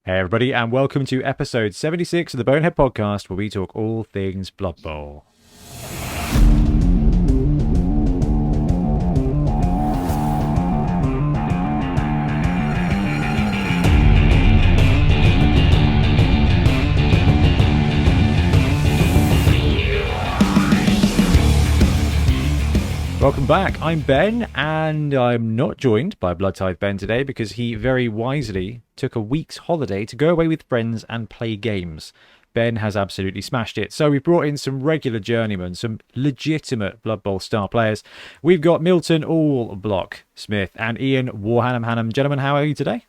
Hey everybody, and welcome to episode 76 of the Bonehead Podcast, where we talk all things Blood Bowl. Welcome back. I'm Ben, and I'm not joined by Blood Tithe Ben today because he very wisely took a week's holiday to go away with friends and play games. Ben has absolutely smashed it. So we've brought in some regular journeymen, some legitimate Blood Bowl star players. We've got Milton All Block Smith and Ian Warhammer Hannam. Gentlemen, how are you today?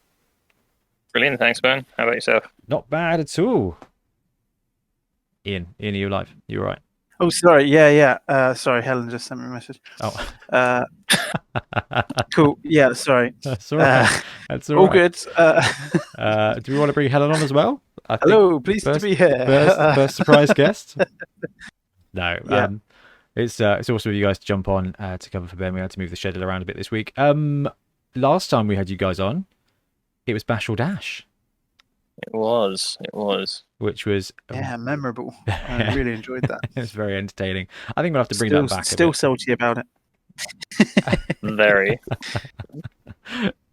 Brilliant, thanks, Ben. How about yourself? Not bad at all. Ian, are you alive? You all right? Oh, sorry. Yeah. Sorry, Helen just sent me a message. Oh. Cool. Yeah, sorry. That's all right. That's all all right. good. Do we want to bring Helen on as well? Hello, pleased to be here. First surprise guest. No. Yeah. It's awesome for you guys to jump on to cover for Ben. We had to move the schedule around a bit this week. Last time we had you guys on, it was Bash or Dash. It was. Which was memorable. I really enjoyed that. It was very entertaining. I think we'll have to bring that back. Still salty about it. Very.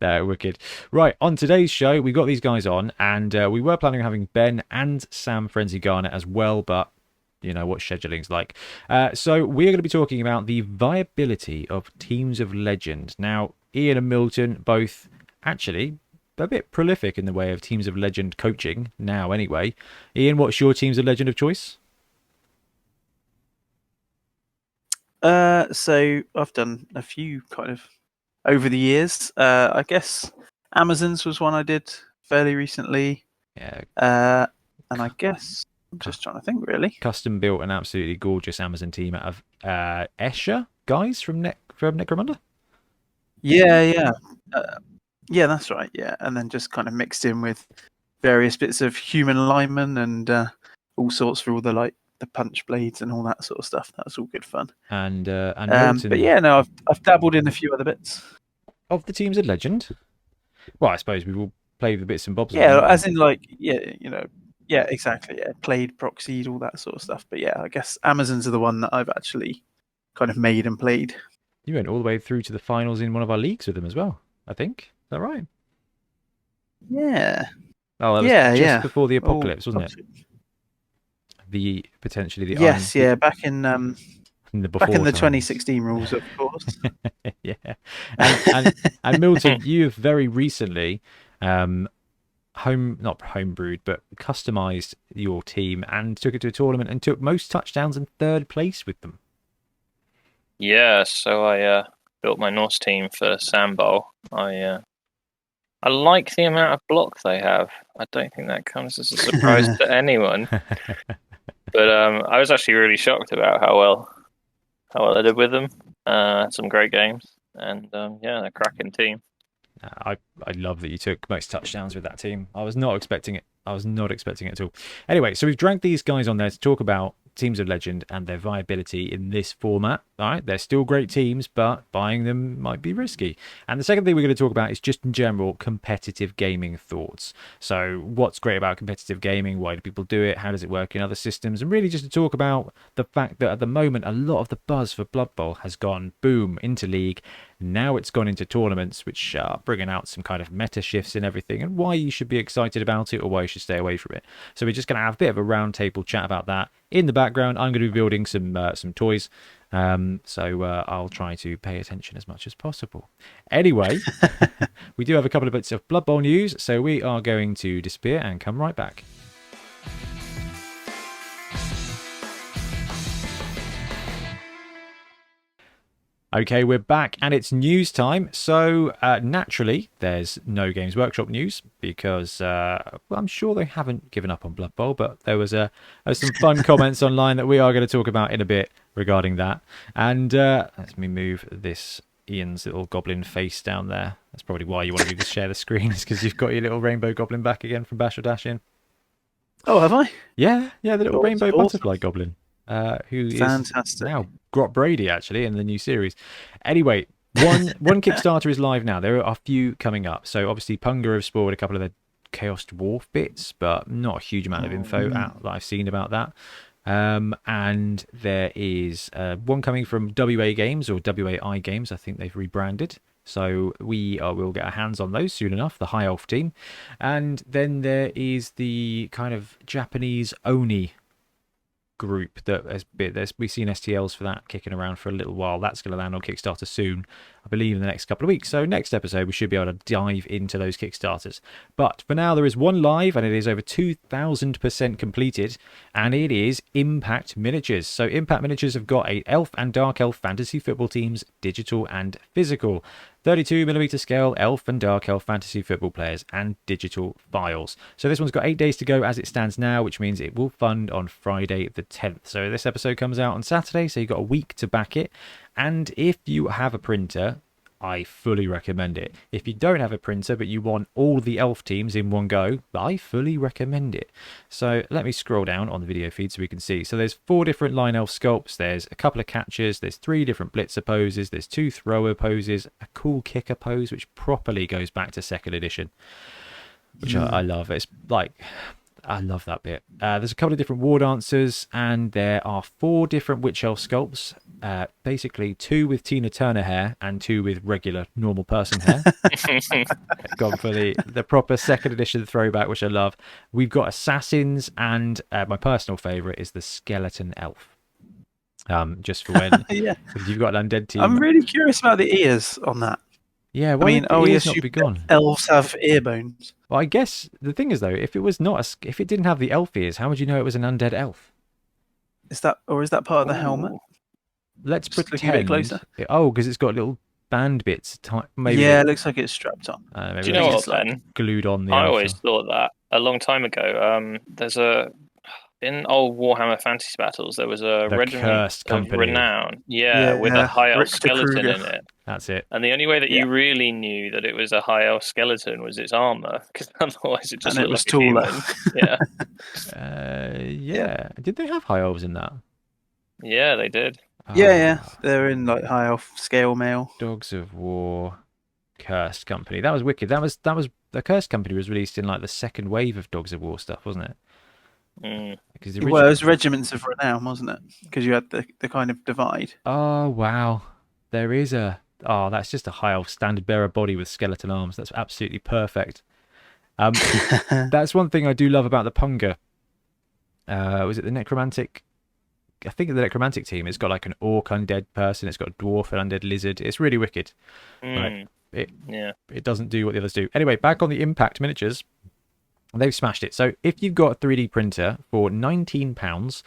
No, wicked. Right, on today's show, we got these guys on, and we were planning on having Ben and Sam Frenzy Garnett as well, but you know what scheduling's like. So we're going to be talking about the viability of Teams of Legend. Now, Ian and Milton both actually a bit prolific in the way of Teams of Legend coaching now anyway. Ian, what's your Teams of Legend of choice? So I've done a few kind of over the years. I guess Amazon's was one I did fairly recently. Yeah. And I guess I'm just trying to think really. Custom built an absolutely gorgeous Amazon team out of Escher guys from Necromunda. Yeah. Yeah, that's right. Yeah, and then just kind of mixed in with various bits of human linemen and all sorts for all the punch blades and all that sort of stuff. That was all good fun. And Milton, but yeah, no, I've dabbled in a few other bits of the Teams of Legend. Well, I suppose we will play the bits and bobs. Yeah, as in yeah, exactly. Yeah, played, proxied, all that sort of stuff. But yeah, I guess Amazons are the one that I've actually kind of made and played. You went all the way through to the finals in one of our leagues with them as well, I think. Is that right? Yeah. Oh, that was just before the apocalypse, wasn't it? Yes, back in the 2016 rules, of course. Yeah, and Milton, you have very recently not homebrewed, but customized your team and took it to a tournament and took most touchdowns and third place with them. Yeah, so I built my Norse team for Sandbowl. I like the amount of block they have. I don't think that comes as a surprise to anyone. But I was actually really shocked about how well I did with them. Some great games, and a cracking team. I love that you took most touchdowns with that team. I was not expecting it. At all. Anyway, so we've dragged these guys on there to talk about Teams of Legend and their viability in this format. All right, they're still great teams, but buying them might be risky. And the second thing we're going to talk about is just in general competitive gaming thoughts. So what's great about competitive gaming? Why do people do it? How does it work in other systems? And really just to talk about the fact that at the moment, a lot of the buzz for Blood Bowl has gone boom into League. Now it's gone into tournaments, which are bringing out some kind of meta shifts in everything and why you should be excited about it or why you should stay away from it. So we're just going to have a bit of a roundtable chat about that. In the background, I'm going to be building some toys. So I'll try to pay attention as much as possible. Anyway, we do have a couple of bits of Blood Bowl news, so we are going to disappear and come right back. Okay, we're back and it's news time. So naturally, there's no Games Workshop news because I'm sure they haven't given up on Blood Bowl, but there was some fun comments online that we are going to talk about in a bit regarding that. And let me move this Ian's little goblin face down there. That's probably why you wanted me to share the screen, is because you've got your little rainbow goblin back again from Bash or Dash in. Oh, have I? Yeah, the little rainbow butterfly goblin. Who Fantastic. Is now Grot Brady actually in the new series. Anyway, one Kickstarter is live now. There are a few coming up. So obviously Punga have spoiled a couple of the Chaos Dwarf bits, but not a huge amount of info out that I've seen about that. And there is one coming from WA Games, or WAI Games. I think they've rebranded. So we'll get our hands on those soon enough, the High Elf team. And then there is the kind of Japanese Oni group that we've seen STLs for that kicking around for a little while. That's going to land on Kickstarter soon, I believe, in the next couple of weeks. So next episode we should be able to dive into those Kickstarters. But for now, there is one live, and it is over 2,000% completed, and it is Impact Miniatures. So Impact Miniatures have got a Elf and Dark Elf fantasy football teams, digital and physical. 32mm scale Elf and Dark Elf fantasy football players and digital files. So this one's got 8 days to go as it stands now, which means it will fund on Friday the 10th. So this episode comes out on Saturday, so you've got a week to back it. And if you have a printer, I fully recommend it. If you don't have a printer but you want all the elf teams in one go, I fully recommend it. So let me scroll down on the video feed so we can see. So there's 4 different line elf sculpts, there's a couple of catchers, there's 3 different blitzer poses, there's 2 thrower poses, a cool kicker pose which properly goes back to 2nd edition, which I love. It's like, I love that bit. There's a couple of different war dancers, and there are 4 different witch elf sculpts. Basically 2 with Tina Turner hair and 2 with regular normal person hair. Gone for the proper 2nd edition throwback, which I love. We've got assassins, and my personal favourite is the skeleton elf. Just for when if you've got an undead team. I'm really curious about the ears on that. Yeah, why would the ears not be gone? Elves have ear bones. Well, I guess the thing is though, if it didn't have the elf ears, how would you know it was an undead elf? Is that part of the helmet? Let's Just pretend. looking a bit closer. Because it's got little band bits. Maybe. Yeah, it looks like it's strapped on. Do you know what, Ben? Glued on. I always thought that a long time ago. In old Warhammer Fantasy Battles, there was a regiment of renown, with a high elf skeleton in it. That's it. And the only way that you really knew that it was a high elf skeleton was its armor, because otherwise it just looked was like taller. Yeah. Did they have high elves in that? Yeah, they did. Yeah. They're in like high elf scale mail. Dogs of War, Cursed Company. That was wicked. That was the Cursed Company was released in like the 2nd wave of Dogs of War stuff, wasn't it? Because it was regiments of renown, wasn't it? Because you had the kind of divide. Oh wow, there is that's just a high elf standard bearer body with skeleton arms. That's absolutely perfect. That's one thing I do love about the Punga. Was it the necromantic? I think the necromantic team. It's got like an orc undead person. It's got a dwarf and undead lizard. It's really wicked. Right? It doesn't do what the others do. Anyway, back on the Impact Miniatures. They've smashed it. So if you've got a 3D printer for £19,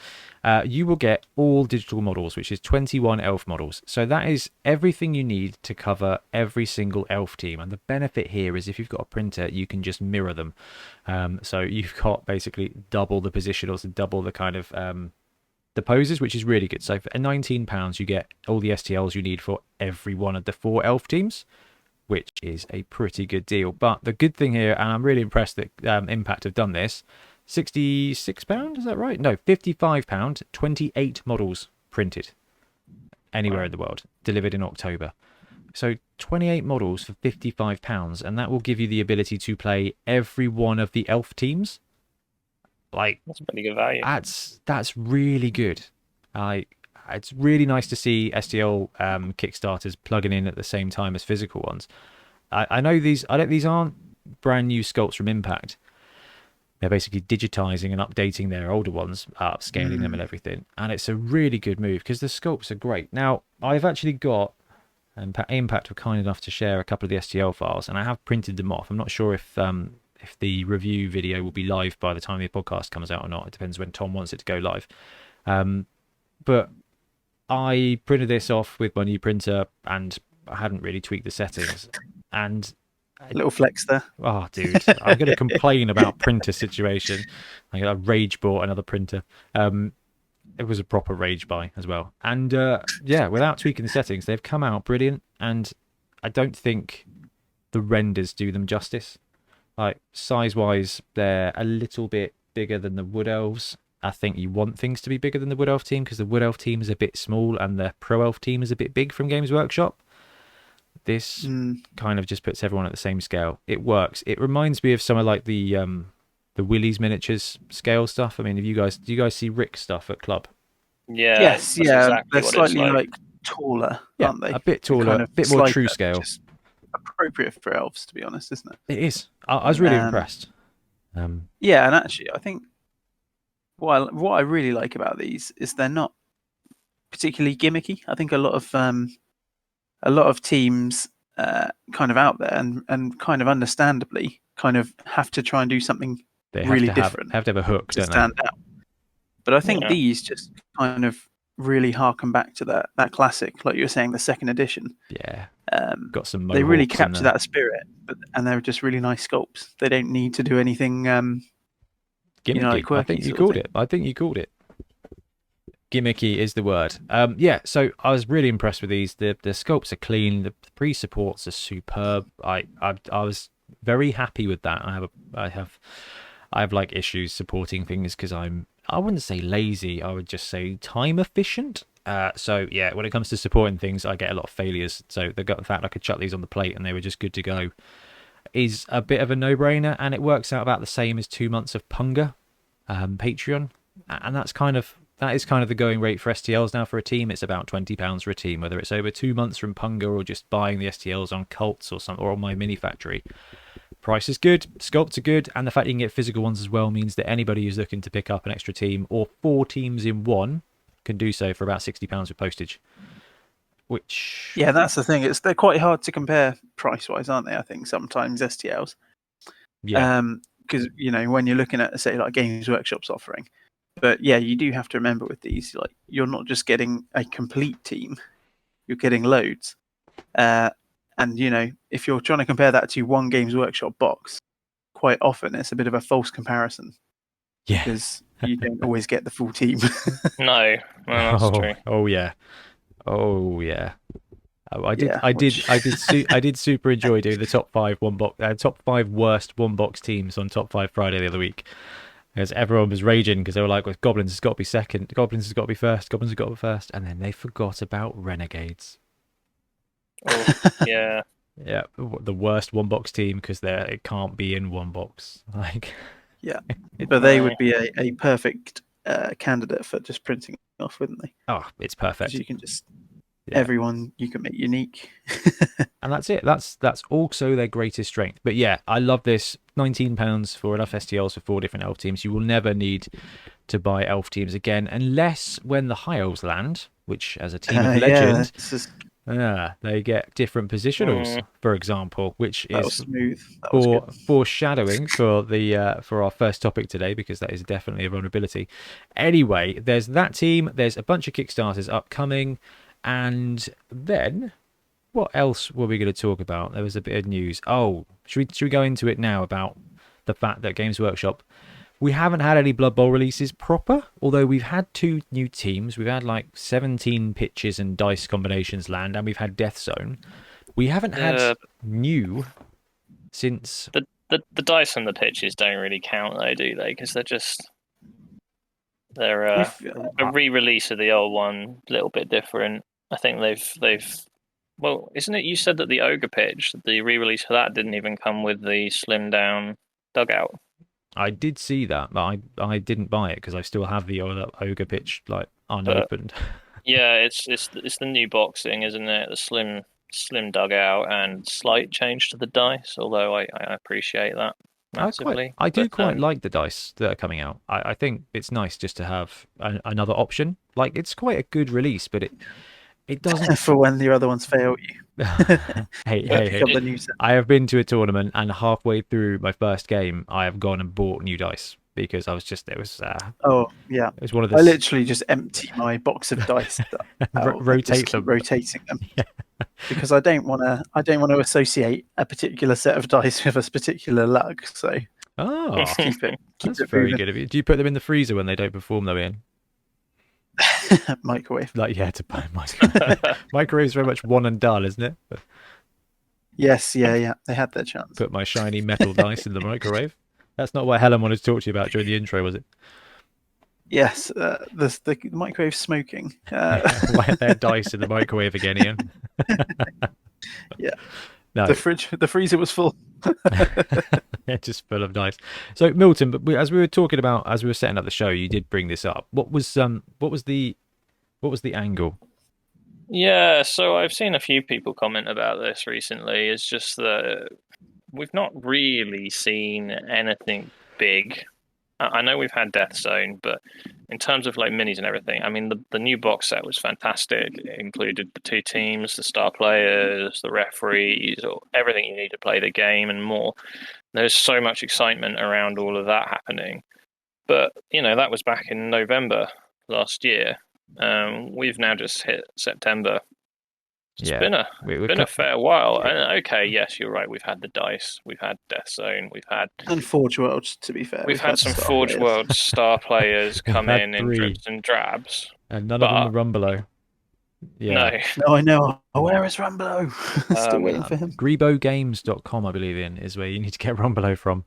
you will get all digital models, which is 21 elf models. So that is everything you need to cover every single elf team. And the benefit here is if you've got a printer, you can just mirror them. So you've got basically double the position, also double the kind of the poses, which is really good. So for £19, you get all the STLs you need for every one of the 4 elf teams, which is a pretty good deal. But the good thing here, and I'm really impressed that Impact have done this, £66, is that right? No, £55, 28 models printed anywhere in the world, delivered in October. So 28 models for £55, and that will give you the ability to play every one of the elf teams. Like, that's pretty good value. That's really good. It's really nice to see STL Kickstarters plugging in at the same time as physical ones. I know these aren't brand new sculpts from Impact. They're basically digitizing and updating their older ones, upscaling them and everything. And it's a really good move because the sculpts are great. Now, I've actually got Impact were kind enough to share a couple of the STL files, and I have printed them off. I'm not sure if the review video will be live by the time the podcast comes out or not. It depends when Tom wants it to go live. But I printed this off with my new printer, and I hadn't really tweaked the settings. And a little flex there. Oh, dude, I'm going to complain about printer situation. I rage bought another printer. It was a proper rage buy as well. And without tweaking the settings, they've come out brilliant. And I don't think the renders do them justice. Like size-wise, they're a little bit bigger than the Wood Elves. I think you want things to be bigger than the Wood Elf team because the Wood Elf team is a bit small and the Pro Elf team is a bit big from Games Workshop. This kind of just puts everyone at the same scale. It works. It reminds me of some of like the Willys miniatures scale stuff. I mean, do you guys see Rick stuff at club? Yeah. Yes, that's yeah, exactly they're what slightly it's like taller, Yeah, aren't they? a bit They're taller, kind a of bit more true slighter, scale. which is appropriate for elves, to be honest, isn't it? It is. I was really Um, impressed. Yeah, and actually, I think what I really like about these is they're not particularly gimmicky. I think a lot of teams kind of out there and kind of understandably kind of have to try and do something They really have different to have a hook, to don't they? stand out. But I think Yeah. these just kind of really harken back to that classic, like you were saying, the second edition. Yeah, Um, got some. they really mohawks in capture there. that spirit, and they're just really nice sculpts. They don't need to do anything, Gimmicky. like quirky I think you sort of called thing. it. I think you called it. Gimmicky is the word. Yeah. So I was really impressed with these. The sculpts are clean. The pre-supports are superb. I was very happy with that. I have like issues supporting things because I wouldn't say lazy. I would just say time efficient. So yeah, when it comes to supporting things, I get a lot of failures. So the fact I could chuck these on the plate and they were just good to go is a bit of a no-brainer, and it works out about the same as 2 months of Punga Patreon, and that is kind of the going rate for STLs now for a team. It's about £20 for a team, whether it's over 2 months from Punga or just buying the STLs on Cults or on my mini factory. Price is good, sculpts are good, and the fact you can get physical ones as well means that anybody who's looking to pick up an extra team or 4 teams in one can do so for about £60 with postage. Which Yeah, that's the thing. They're quite hard to compare price-wise, aren't they? I think sometimes STLs. yeah, Because when you're looking at, say, like Games Workshop's offering, but yeah, you do have to remember with these, like, you're not just getting a complete team, you're getting loads. And if you're trying to compare that to one Games Workshop box, quite often it's a bit of a false comparison yeah. because you don't always get the full team. No, that's true. Oh yeah. I Yeah, did super enjoy doing the top 5 top 5 worst one box teams on Top 5 Friday the other week, because everyone was raging because they were like, "Well, Goblins has got to be second, Goblins has got to be first, Goblins has got to be first," and then they forgot about Renegades. Oh, yeah. Yeah, the worst one box team because it can't be in one box. Like, yeah, but they would be a perfect candidate for just printing off, wouldn't they? oh, it's Because perfect. you can just Yeah. everyone you can make unique. And that's it. That's also their greatest strength. But yeah, I love this. £19 for enough STLs for 4 different elf teams. You will never need to buy elf teams again, unless when the High Elves land, which as a team of legend, they get different positionals, for example, which that is was smooth. That was good. foreshadowing for our first topic today, because that is definitely a vulnerability. Anyway, there's that team. There's a bunch of Kickstarters upcoming, and then what else were we going to talk about? There was a bit of news. Oh, should we go into it now about the fact that Games Workshop, we haven't had any Blood Bowl releases proper, although we've had 2 new teams. We've had like 17 pitches and dice combinations land, and we've had Death Zone. We haven't had new since... The dice and the pitches don't really count though, do they? Because they're a re-release of the old one, a little bit different. I think they've well, isn't it? You said that the Ogre pitch, the re-release for that, didn't even come with the slim down dugout. I did see that, but I didn't buy it because I still have the Ogre pitch like unopened. Yeah, it's the new boxing, isn't it? The slim dugout and slight change to the dice. Although I appreciate that massively. I do quite like the dice that are coming out. I think it's nice just to have another option. Like, it's quite a good release, but it doesn't for when the other ones fail you. Hey. I have been to a tournament, and halfway through my first game, I have gone and bought new dice because I was just it was one of the... I literally just empty my box of dice, rotate them, rotating them, because I don't want to associate a particular set of dice with a particular luck. So keep it. That's very good of you. Do you put them in the freezer when they don't perform, though, Ian? Microwave. To buy microwave's very much one and done, isn't it? But yes, yeah. They had their chance. Put my shiny metal dice in the microwave. That's not what Helen wanted to talk to you about during the intro, was it? Yes, the microwave smoking. Why are there dice in the microwave again, Ian? Yeah. No, The freezer was full. yeah, just full of nice. So Milton, but as we were talking about, as we were setting up the show, you did bring this up. What was the angle? Yeah, so I've seen a few people comment about this recently. It's just that we've not really seen anything big. I know we've had Death Zone, but in terms of like minis and everything, I mean, the new box set was fantastic. It included the 2 teams, the star players, the referees, or everything you need to play the game and more. There's so much excitement around all of that happening. But, that was back in November last year. We've now just hit September. It's been a fair while. And okay, yes, you're right. We've had the dice, we've had Death Zone, we've had Forge Worlds. To be fair, we've had some Forge World star players come in dribs and drabs, and none of them were Rumbelow. Yeah. No, I know. Oh, where is Rumbelow? Still waiting for him. GreboGames.com, I believe is where you need to get Rumbelow from.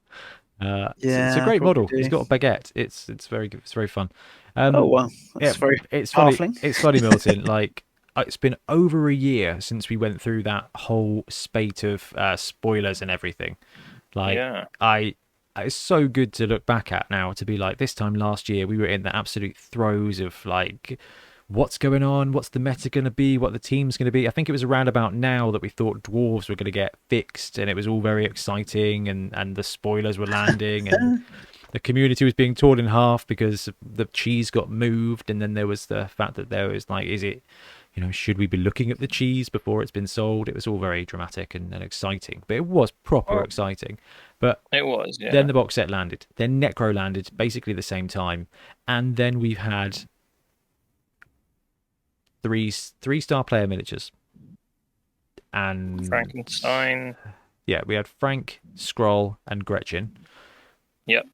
It's a great model. do. He's got a baguette. It's very good. It's very fun. Oh well, that's very it's funny. halfling. It's funny, Milton. Like it's been over a year since we went through that whole spate of spoilers and everything. Like it's so good to look back at now, to be like, this time last year we were in the absolute throes of like, what's going on, what's the meta going to be, what the team's going to be. I think it was around about now that we thought dwarves were going to get fixed, and it was all very exciting, and the spoilers were landing, and the community was being torn in half because the cheese got moved. And then there was the fact that there was like, is it, should we be looking at the cheese before it's been sold? It was all very dramatic and exciting, but it was proper exciting. But it was, yeah. Then the box set landed, then Necro landed basically the same time, and then we've had three star player miniatures, and Frankenstein. Yeah, we had Frank, Skrull, and Gretchen. Yep.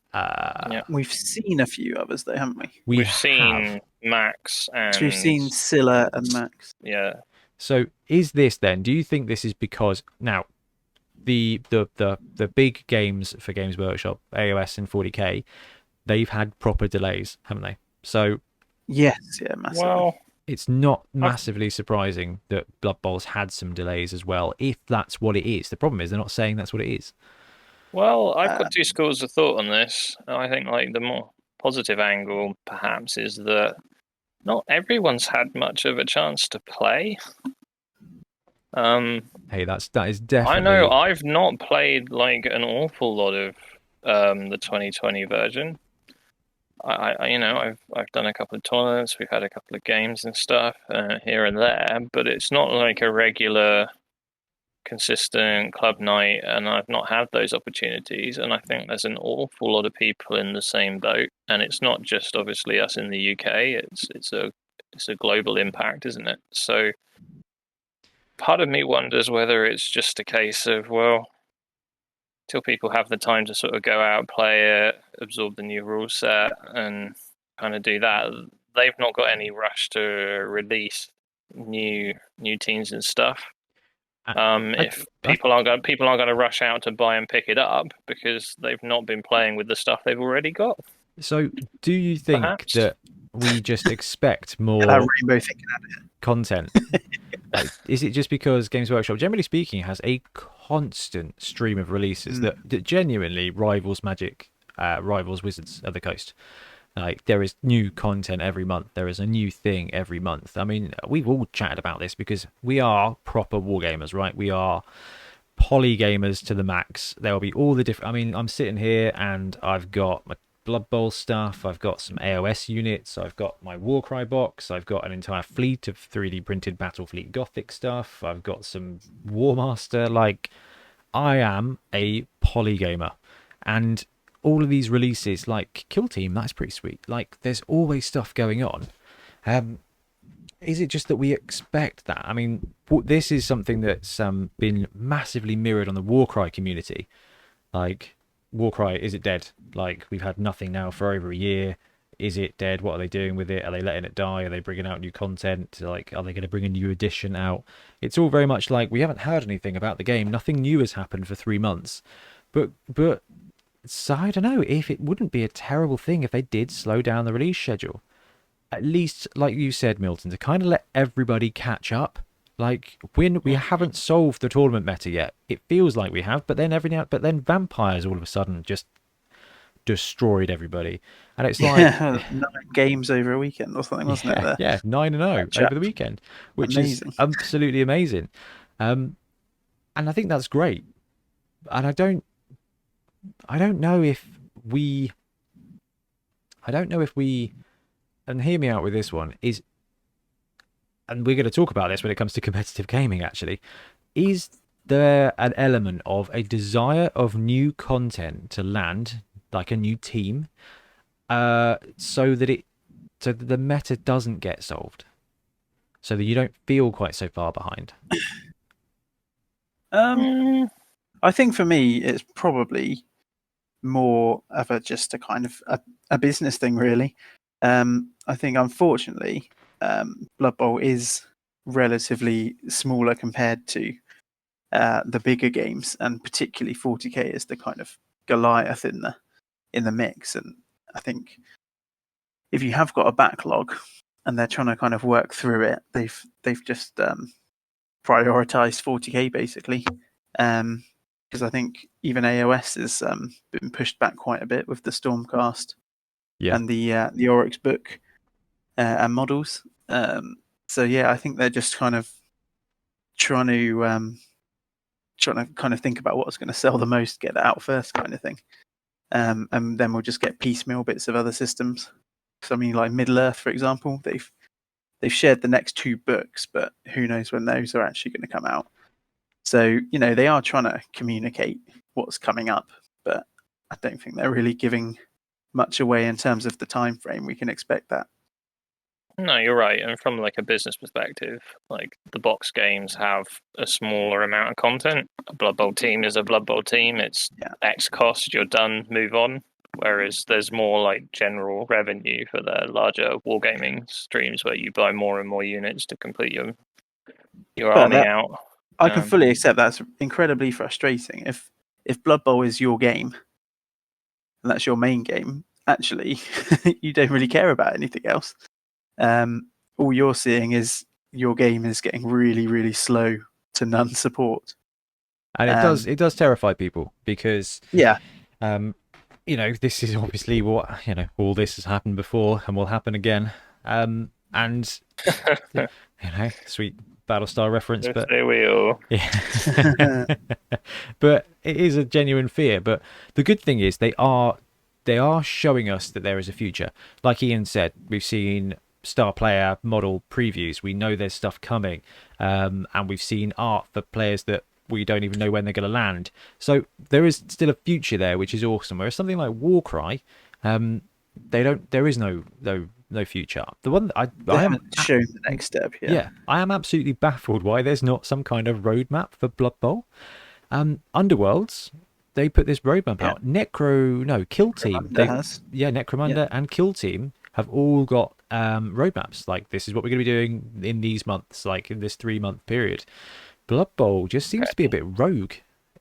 We've seen a few others though, haven't we? We've seen Max and So we've seen Scylla and Max. Yeah. So is this then? Do you think this is because now the big games for Games Workshop, AOS and 40k, they've had proper delays, haven't they? So yes, massively. Well, it's not massively surprising that Blood Bowl's had some delays as well, if that's what it is. The problem is they're not saying that's what it is. Well, I've got 2 schools of thought on this. I think like the more positive angle perhaps is that not everyone's had much of a chance to play. Hey, that is definitely. I know I've not played like an awful lot of the 2020 version. I've done a couple of tournaments. We've had a couple of games and stuff here and there, but it's not like a regular, consistent club night, and I've not had those opportunities. And I think there's an awful lot of people in the same boat, and it's not just obviously us in the UK. It's a global impact, isn't it? So part of me wonders whether it's just a case of, well, till people have the time to sort of go out, play it, absorb the new rule set, and kind of do that, they've not got any rush to release new teams and stuff. If people aren't going to rush out to buy and pick it up because they've not been playing with the stuff they've already got. So, do you think that we just expect more content? Like, is it just because Games Workshop, generally speaking, has a constant stream of releases that genuinely rivals Magic, rivals Wizards of the Coast? Like, there is new content every month. There is a new thing every month. I mean, we've all chatted about this because we are proper wargamers, right? We are polygamers to the max. There will be all the different... I mean, I'm sitting here and I've got my Blood Bowl stuff. I've got some AOS units. I've got my Warcry box. I've got an entire fleet of 3D printed Battlefleet Gothic stuff. I've got some Warmaster. Like, I am a polygamer. And all of these releases, like Kill Team, that's pretty sweet. Like, there's always stuff going on. Is it just that we expect that? I mean, this is something that's been massively mirrored on the Warcry community. Like, Warcry, is it dead? Like, we've had nothing now for over a year. Is it dead? What are they doing with it? Are they letting it die? Are they bringing out new content? Like, are they going to bring a new edition out? It's all very much like, we haven't heard anything about the game. Nothing new has happened for 3 months. But so I don't know if it wouldn't be a terrible thing if they did slow down the release schedule. At least, like you said, Milton, to kind of let everybody catch up Like we haven't solved the tournament meta yet. It feels like we have, but then vampires all of a sudden just destroyed everybody, and it's like Yeah, 9 games over a weekend or something, wasn't it? yeah, There, yeah, 9-0 that over the weekend, which is amazing. absolutely amazing. And I think that's great. And I don't know if we, I don't know if we, and hear me out with this one is, and we're going to talk about this when it comes to competitive gaming. Actually, is there an element of a desire of new content to land, like a new team, so that the meta doesn't get solved, so that you don't feel quite so far behind? Mm, I think for me, it's probably more of just a kind of a business thing, really. I think, unfortunately, Blood Bowl is relatively smaller compared to the bigger games, and particularly 40k is the kind of Goliath in the mix. And I think if you have got a backlog and they're trying to kind of work through it, they've just prioritized 40k basically. Because I think even AOS has been pushed back quite a bit with the Stormcast Yeah. and the Oryx book and models. So yeah, I think they're just kind of trying to kind of think about what's going to sell the most, get that out first, kind of thing. And then we'll just get piecemeal bits of other systems. So I mean, like Middle Earth, for example, they've shared the next 2 books, but who knows when those are actually going to come out. So, they are trying to communicate what's coming up, but I don't think they're really giving much away in terms of the time frame we can expect that. no, you're right. And from like a business perspective, like the box games have a smaller amount of content. A Blood Bowl team is a Blood Bowl team. It's X cost, you're done, move on. Whereas there's more like general revenue for the larger wargaming streams where you buy more and more units to complete your army out. I can fully accept that's incredibly frustrating. If Blood Bowl is your game and that's your main game, actually, you don't really care about anything else. All you're seeing is your game is getting really, really slow to none support. And it does terrify people because this is obviously what all this has happened before and will happen again. And sweet Battlestar reference, but yeah. But it is a genuine fear. But the good thing is they are showing us that there is a future. Like Ian said, we've seen star player model previews. We know there's stuff coming, and we've seen art for players that we don't even know when they're going to land. So there is still a future there, which is awesome. Whereas something like Warcry, there is no future. The one that I haven't shown the next step. Yeah, I am absolutely baffled why there's not some kind of roadmap for Blood Bowl. Underworlds, they put this roadmap out. Kill Team. Necromunda and Kill Team have all got roadmaps. Like, this is what we're going to be doing in these months, like in this 3-month period. Blood Bowl just seems to be a bit rogue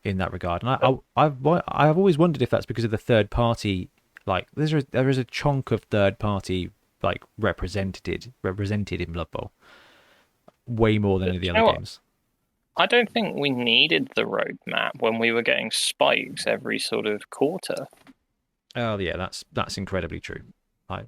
in that regard, and I've always wondered if that's because of the third party. Like, there is a chunk of third party like represented in Blood Bowl, way more than any of the other games. I don't think we needed the roadmap when we were getting spikes every sort of quarter. Oh yeah, that's incredibly true. I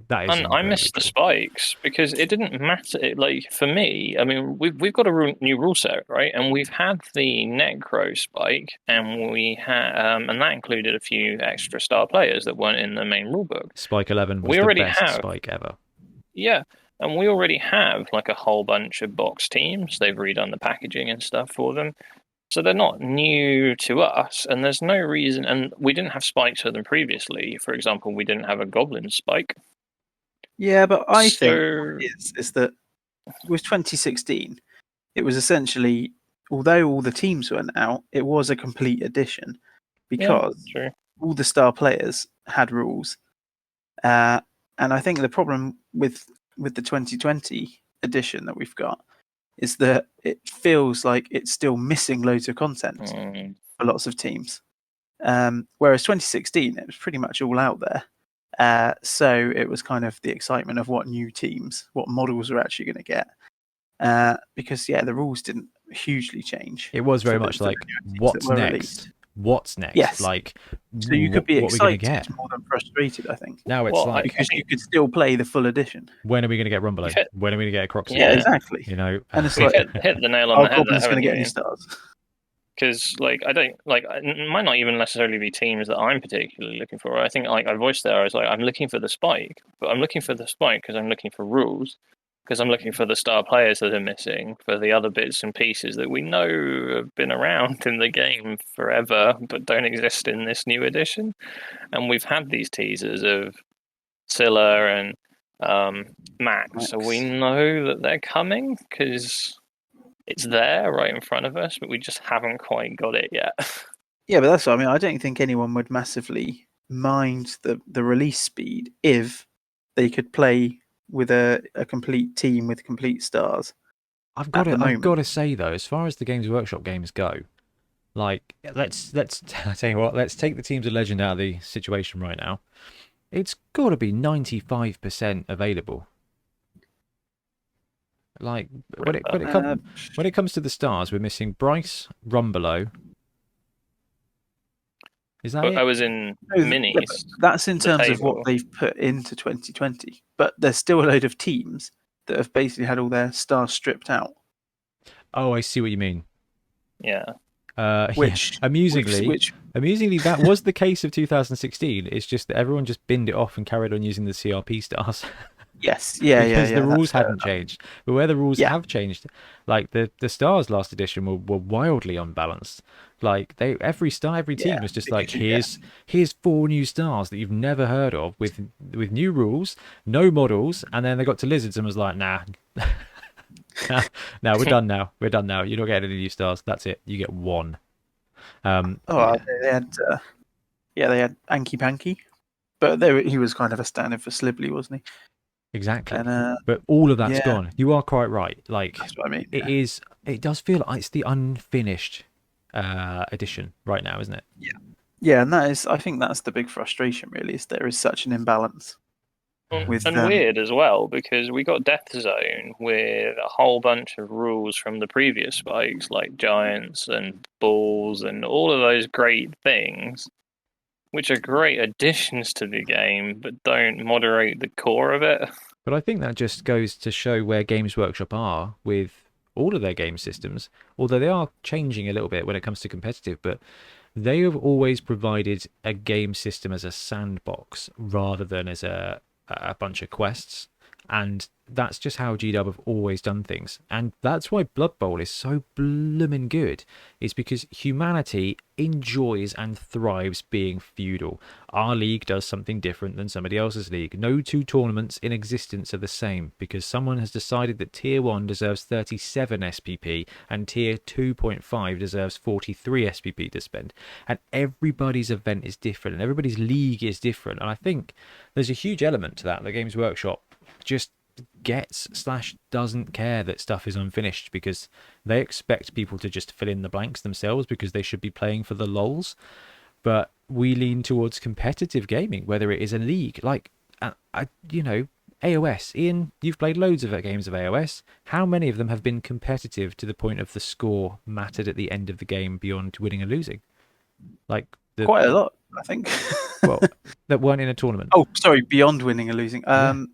missed the spikes because it didn't matter. Like, for me, I mean, we've got a new rule set, right? And we've had the Necro spike, and we had and that included a few extra star players that weren't in the main rulebook. Spike 11 was the best spike ever. Yeah, and we already have like a whole bunch of box teams. They've redone the packaging and stuff for them. So they're not new to us, and there's no reason. And we didn't have spikes for them previously. For example, we didn't have a goblin spike. Yeah, but I think is that with 2016, it was essentially, although all the teams weren't out, it was a complete edition because all the star players had rules. And I think the problem with the 2020 edition that we've got is that it feels like it's still missing loads of content for lots of teams. Whereas 2016, it was pretty much all out there. So it was kind of the excitement of what new teams, what models we're actually going to get. because the rules didn't hugely change. It was very for the- much for the like, newer teams what's that were next? released. What's next? Yes. Like, So you could be what are we going to excited get? more than frustrated, I think, Now it's Well, like, because you could still play the full edition. when are we going to get Rumble? You've hit- When are we going to get a Croc? Yeah. Exactly. You know, And it's We've like, hit the nail on our the head there, Goblin's going haven't to get we? any stars. Because I don't it might not even necessarily be teams that I'm particularly looking for. I think I voiced there, I was like, I'm looking for the spike, but I'm looking for the spike because I'm looking for rules, because I'm looking for the star players that are missing, for the other bits and pieces that we know have been around in the game forever but don't exist in this new edition. And we've had these teasers of Scylla and Max, so we know that they're coming because it's there right in front of us, but we just haven't quite got it yet. Yeah, but that's what I mean. I don't think anyone would massively mind the release speed if they could play with a complete team with complete stars. I've at got the to moment. say though, as far as the Games Workshop games go, like let's I tell you what, let's take the Teams of Legend out of the situation right now. It's got to be 95% available. Like when it comes to the stars, we're missing Bryce, Rumbelow. Is that it? I was in No, minis. That's in the terms of table. what they've put into 2020. But there's still a load of teams that have basically had all their stars stripped out. Oh, I see what you mean. Yeah. Which Amusingly, that was the case of 2016. It's just that everyone just binned it off and carried on using the CRP stars. Yes, because the that's rules fair hadn't enough. changed. But where the rules Yeah. have changed, like the stars last edition were wildly unbalanced. Like every team Yeah, was just because like, here's 4 new stars that you've never heard of with new rules, no models, and then they got to lizards and was like, nah. No, we're done now. We're done now. You're not getting any new stars. That's it. You get 1. They had they had Anki Panky, but he was kind of a stand-in for Slibley, wasn't he? Exactly. And But all of that's yeah. gone. You are quite right. Like that's what I mean. it does feel like it's the unfinished edition right now, isn't it? Yeah, and I think that's the big frustration. Really, is there is such an imbalance. With, and weird as well, because we got Death Zone with a whole bunch of rules from the previous spikes, like giants and balls and all of those great things, which are great additions to the game, but don't moderate the core of it. But I think that just goes to show where Games Workshop are with all of their game systems, although they are changing a little bit when it comes to competitive, but they have always provided a game system as a sandbox rather than as a bunch of quests. And that's just how GW have always done things. And that's why Blood Bowl is so bloomin' good. It's because humanity enjoys and thrives being feudal. Our league does something different than somebody else's league. No 2 tournaments in existence are the same because someone has decided that Tier 1 deserves 37 SPP and Tier 2.5 deserves 43 SPP to spend. And everybody's event is different and everybody's league is different. And I think there's a huge element to that. The Games Workshop just gets/doesn't care that stuff is unfinished because they expect people to just fill in the blanks themselves because they should be playing for the lols. But we lean towards competitive gaming, whether it is a league like AOS. Ian, you've played loads of games of AOS. How many of them have been competitive to the point of the score mattered at the end of the game beyond winning and losing? Like Quite a lot, I think. Well, that weren't in a tournament. Oh, sorry, beyond winning and losing. I've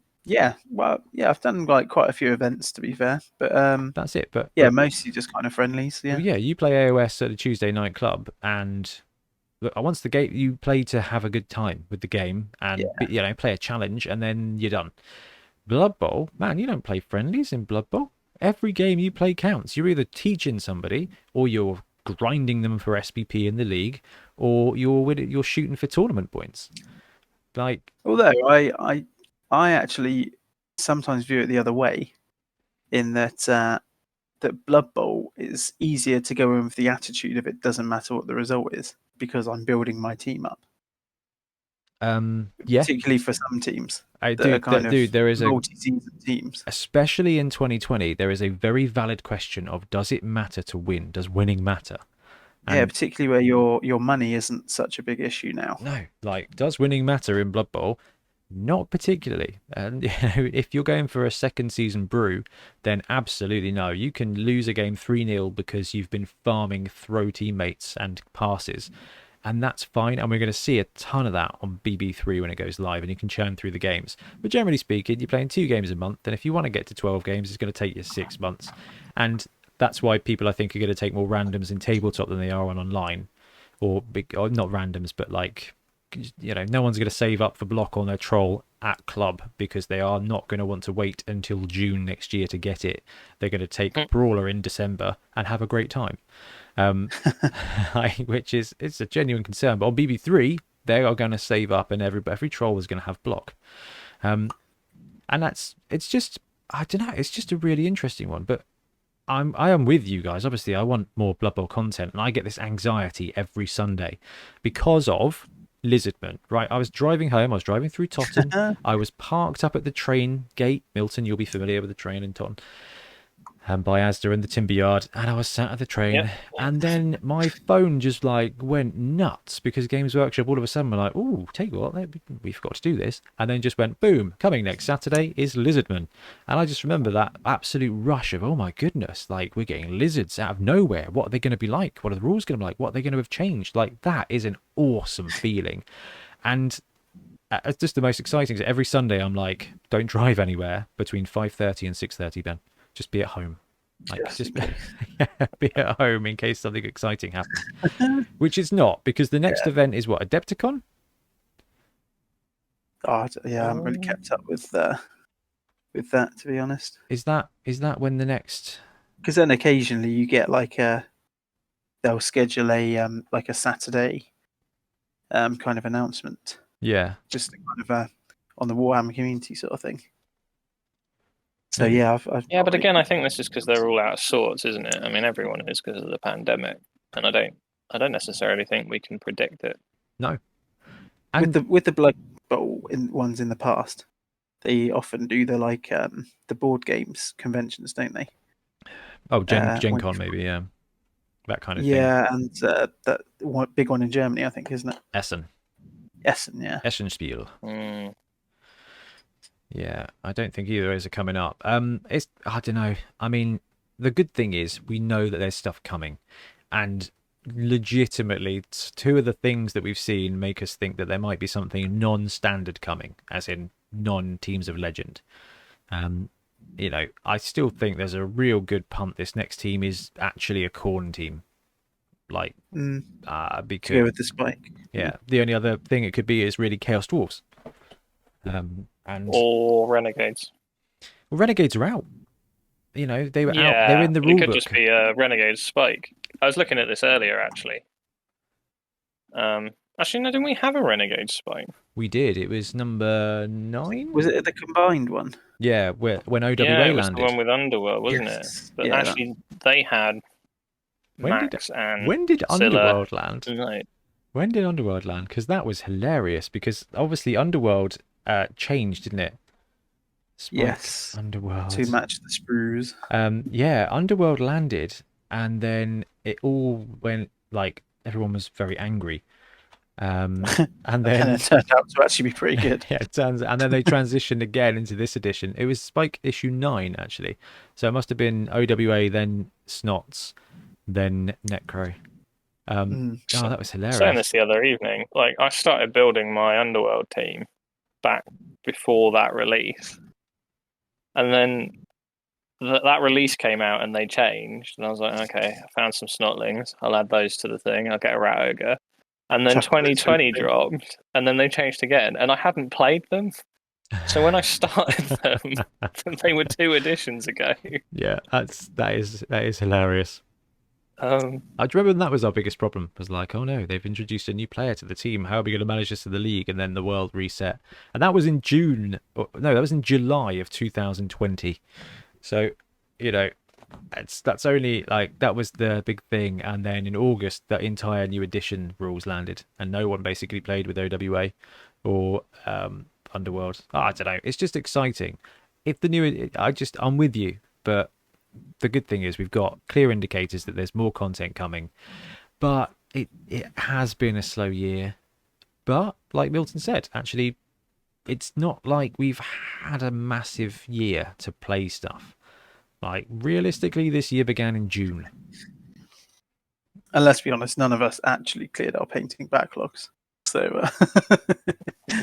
done like quite a few events to be fair, but that's it. But mostly just kind of friendlies. Yeah, well, you play AOS at a Tuesday night club, and once the game, you play to have a good time with the game, and play a challenge, and then you're done. Blood Bowl, man, you don't play friendlies in Blood Bowl. Every game you play counts. You're either teaching somebody, or you're grinding them for SPP in the league, or you're shooting for tournament points. Like, although I actually sometimes view it the other way, in that that Blood Bowl is easier to go in with the attitude of it doesn't matter what the result is because I'm building my team up. Particularly for some teams. There is multi-season teams. Especially in 2020, there is a very valid question of does it matter to win? Does winning matter? And particularly where your money isn't such a big issue now. No, like, does winning matter in Blood Bowl? Not particularly. And if you're going for a second season brew, then absolutely no. You can lose a game 3-0 because you've been farming throw teammates and passes. And that's fine. And we're going to see a ton of that on BB3 when it goes live, and you can churn through the games. But generally speaking, you're playing 2 games a month. And if you want to get to 12 games, it's going to take you 6 months. And that's why people, I think, are going to take more randoms in tabletop than they are on online. Or not randoms, but like, no one's going to save up for block on their troll at club because they are not going to want to wait until June next year to get it. They're going to take Brawler in December and have a great time. Which is, it's a genuine concern. But on BB3, they are going to save up, and every troll is going to have block. And it's just, I don't know, it's just a really interesting one. But I am with you guys. Obviously, I want more Blood Bowl content, and I get this anxiety every Sunday because of Lizardman. Right, I was driving home. I was driving through Totton. I was parked up at the train gate. Milton, you'll be familiar with the train in Totton. By Asda in the timber yard, and I was sat at the train, and then my phone just like went nuts because Games Workshop all of a sudden were like, "Oh, tell you what, we forgot to do this," and then just went boom. Coming next Saturday is Lizardman, and I just remember that absolute rush of, oh my goodness, like we're getting lizards out of nowhere. What are they going to be like? What are the rules going to be like? What are they going to have changed? Like that is an awesome feeling, and it's just the most exciting. So every Sunday I'm like, don't drive anywhere between 5:30 and 6:30, Ben. Just be at home. Just be at home in case something exciting happens. Which is not, because the next event is what, Adepticon? Oh, yeah, I haven't really kept up with that, to be honest. Is that when the next? Because then occasionally you get like they'll schedule a like a Saturday kind of announcement. Yeah. Just kind of on the Warhammer community sort of thing. So yeah, I've but again, I think this is because they're all out of sorts, isn't it? I mean, everyone is because of the pandemic, and I don't necessarily think we can predict it. No. And with the Blood Bowl ones in the past, they often do the like the board games conventions, don't they? Oh, Gen Con maybe, yeah, that kind of thing. Yeah, and that one, big one in Germany, I think, isn't it? Essen, yeah. Essenspiel. Yeah, I don't think either of those are coming up. I don't know. I mean, the good thing is we know that there's stuff coming, and legitimately 2 of the things that we've seen make us think that there might be something non-standard coming, as in non-Teams of Legend. I still think there's a real good punt this next team is actually a Khorne team. Like, because go with the spike. Yeah, the only other thing it could be is really Chaos Dwarves. Or Renegades. Well, Renegades are out. They were out. They were in the rulebook. It could just be a Renegade Spike. I was looking at this earlier, actually. Actually, no, didn't we have a Renegade Spike? We did. It was number 9. Was it the combined one? Yeah, when OWA it was landed. the one with Underworld, wasn't it? But actually, they had Max and when did Underworld land? Right. When did Underworld land? Because that was hilarious. Because obviously Underworld changed, didn't it? Spike, yes. Underworld to match the sprues. Yeah, Underworld landed, and then it all went like everyone was very angry. And then it turned out to actually be pretty good. Yeah, it turns. And then they transitioned again into this edition. It was Spike issue 9 actually, so it must have been OWA, then Snots, then Necro. Oh, that was hilarious. Saying this the other evening, like I started building my Underworld team back before that release, and then that release came out and they changed, and I was like, okay, I found some Snotlings, I'll add those to the thing, I'll get a Rat Ogre. And then 2020 dropped, and then they changed again, and I hadn't played them. So when I started them, they were 2 editions ago. Yeah, that is hilarious. I remember when that was our biggest problem. Was like, oh no, they've introduced a new player to the team. How are we going to manage this in the league? And then the world reset, and that was in June. No, that was in July of 2020. So, that's only like that was the big thing. And then in August, the entire new edition rules landed, and no one basically played with OWA or Underworld. I don't know. It's just exciting. If the new, I'm with you, but the good thing is we've got clear indicators that there's more content coming, but it has been a slow year. But like Milton said, actually it's not like we've had a massive year to play stuff. Like, realistically, this year began in June. And let's be honest, none of us actually cleared our painting backlogs. So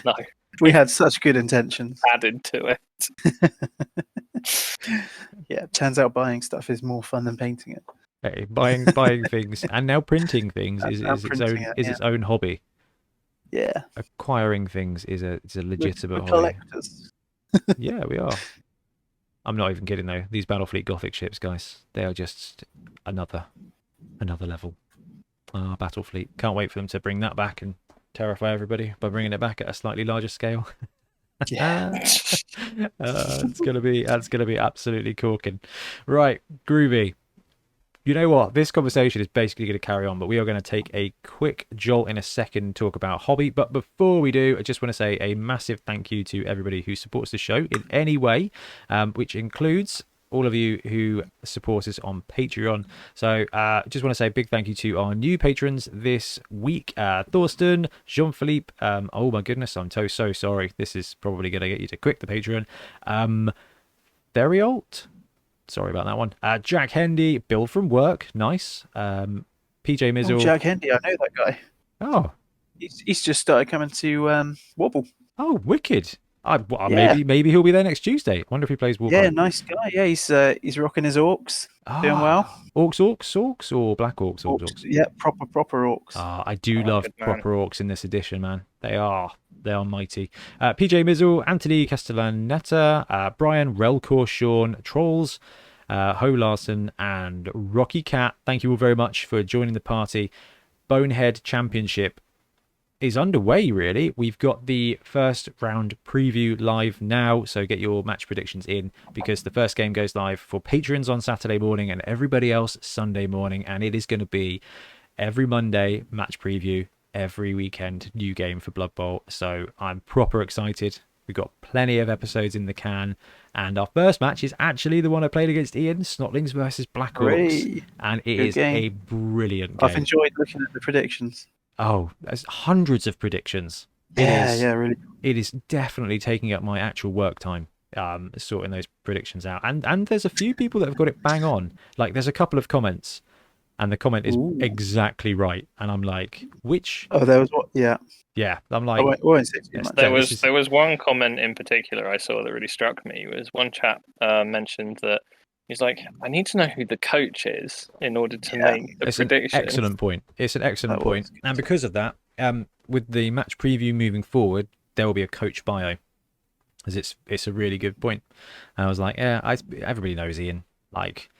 No, we had such good intentions. added to it. Yeah, turns out buying stuff is more fun than painting it. Hey, buying things and now printing things is its own hobby. Yeah, Acquiring things is a legitimate we're hobby. collectors. Yeah, we are. I'm not even kidding though. These Battlefleet Gothic ships, guys, they are just another level. Battlefleet. Can't wait for them to bring that back and terrify everybody by bringing it back at a slightly larger scale. Yeah. That's gonna be absolutely corking. Right, groovy. You know what? This conversation is basically going to carry on, but we are going to take a quick jolt in a second, talk about hobby. But before we do, I just want to say a massive thank you to everybody who supports the show in any way, which includes all of you who support us on Patreon. So just want to say a big thank you to our new patrons this week. Thorsten, Jean-Philippe, oh my goodness, I'm so sorry. This is probably going to get you to quit the Patreon. Theriault, sorry about that one. Jack Hendy, Bill from work, nice. PJ Mizzle. Oh, Jack Hendy, I know that guy. Oh, he's just started coming to Wobble. Oh, wicked. Maybe he'll be there next Tuesday. I wonder if he plays Warhammer. Yeah, nice guy. Yeah, he's rocking his orcs, doing well. Orcs, or black orcs? Orcs. Yeah, proper orcs. I do love proper orcs in this edition, man. They are mighty. PJ Mizzle, Anthony Castellaneta, Brian Relcore, Sean Trolls, Ho Larson, and Rocky Cat. Thank you all very much for joining the party. Bonehead Championship is underway, really. We've got the first round preview live now, so get your match predictions in, because the first game goes live for patrons on Saturday morning and everybody else Sunday morning, and it is going to be every Monday match preview, every weekend new game for Blood Bowl. So I'm proper excited. We've got plenty of episodes in the can, and our first match is actually the one I played against Ian, Snotlings versus Black Orcs, and it is a brilliant game. I've enjoyed looking at the predictions. Oh, there's hundreds of predictions. Really. It is definitely taking up my actual work time, sorting those predictions out. And there's a few people that have got it bang on. Like, there's a couple of comments, and the comment is exactly right. And I'm like, which? Oh, there was what? Yeah. Yeah, I'm like, there was one comment in particular I saw that really struck me. It was one chap mentioned that he's like, I need to know who the coach is in order to make the prediction. Excellent point. It's an excellent point. And because of that, with the match preview moving forward, there will be a coach bio, as it's a really good point. And I was like, everybody knows Ian, like,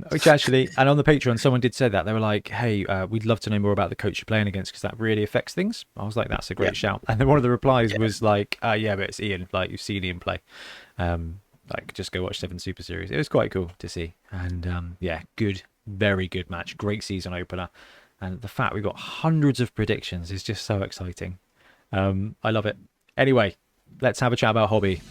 which actually, and on the Patreon, someone did say that. They were like, hey, we'd love to know more about the coach you're playing against, because that really affects things. I was like, that's a great shout. And then one of the replies was like, but it's Ian, like, you've seen Ian play. Like, just go watch 7 Super Series. It was quite cool to see. And good, very good match. Great season opener. And the fact we've got hundreds of predictions is just so exciting. I love it. Anyway, let's have a chat about hobby.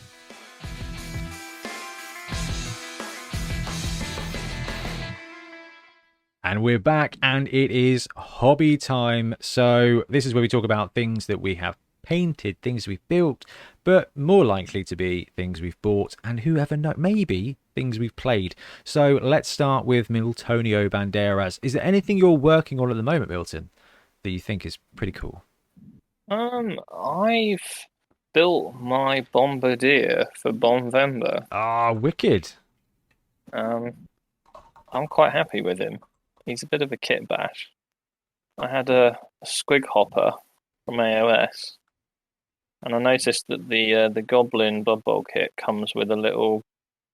And we're back, and it is hobby time. So this is where we talk about things that we have painted, things we've built, but more likely to be things we've bought, and whoever knows, maybe things we've played. So let's start with Miltonio Banderas. Is there anything you're working on at the moment, Milton, that you think is pretty cool? I've built my Bombardier for Bonvember. Ah, wicked. I'm quite happy with him. He's a bit of a kit bash. I had a squig hopper from AOS, and I noticed that the Goblin Blood Bowl kit comes with a little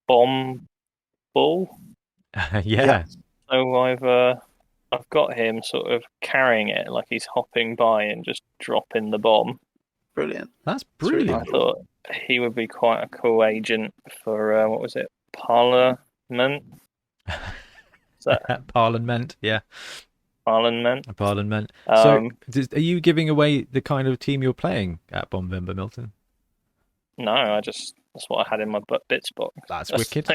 bomb ball. Yeah. So I've got him sort of carrying it like he's hopping by and just dropping the bomb. Brilliant. That's brilliant. I thought he would be quite a cool agent for what was it? Parliament. Parliament, yeah. Parliament. So, are you giving away the kind of team you're playing at Bonvember, Milton? No, that's what I had in my bits box. That's wicked.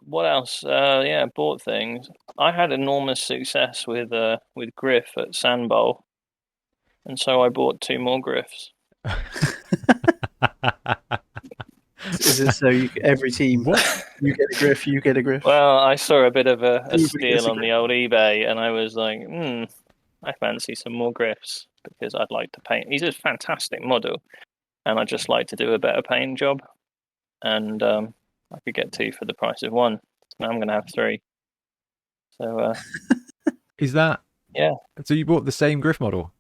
What else? Bought things. I had enormous success with Griff at Sandbowl. and so I bought 2 more Griffs. Is it so every team, you get a Griff, you get a Griff? Well, I saw a bit of a Everybody gets steal a on the Griff. old eBay, and I was like, I fancy some more Griffs because I'd like to paint. He's a fantastic model, and I'd just like to do a better paint job. And I could get 2 for the price of 1. So now I'm going to have 3. So Is that? Yeah. So you bought the same Griff model?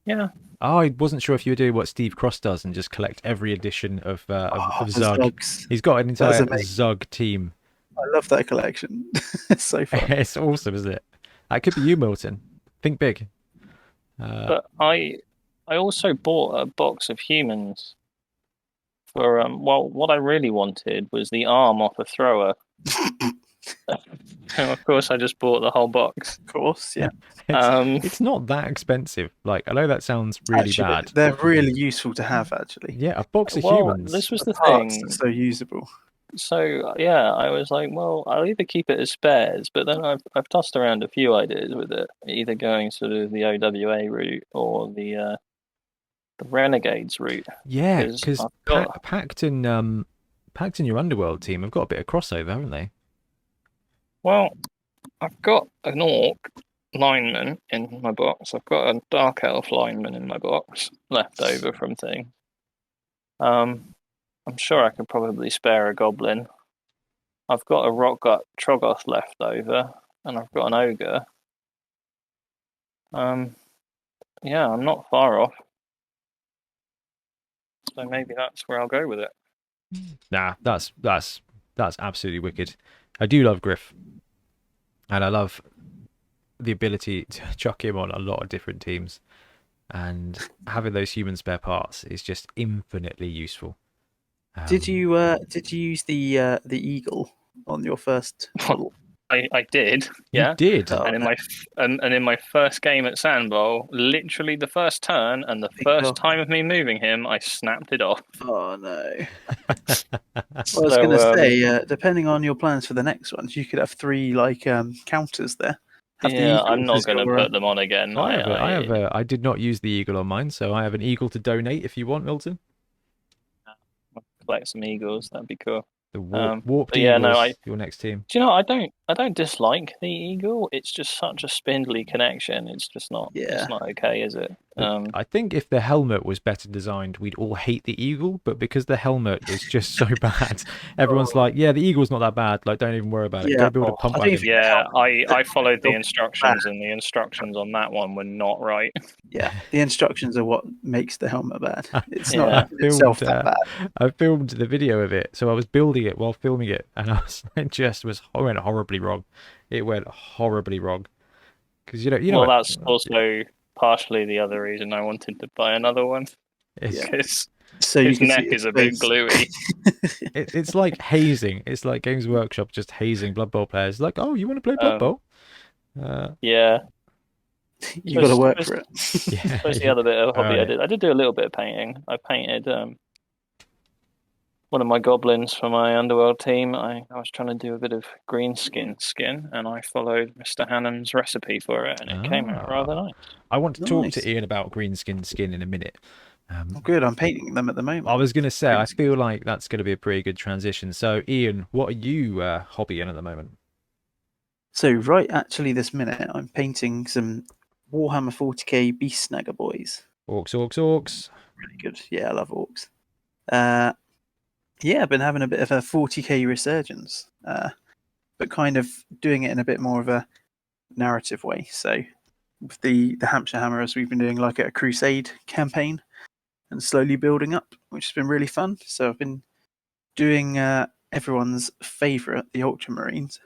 Yeah. Oh, I wasn't sure if you were doing what Steve Cross does and just collect every edition of Zug. Zugs. He's got an entire amazing. Zug team. I love that collection. It's so fun. It's awesome, isn't it? That could be you, Milton. Think big. But I also bought a box of humans for what I really wanted was the arm off a thrower. And of course, I just bought the whole box. Of course, yeah. It's not that expensive. Like, I know that sounds really Actually, bad. They're really useful to have, actually. Yeah, a box of Well, humans. this was the Parts thing. are so usable. So yeah, I was like, well, I'll either keep it as spares, but then I've tossed around a few ideas with it, either going sort of the OWA route or the Renegades route. Yeah, because I've got- Pact and your Underworld team have got a bit of crossover, haven't they? Well, I've got an Orc lineman in my box. I've got a Dark Elf lineman in my box, left over from thing. I'm sure I could probably spare a Goblin. I've got a Rockgut Troggoth left over, and I've got an Ogre. Yeah, I'm not far off. So maybe that's where I'll go with it. Nah, that's absolutely wicked. I do love Griff, and I love the ability to chuck him on a lot of different teams, and having those human spare parts is just infinitely useful. Did you use the eagle on your first model? I did, yeah. You did. Oh, And in my first game at Sandbowl, literally the first turn and the first time of me moving him, I snapped it off. Oh no! I was going to say, depending on your plans for the next ones, you could have 3 counters there. Have the Yeah, eagle I'm not as going to your, put them on again. I did not use the eagle on mine, so I have an eagle to donate if you want, Milton. collect some eagles. That'd be cool. The warped but yeah, eagles, no, your next team. Do you know? I don't dislike the eagle. It's just such a spindly connection. It's just not. Yeah. It's not okay, is it? I think if the helmet was better designed, we'd all hate the eagle. But because the helmet is just so bad, everyone's like, "Yeah, the eagle's not that bad. Like, don't even worry about it. Yeah, Go build a pump wagon." Yeah, I followed the instructions, and the instructions on that one were not right. Yeah, the instructions are what makes the helmet bad. It's Yeah. not itself that bad. I filmed the video of it, so I was building it while filming it, and it went horribly wrong. It went horribly wrong because you know. Well, that's also partially the other reason I wanted to buy another one. Because So his neck is a bit gluey. It's like hazing. It's like Games Workshop just hazing Blood Bowl players. Like, oh, you want to play Blood Bowl? Yeah. You got to work for it. Yeah. That's the other bit of hobby I did. I did do a little bit of painting. I painted one of my goblins for my Underworld team. I was trying to do a bit of green skin, and I followed Mr. Hannon's recipe for it, and it came out rather nice. I want to talk to Ian about green skin in a minute. Good, I'm painting them at the moment. I was going to say, I feel like that's going to be a pretty good transition. So, Ian, what are you hobbying at the moment? So, right actually this minute, I'm painting some Warhammer 40k Beast Snagger boys. Orcs. Really good. Yeah, I love orcs. Yeah, I've been having a bit of a 40k resurgence, but kind of doing it in a bit more of a narrative way. So, with the Hampshire Hammerers, we've been doing like a crusade campaign and slowly building up, which has been really fun. So, I've been doing everyone's favourite, the Ultramarines.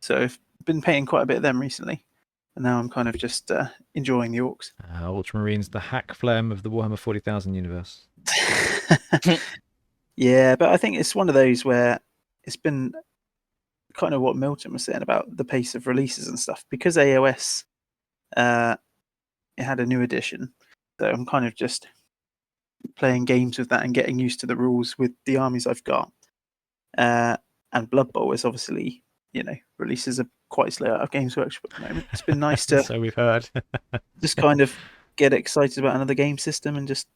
So, I've been painting quite a bit of them recently. And now I'm kind of just enjoying the orcs. Ultramarines, the hack phlegm of the Warhammer 40,000 universe. Yeah, but I think it's one of those where it's been kind of what Milton was saying about the pace of releases and stuff. Because AOS it had a new edition, so I'm kind of just playing games with that and getting used to the rules with the armies I've got. And Blood Bowl is obviously, releases are quite slow out of Games Workshop at the moment. It's been nice to so we've heard. just kind of get excited about another game system and just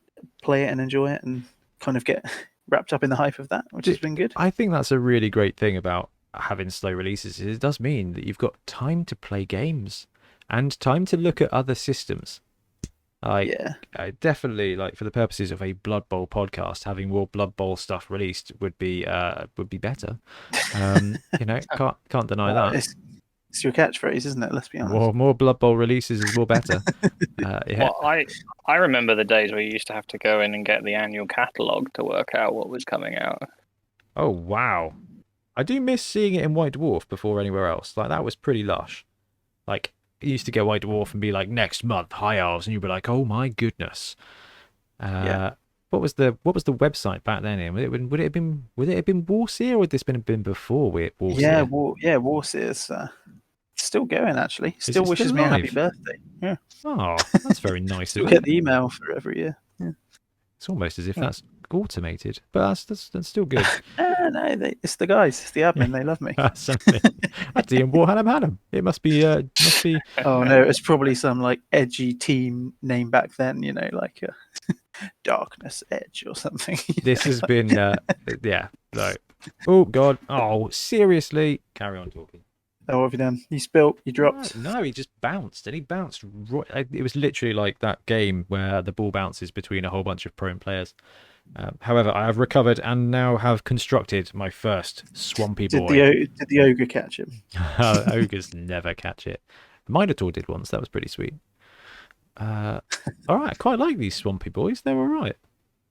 play it and enjoy it and kind of get wrapped up in the hype of that, which has been good. I think that's a really great thing about having slow releases. It does mean that you've got time to play games and time to look at other systems. Yeah. Definitely, like for the purposes of a Blood Bowl podcast, having more Blood Bowl stuff released would be better. Can't deny that. It's your catchphrase, isn't it? Let's be honest. More Blood Bowl releases is more better. Yeah. Well, I remember the days where you used to have to go in and get the annual catalogue to work out what was coming out. Oh wow, I do miss seeing it in White Dwarf before anywhere else. Like that was pretty lush. Like you used to get White Dwarf and be like next month High Elves, and you'd be like, oh my goodness. Yeah. What was the website back then? Ian? Would it have been Warseer, or would this been before Warseer? Yeah, Warseer's still going actually. Is Still it wishes still me a happy live? birthday. Yeah. Oh, that's very nice. Still of get it. the email for every year. Yeah. It's almost as if that's automated, but that's still good. No, it's the guys. It's the admin. They love me. That's Ian Warhammer Hannum. It must be. Oh no, it's probably some like edgy team name back then. You know, like Darkness Edge or something. This has been. Yeah. No. Oh God. Oh seriously. Carry on talking. Oh, what have you done? You spilt. You dropped. No, he just bounced, and he bounced. It was literally like that game where the ball bounces between a whole bunch of prone players. However, I have recovered and now have constructed my first swampy boy. Did the ogre catch him? Ogres never catch it. Minotaur did once. That was pretty sweet. All right, I quite like these swampy boys. They're all right.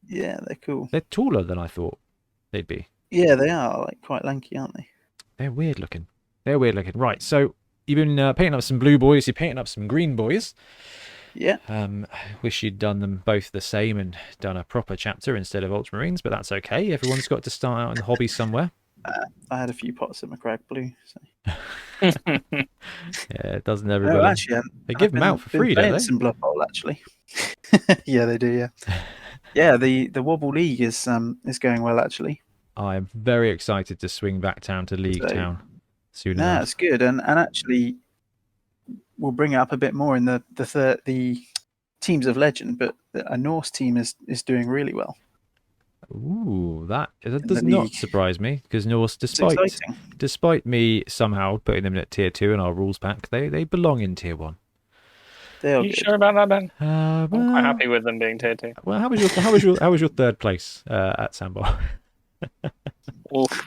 Yeah, they're cool. They're taller than I thought they'd be. Yeah, they are like quite lanky, aren't they? They're weird looking. Right, so you've been painting up some blue boys. You're painting up some green boys. Yeah. Wish you'd done them both the same and done a proper chapter instead of Ultramarines, but that's okay. Everyone's got to start out in the hobby somewhere. I had a few pots of McCrag blue. So. Yeah, it doesn't everybody. No, actually, they give them out for free, don't they? Some Blood Bowl, actually. Yeah, they do. Yeah. Yeah, the Wobble League is going well, actually. I'm very excited to swing back down to League Town soon. No, it's good, and actually, we'll bring it up a bit more in the teams of legend, but a Norse team is doing really well. Ooh, that does not surprise me, because Norse, despite me somehow putting them at tier 2 in our rules pack, they belong in tier 1. They are you good. sure about that, Ben? I'm quite happy with them being tier 2. Well, how was your third place at Sandbar? Oof.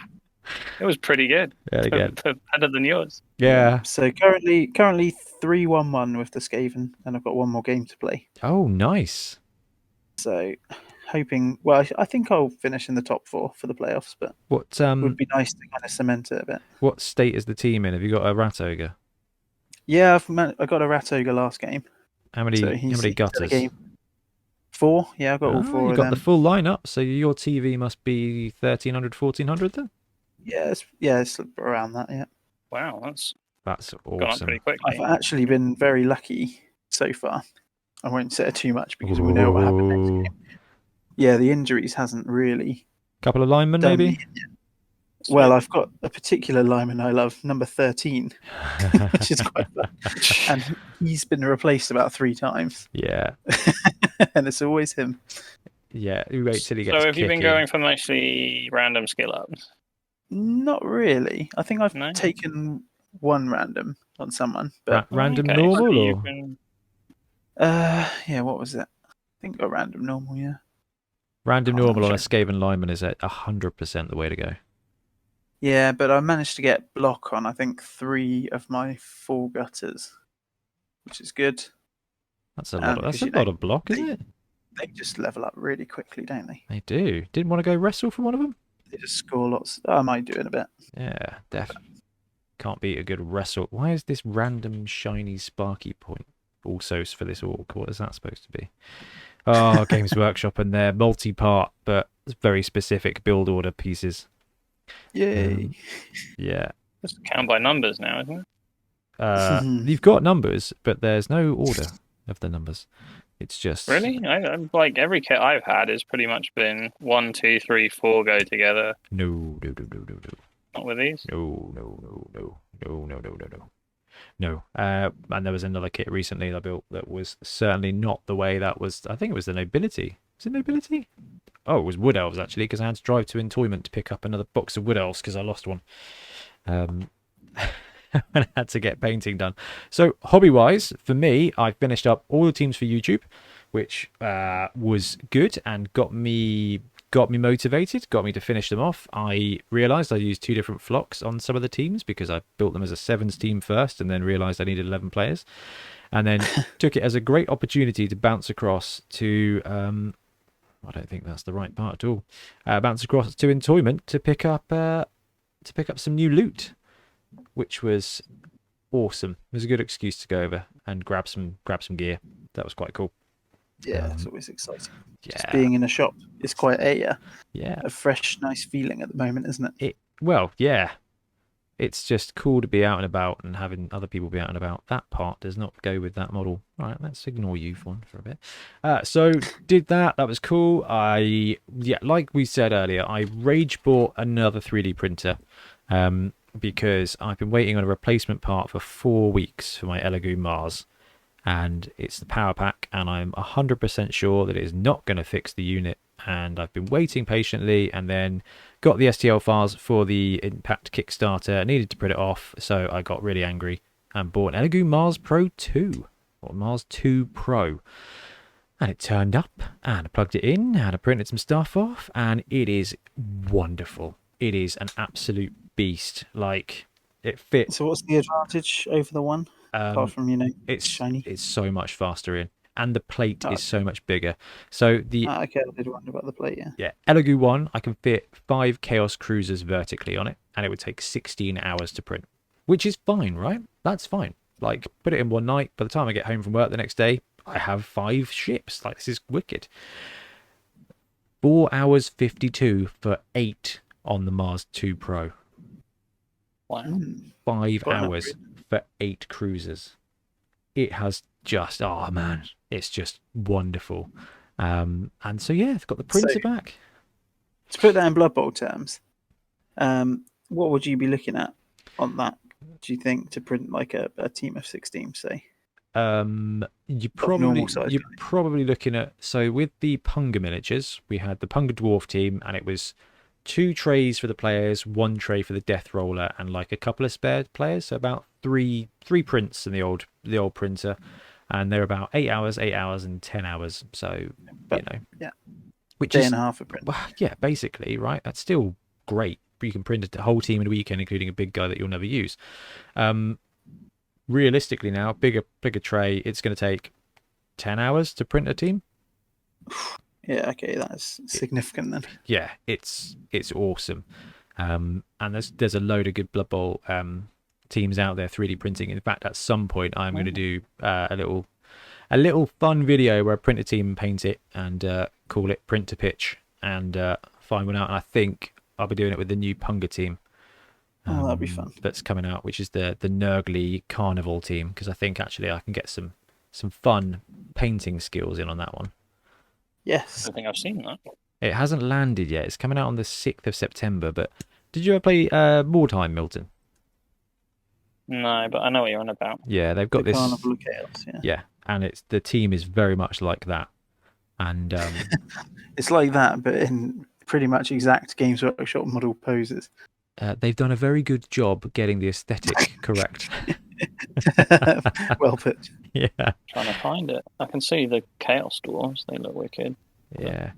It was pretty good. Yeah, Better than yours. Yeah. So currently 3-1-1 with the Skaven, and I've got one more game to play. Oh, nice. So hoping. Well, I think I'll finish in the top 4 for the playoffs, but what it would be nice to kind of cement it a bit. What state is the team in? Have you got a rat ogre? Yeah, I got a rat ogre last game. How many gutters? 4. Yeah, I've got all 4 you of got them. the full lineup, so your TV must be 1300, 1400 then? Yeah, it's around that, yeah. Wow, that's awesome. gone up pretty quickly. I've actually been very lucky so far. I won't say too much because we know what happened next game. Yeah, the injuries hasn't really. Couple of linemen, maybe? Well, I've got a particular lineman I love, number 13, which is quite fun. And he's been replaced about 3 times. Yeah. And it's always him. Yeah, you wait till he gets So have you been going for mostly random skill ups? Not really. I think I've taken one random on someone. But random normal? Or? Yeah, what was it? I think a random normal, yeah. Random normal on a Skaven lineman is 100% the way to go. Yeah, but I managed to get block on, I think, 3 of my 4 gutters, which is good. That's a lot of block, isn't it? They just level up really quickly, don't they? They do. Didn't want to go wrestle for one of them? They just score lots. I might do in a bit. Yeah, definitely. Can't beat a good wrestle. Why is this random shiny sparky point also for this orc? What is that supposed to be? Oh, Games Workshop and their multi-part but very specific build order pieces. Yay. Yeah. Just count by numbers now, isn't it? You've got numbers, but there's no order of the numbers. It's just really. I'm like every kit I've had has pretty much been 1, 2, 3, 4 go together. No. Not with these. No. No. And there was another kit recently that I built that was certainly not the way that was. I think it was the nobility. Was it nobility? Oh, it was wood elves actually, because I had to drive to Entoyment to pick up another box of wood elves because I lost one. And I had to get painting done. So hobby wise, for me, I finished up all the teams for YouTube, which was good and got me motivated, got me to finish them off. I realized I used 2 different flocks on some of the teams because I built them as a 7s team first and then realized I needed 11 players, and then took it as a great opportunity to bounce across to I don't think that's the right part at all. Bounce across to Entoyment to pick up some new loot, which was awesome. It was a good excuse to go over and grab some gear. That was quite cool. Yeah, it's always exciting. Yeah. Just being in a shop is quite a Yeah. fresh, nice feeling at the moment, isn't it? Well, yeah. It's just cool to be out and about and having other people be out and about. That part does not go with that model. All right, let's ignore you for a bit. So did that. That was cool. Like we said earlier, I rage bought another 3D printer because I've been waiting on a replacement part for 4 weeks for my Elegoo Mars. And it's the power pack, and I'm 100% sure that it is not going to fix the unit. And I've been waiting patiently, and then got the STL files for the Impact Kickstarter. Needed to print it off, so I got really angry and bought an Elegoo Mars Pro 2, or Mars 2 Pro. And it turned up, and I plugged it in, and I printed some stuff off, and it is wonderful. It is an absolute beast. Like, it fits. So what's the advantage over the one? Apart from, it's shiny. It's so much faster in, and the plate is so much bigger. So the okay, I did wonder about the plate. Yeah, Elegoo 1, I can fit 5 Chaos Cruisers vertically on it, and it would take 16 hours to print, which is fine, right? That's fine. Like, put it in one night. By the time I get home from work the next day, I have 5 ships. Like, this is wicked. 4 hours 52 for 8 on the Mars 2 Pro. Wow. 5 hours for 8 cruisers. It has just, oh man, it's just wonderful. And so yeah, I've got the printer back. To put that in Blood Bowl terms, what would you be looking at on that? Do you think to print like a team of 16, say? You're probably looking at, so with the Punga miniatures, we had the Punga Dwarf team, and it was 2 trays for the players, 1 tray for the Death Roller, and like a couple of spare players. So about three prints in the old printer, and they're about 8 hours, and 10 hours. So which day is and a half a print. Well, yeah, basically, right. That's still great. You can print a whole team in a weekend, including a big guy that you'll never use. Realistically, now bigger tray, it's going to take 10 hours to print a team. Yeah, okay, that's significant then. Yeah, it's awesome. And there's a load of good Blood Bowl teams out there 3D printing. In fact, at some point I'm going to do a little fun video where I print a team and paint it and call it Print to Pitch and find one out. And I think I'll be doing it with the new Punga team. That'd be fun. That's coming out, which is the Nurgly Carnival team, because I think actually I can get some fun painting skills in on that one. Yes. I don't think I've seen that. It hasn't landed yet. It's coming out on the 6th of September. But did you ever play Wartime, Milton? No, but I know what you're on about. Yeah, they've got the this Carnival of Chaos, yeah, and the team is very much like that. And it's like that, but in pretty much exact Games Workshop model poses. They've done a very good job getting the aesthetic correct. Well put. Yeah. Trying to find it. I can see the Chaos Dwarves. They look wicked. Yeah.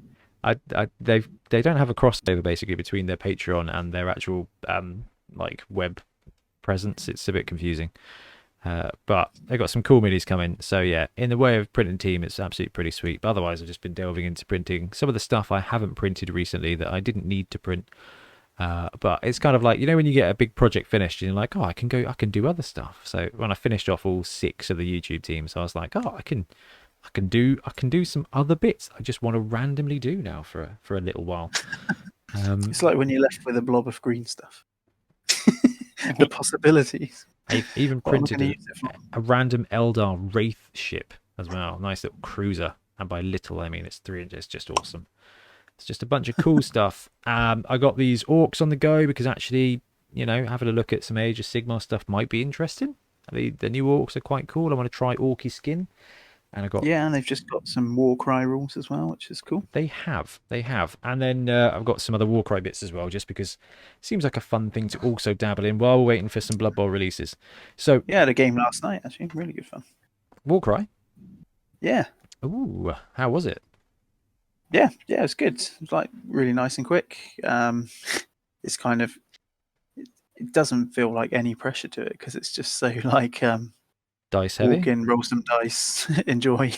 They don't have a crossover basically between their Patreon and their actual like web presence. It's a bit confusing. But they've got some cool minis coming. So yeah, in the way of printing team, it's absolutely pretty sweet. But otherwise, I've just been delving into printing some of the stuff I haven't printed recently that I didn't need to print. But it's kind of like, when you get a big project finished and you're like, oh, I can do other stuff. So when I finished off all 6 of the YouTube teams, I was like, oh, I can do some other bits I just want to randomly do now for a little while. It's like when you're left with a blob of green stuff. The possibilities. I even printed a random Eldar Wraith ship as well. Nice little cruiser. And by little, I mean it's 3 inches. It's just awesome. It's just a bunch of cool stuff. I got these orcs on the go because actually, having a look at some Age of Sigmar stuff might be interesting. The new orcs are quite cool. I want to try Orky skin, and I got Yeah, and they've just got some Warcry rules as well, which is cool. They have, and then I've got some other Warcry bits as well, just because it seems like a fun thing to also dabble in while we're waiting for some Blood Bowl releases. So Yeah, I had a game last night actually, really good fun. Warcry, Yeah, ooh, how was it? yeah, it was good. It was like really nice and quick. It's kind of it doesn't feel like any pressure to it because it's just so like Dice heavy. walk in, roll some dice, enjoy.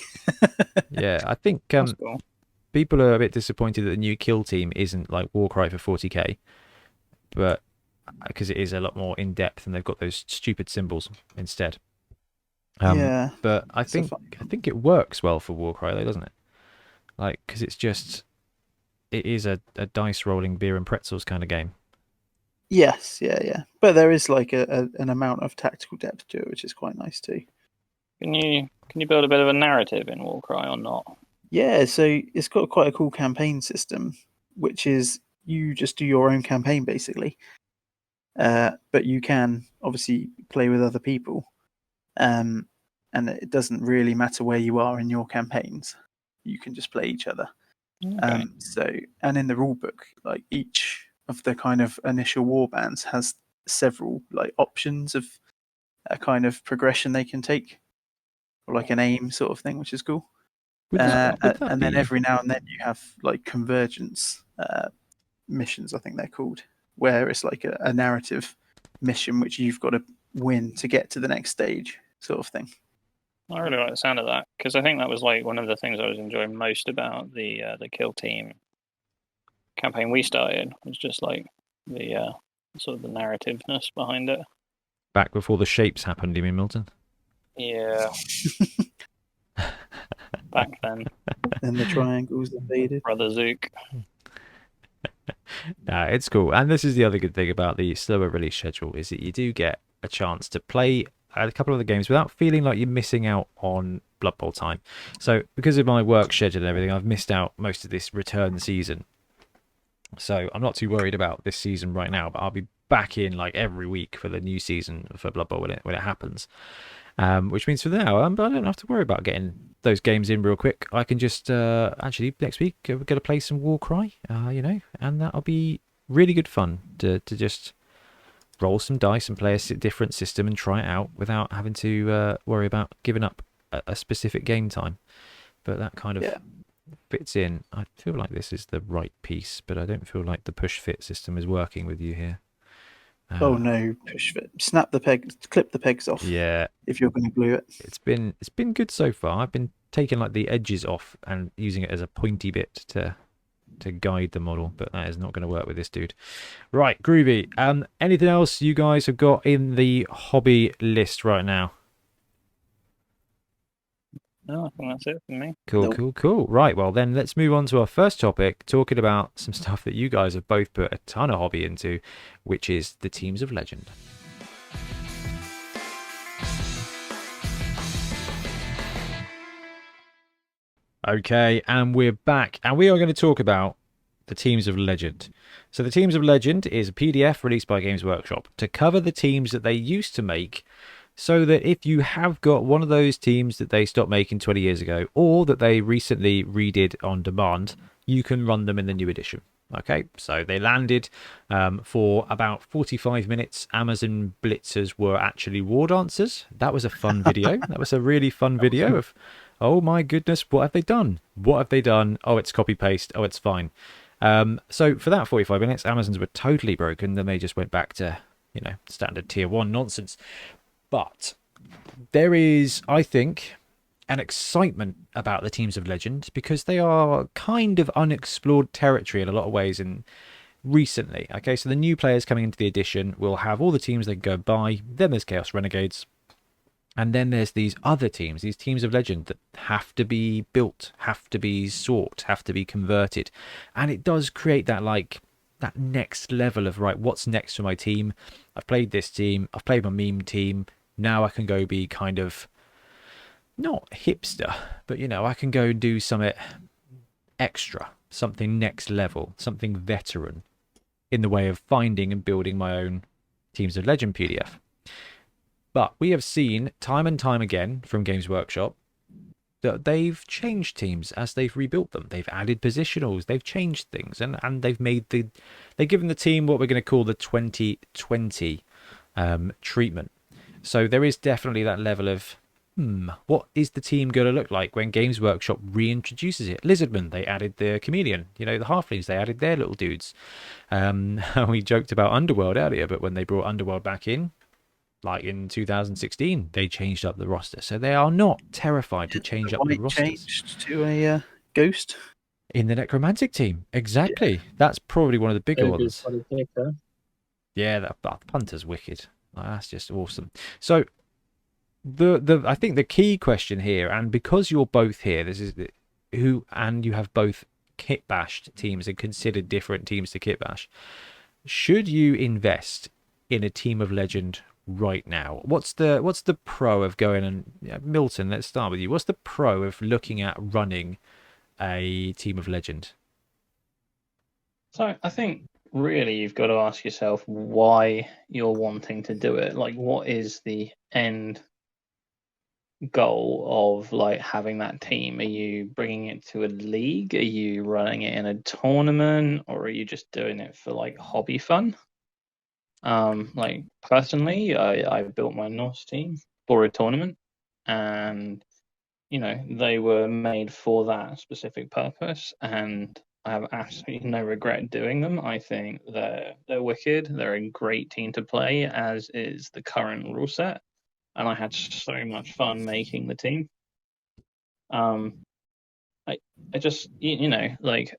Yeah, I think That's cool. people are a bit disappointed that the new kill team isn't like Warcry for 40k, but because it is a lot more in depth and they've got those stupid symbols instead. Yeah, But I it's a think fun- I think it works well for Warcry though, doesn't it? Like, because it is a dice rolling beer and pretzels kind of game. Yes, yeah. But there is like an amount of tactical depth to it, which is quite nice too. Can you build a bit of a narrative in Warcry or not? Yeah, so it's got quite a cool campaign system, which is you just do your own campaign basically. But you can obviously play with other people. And it doesn't really matter where you are in your campaigns. You can just play each other. Okay. And in the rule book, like each of the kind of initial war bands has several like options of a kind of progression they can take, or like an aim sort of thing, which is cool. Would that And then be- every now and then you have like convergence missions, I think they're called, where it's like a narrative mission which you've got to win to get to the next stage, sort of thing. I really like the sound of that because I think that was like one of the things I was enjoying most about the kill team campaign we started was just like the sort of the narrativeness behind it. Back before the shapes happened, you mean, Milton? Yeah. Back then, Then the triangles invaded. Brother Zook. Nah, it's cool. And this is the other good thing about the slower release schedule is that you do get a chance to play a couple of the games without feeling like you're missing out on Blood Bowl time. So because of my work schedule and everything, I've missed out most of this return season. So I'm not too worried about this season right now, but I'll be back in like every week for the new season for Blood Bowl when it happens. Which means for now, but I don't have to worry about getting those games in real quick. I can just actually next week we're going to play some Warcry, and that'll be really good fun to just roll some dice and play a different system and try it out without having to worry about giving up a specific game time. But that kind of fits in. I feel like this is the right piece, but I don't feel like the push fit system is working with you here. Oh no, push fit. Snap the peg, clip the pegs off. Yeah. If you're going to glue it. It's been good so far. I've been taking like the edges off and using it as a pointy bit to guide the model, but that is not going to work with this dude. Right, groovy. Anything else you guys have got in the hobby list right now? No, I think that's it for me. Cool. Right, well then let's move on to our first topic, talking about some stuff that you guys have both put a ton of hobby into, which is the Teams of Legend. Okay, and we're back, and we are going to talk about the Teams of Legend. So the Teams of Legend is a PDF released by Games Workshop to cover the teams that they used to make, so that if you have got one of those teams that they stopped making 20 years ago, or that they recently redid on demand, you can run them in the new edition. Okay, so they landed for about 45 minutes. Amazon Blitzers were actually war dancers. That was a fun video. That was a really fun video of, oh my goodness, what have they done? What have they done? Oh, it's copy paste. Oh, it's fine. So for that 45 minutes, Amazons were totally broken. Then they just went back to, standard tier 1 nonsense. But there is, I think, an excitement about the Teams of Legend because they are kind of unexplored territory in a lot of ways recently. Okay, so the new players coming into the edition will have all the teams they can go buy. Then there's Chaos Renegades. And then there's these other teams, these Teams of Legend that have to be built, have to be sought, have to be converted. And it does create that that next level of, right, what's next for my team? I've played this team, I've played my meme team. Now I can go be kind of, not hipster, but, I can go and do something extra, something next level, something veteran in the way of finding and building my own Teams of Legend PDF. But we have seen time and time again from Games Workshop that they've changed teams as they've rebuilt them. They've added positionals, they've changed things, and they've given the team what we're going to call the 2020 treatment. So there is definitely that level of what is the team going to look like when Games Workshop reintroduces it? Lizardman, they added the chameleon. The halflings, they added their little dudes. We joked about Underworld earlier, but when they brought Underworld back in, like in 2016, they changed up the roster. So they are not terrified to change up the rosters. Changed to a ghost in the necromantic team. Exactly. Yeah. That's probably one of the bigger ones. Yeah, that punter's wicked. That's just awesome. So I think the key question here, and because you're both here, you have both kit bashed teams and considered different teams to kit bash. Should you invest in a team of legend right now? What's the pro of going and Milton? Let's start with you. What's the pro of looking at running a team of legend? So I think really you've got to ask yourself why you're wanting to do it. Like, what is the end goal of like having that team? Are you bringing it to a league? Are you running it in a tournament, or are you just doing it for like hobby fun? Like personally, I built my Norse team for a tournament, and they were made for that specific purpose, and I have absolutely no regret doing them. I think they're wicked. They're a great team to play, as is the current rule set, and I had so much fun making the team. I just like,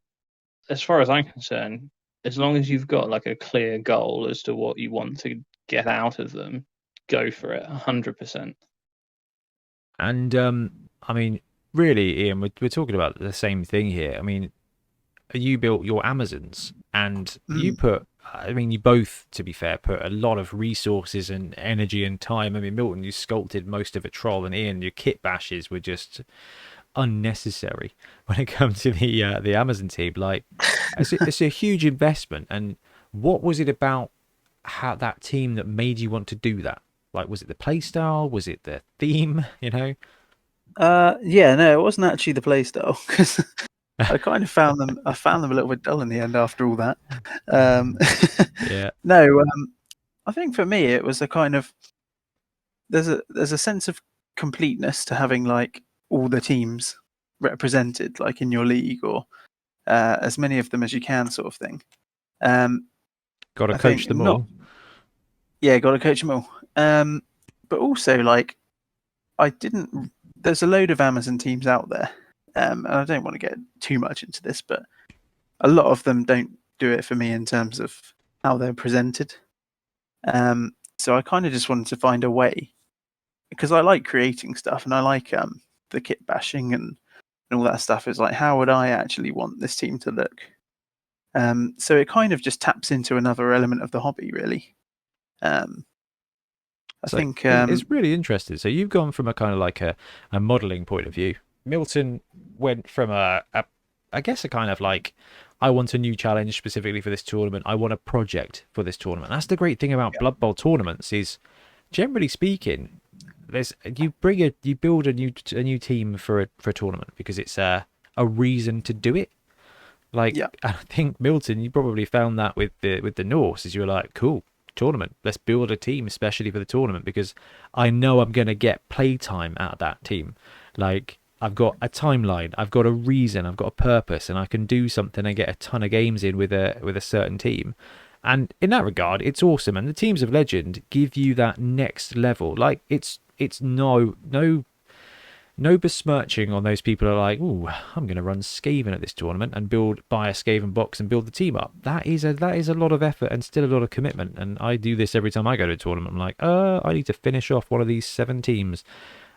as far as I'm concerned, as long as you've got like a clear goal as to what you want to get out of them, go for it 100%. And I mean, really, Ian, we're talking about the same thing here. I mean, you built your Amazons, and you both, to be fair, put a lot of resources and energy and time. I mean, Milton, you sculpted most of a troll, and Ian, your kit bashes were just unnecessary when it comes to the Amazon team. Like, it's a huge investment. And what was it about that team that made you want to do that? Like, was it the play style? Was it the theme? Yeah, no, it wasn't actually the play style, because I kind of found them a little bit dull in the end after all that. Yeah. No, I think for me it was a kind of there's a sense of completeness to having like all the teams represented, like in your league, or as many of them as you can, sort of thing. Got to coach them all. Yeah, got to coach them all. But also, like, there's a load of Amazon teams out there, and I don't want to get too much into this, but a lot of them don't do it for me in terms of how they're presented. So I kind of just wanted to find a way, because I like creating stuff, and I like the kit bashing and all that stuff. Is like, how would I actually want this team to look? So it kind of just taps into another element of the hobby, really. I think it's really interesting. So you've gone from a kind of like a modeling point of view. Milton went from I guess a kind of like, I want a new challenge specifically for this tournament. I want a project for this tournament. That's the great thing about Blood Bowl tournaments is, generally speaking, you build a new team for a tournament because it's a reason to do it. Like, I think, Milton, you probably found that with the Norse, is you were like, cool, tournament, let's build a team especially for the tournament, because I know I'm going to get playtime out of that team. Like, I've got a timeline, I've got a reason, I've got a purpose, and I can do something and get a ton of games in with a certain team. And in that regard, it's awesome. And the teams of legend give you that next level. Like, it's no besmirching on those people who are like, ooh, I'm going to run Skaven at this tournament and buy a Skaven box and build the team up. That is a lot of effort and still a lot of commitment. And I do this every time I go to a tournament. I'm like, I need to finish off one of these 7 teams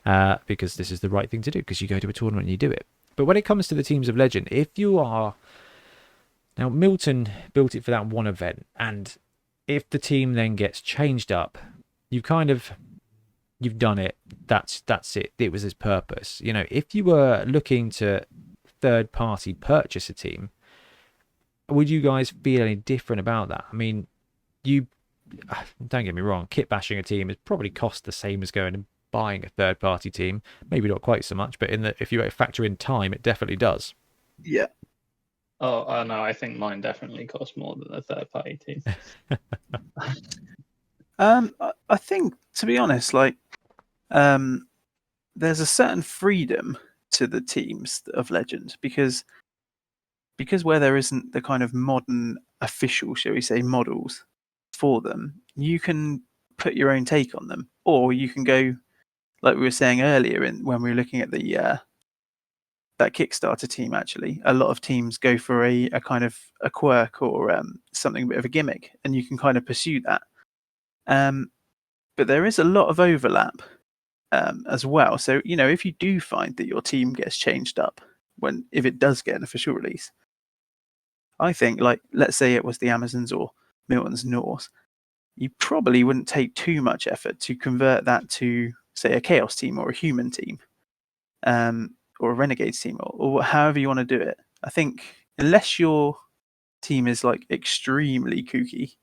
because this is the right thing to do, because you go to a tournament and you do it. But when it comes to the teams of legend, if you are... Now, Milton built it for that one event, and if the team then gets changed up, you've done it. That's it. It was his purpose. If you were looking to third-party purchase a team, would you guys feel any different about that? I mean, you don't get me wrong, kit bashing a team has probably cost the same as going and buying a third party team. Maybe not quite so much, but if you factor in time, it definitely does. Yeah. Oh, no, I think mine definitely costs more than a third party team. I think, to be honest, like, there's a certain freedom to the teams of Legend because where there isn't the kind of modern official, shall we say, models for them, you can put your own take on them, or you can go like we were saying earlier when we were looking at the that Kickstarter team. Actually, a lot of teams go for a kind of a quirk or something a bit of a gimmick, and you can kind of pursue that. But there is a lot of overlap as well. So if you do find that your team gets changed up if it does get an official release, I think, like, let's say it was the Amazons or Milton's Norse, you probably wouldn't take too much effort to convert that to, say, a Chaos team or a Human team, or a Renegades team, or however you want to do it. I think unless your team is like extremely kooky,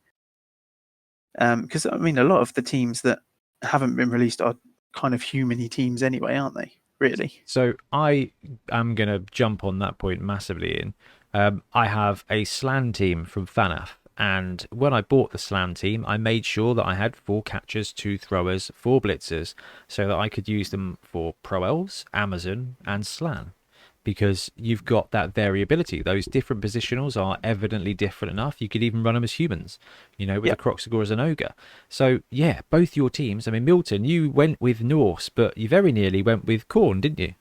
because I mean, a lot of the teams that haven't been released are kind of human-y teams anyway, aren't they? Really? So I am going to jump on that point massively in. I have a Slan team from FNAF, and when I bought the Slan team, I made sure that I had 4 catchers, 2 throwers, 4 blitzers, so that I could use them for Pro Elves, Amazon, and Slan. Because you've got that variability. Those different positionals are evidently different enough. You could even run them as humans, with Yep. a Croxagore as an ogre. So, yeah, both your teams. I mean, Milton, you went with Norse, but you very nearly went with Khorne, didn't you?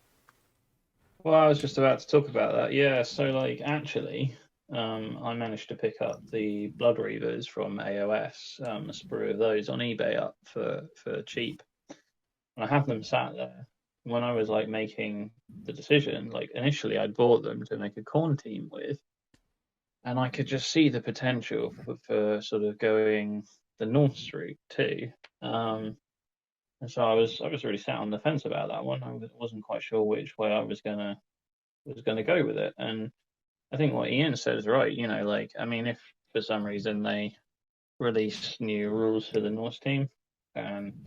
Well, I was just about to talk about that. Yeah, so like actually, I managed to pick up the Blood Reavers from AOS, a sprue of those on eBay up for cheap. And I have them sat there. When I was like making the decision, like initially I bought them to make a Khorne team with, and I could just see the potential for sort of going the North route too. And so I was really sat on the fence about that one. I wasn't quite sure which way I was gonna go with it. And I think what Ian said is right. Like, I mean, if for some reason they release new rules for the Norse team and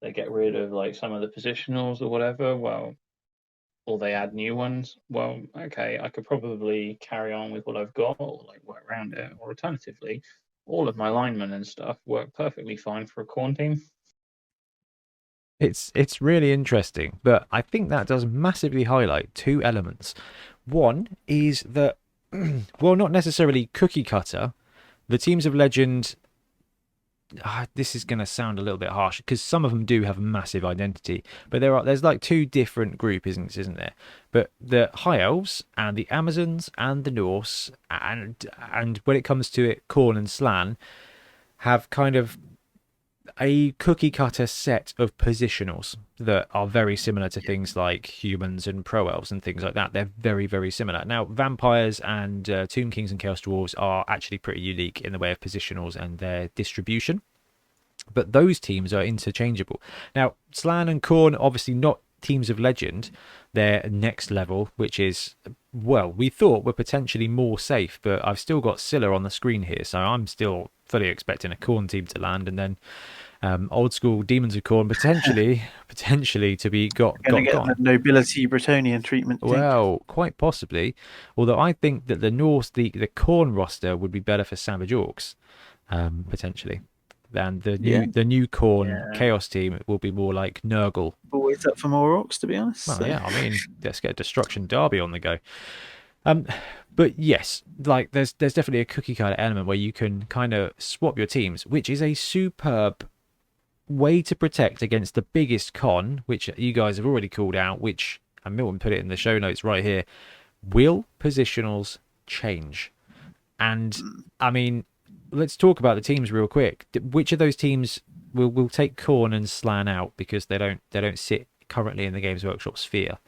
they get rid of like some of the positionals or whatever, well, or they add new ones, well, okay, I could probably carry on with what I've got or like work around it. Or alternatively, all of my linemen and stuff work perfectly fine for a Khorne team. It's really interesting, but I think that does massively highlight 2 elements. One is that, well, not necessarily cookie cutter. The teams of Legend, this is going to sound a little bit harsh because some of them do have a massive identity, but there's like 2 different groups, isn't there? But the High Elves and the Amazons and the Norse, and when it comes to it, Khorne and Slan have kind of a cookie cutter set of positionals that are very similar to things like humans and Pro Elves and things like that. They're very, very similar. Now, vampires and Tomb Kings and Chaos Dwarves are actually pretty unique in the way of positionals and their distribution, but those teams are interchangeable. Now, Slan and Khorne, obviously not teams of Legend. They're next level, which is, well, we thought were potentially more safe, but I've still got Scylla on the screen here, so I'm still fully expecting a Khorne team to land, and then old school Demons of Khorne potentially to be gone. The nobility Bretonian treatment. Well, quite possibly. Although I think that the Khorne roster would be better for Savage Orcs, potentially, than the new Khorne Chaos team. It will be more like Nurgle. Always up for more orcs, to be honest. Well, yeah, I mean, let's get a Destruction Derby on the go. But yes, like there's definitely a cookie cutter element where you can kind of swap your teams, which is a superb way to protect against the biggest con, which you guys have already called out, and Milton put it in the show notes right here. Will positionals change? And I mean, let's talk about the teams real quick. Which of those teams will take Khorne and Slan out because they don't sit currently in the Games Workshop sphere?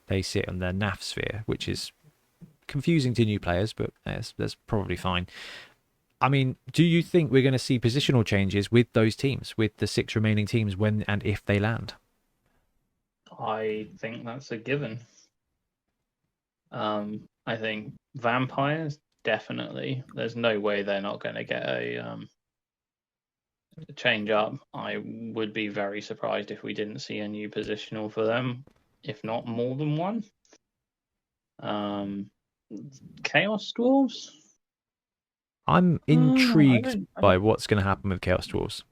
They sit on their NAF sphere, which is confusing to new players, but that's probably fine. I mean, do you think we're going to see positional changes with those teams, with the 6 remaining teams, when and if they land? I think that's a given. I think vampires, definitely. There's no way they're not going to get change up. I would be very surprised if we didn't see a new positional for them, if not more than one. Chaos Dwarves? I'm I intrigued don't- by what's going to happen with Chaos Dwarves.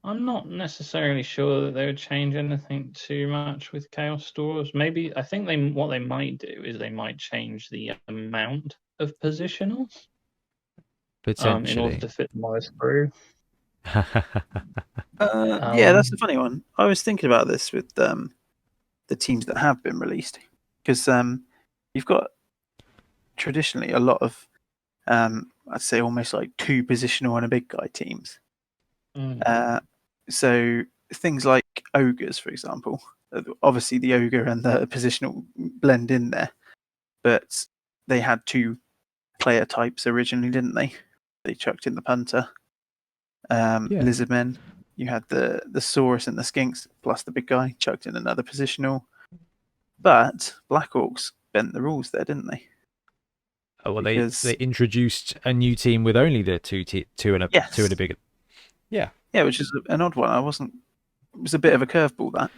I'm not necessarily sure that they would change anything too much with Chaos Dwarves. Maybe I think what they might do is they might change the amount of positionals in order Potentially. to fit the most through. Yeah, that's a funny one. I was thinking about this with the teams that have been released, because you've got traditionally a lot of I'd say almost like 2 positional and a big guy teams. So things like ogres, for example, obviously the ogre and the positional blend in there, but they had 2 player types originally, didn't they? They chucked in the punter, lizardmen. You had the saurus and the skinks, plus the big guy chucked in another positional. But Black Orcs bent the rules there, didn't they? Oh, well, Because- they introduced a new team with only the two and a big. Yeah, which is an odd one. It was a bit of a curveball, that.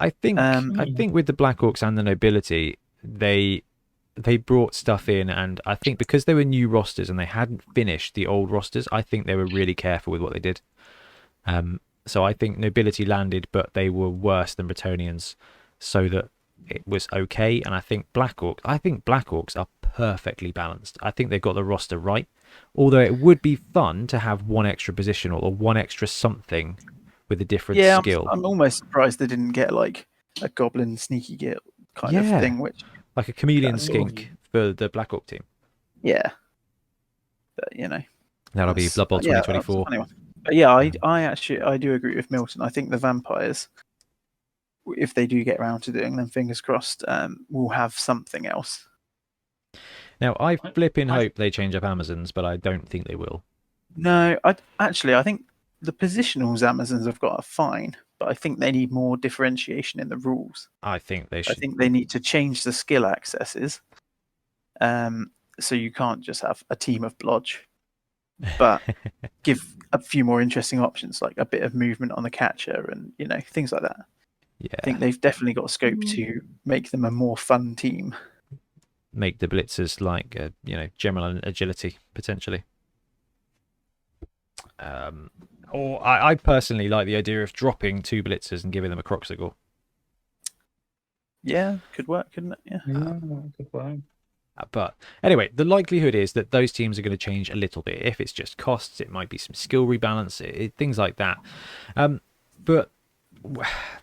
I think with the Black Orcs and the nobility, they brought stuff in, and I think because they were new rosters and they hadn't finished the old rosters, I think they were really careful with what they did. So I think nobility landed, but they were worse than Bretonnians, so that it was okay. And I think Black Orcs are perfectly balanced. I think they've got the roster right. Although it would be fun to have one extra positional or one extra something with a different skill. I'm almost surprised they didn't get like a goblin sneaky git kind of thing, which like a chameleon skink for the Black Orc team. Yeah, but that'll be Blood Bowl 2024. But yeah, I do agree with Milton. I think the vampires, if they do get around to doing them, fingers crossed, will have something else. Now, I flipping hope they change up Amazons, but I don't think they will. No, I think the positionals Amazons have got are fine, but I think they need more differentiation in the rules. I think they should. I think they need to change the skill accesses, so you can't just have a team of blodge, but give a few more interesting options, like a bit of movement on the catcher and things like that. Yeah, I think they've definitely got scope to make them a more fun team. Make the blitzers like general agility potentially. Or I personally like the idea of dropping 2 blitzers and giving them a Croxigal. Yeah, could work, couldn't it? Yeah, could work. But anyway, the likelihood is that those teams are going to change a little bit. If it's just costs, it might be some skill rebalance, things like that. But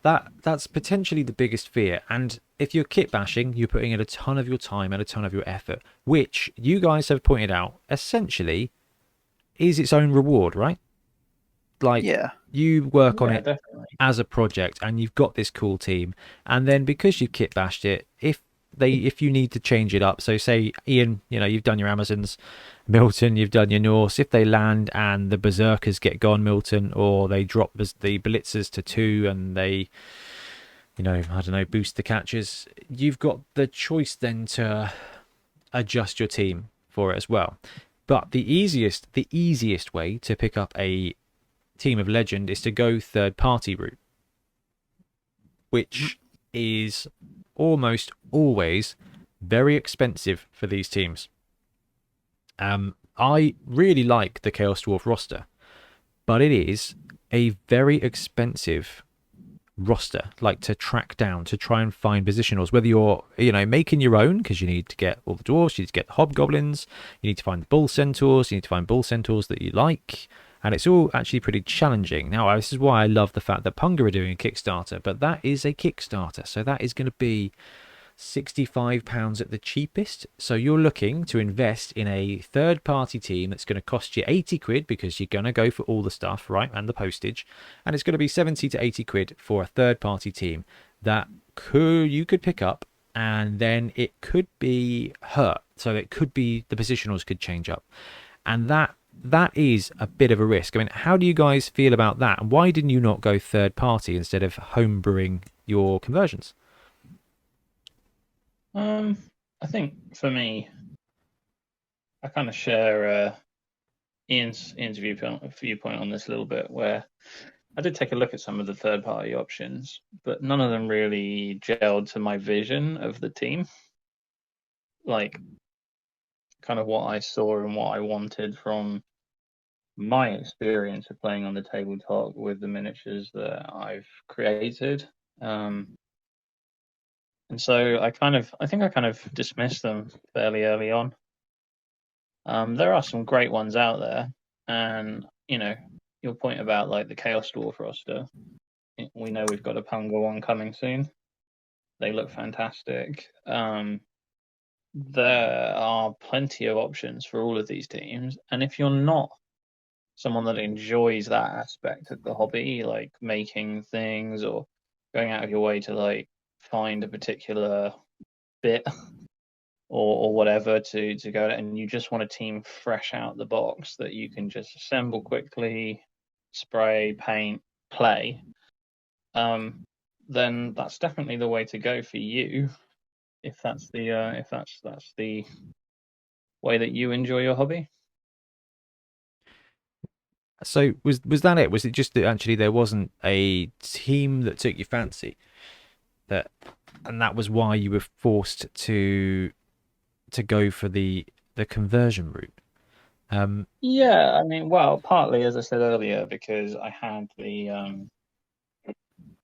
that's potentially the biggest fear. And if you're kit bashing, you're putting in a ton of your time and a ton of your effort, which you guys have pointed out essentially is its own reward, right? Like, you work on it definitely as a project and you've got this cool team, and then because you've kit bashed it, if you need to change it up, so say Ian, you've done your Amazons, Milton, you've done your Norse, if they land and the berserkers get gone, Milton, or they drop the blitzers to 2 and they boost the catches, you've got the choice then to adjust your team for it as well. But the easiest way to pick up a team of legend is to go third party route, which is almost always very expensive for these teams. I really like the Chaos Dwarf roster, but it is a very expensive roster, like to track down, to try and find positionals, whether you're making your own, because you need to get all the dwarves, you need to get the hobgoblins, you need to find the bull centaurs, you need to find bull centaurs that you like, and it's all actually pretty challenging. Now, this is why I love the fact that Punga are doing a Kickstarter, but that is a Kickstarter, so that is going to be £65 at the cheapest. So you're looking to invest in a third party team that's going to cost you 80 quid because you're going to go for all the stuff, right, and the postage, and it's going to be 70 to 80 quid for a third party team that you could pick up, and then it could be hurt, so it could be the positionals could change up, and that is a bit of a risk. I mean, how do you guys feel about that, and why didn't you not go third party instead of homebrewing your conversions? I think for me, I kind of share Ian's viewpoint on this a little bit, where I did take a look at some of the third-party options, but none of them really gelled to my vision of the team. Like, kind of what I saw and what I wanted from my experience of playing on the tabletop with the miniatures that I've created. And so I think I kind of dismissed them fairly early on. There are some great ones out there, and your point about like the Chaos Dwarf roster, we know we've got a Punga one coming soon. They look fantastic. There are plenty of options for all of these teams, and if you're not someone that enjoys that aspect of the hobby, like making things or going out of your way to like find a particular bit or whatever to go, and you just want a team fresh out the box that you can just assemble quickly, spray, paint, play, then that's definitely the way to go for you. If that's the way that you enjoy your hobby. So was that it? Was it just that actually there wasn't a team that took your fancy, and that was why you were forced to go for the conversion route? Yeah, I mean, well, partly as I said earlier, because I had the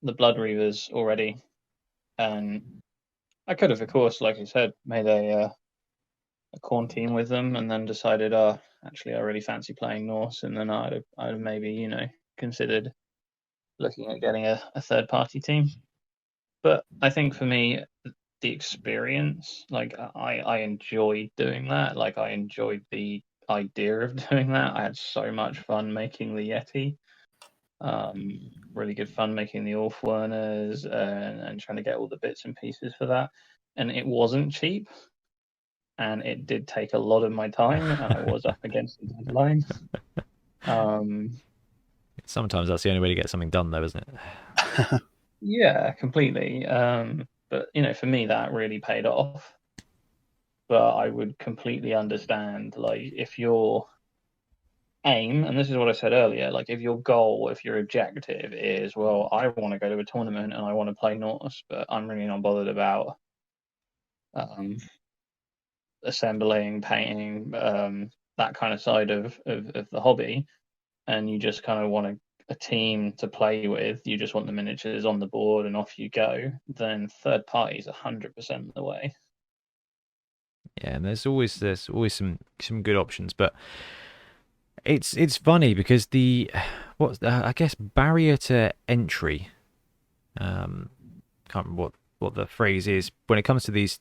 Blood Reavers already, and I could have, of course, like you said, made a Khorne team with them, and then decided, actually, I really fancy playing Norse, and then I'd have maybe, considered looking at getting a third party team. But I think for me, the experience, like I enjoyed doing that. Like I enjoyed the idea of doing that. I had so much fun making the Yeti. Really good fun making the Orfwerners and trying to get all the bits and pieces for that. And it wasn't cheap. And it did take a lot of my time, and I was up against the deadline. Sometimes that's the only way to get something done, though, isn't it? Yeah, completely. But for me, that really paid off. But I would completely understand, like, if your aim, and this is what I said earlier, like, if your goal, if your objective is, well, I want to go to a tournament and I want to play Norse, but I'm really not bothered about assembling, painting, that kind of side of the hobby, and you just kind of want a team to play with, you just want the miniatures on the board and off you go, then third party is 100% the way. Yeah, and there's always some good options, but it's funny because I guess barrier to entry, can't remember what the phrase is when it comes to these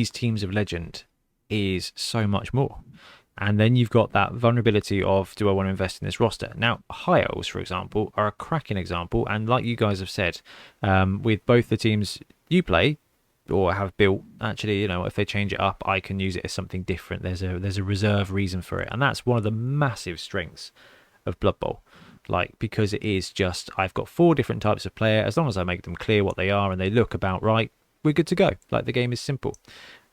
teams of legend, is so much more. And then you've got that vulnerability of, do I want to invest in this roster? Now, High Elves, for example, are a cracking example. And like you guys have said, with both the teams you play or have built, actually, if they change it up, I can use it as something different. There's a reserve reason for it. And that's one of the massive strengths of Blood Bowl. Like, because it is just, I've got 4 different types of player. As long as I make them clear what they are and they look about right, we're good to go. Like, the game is simple.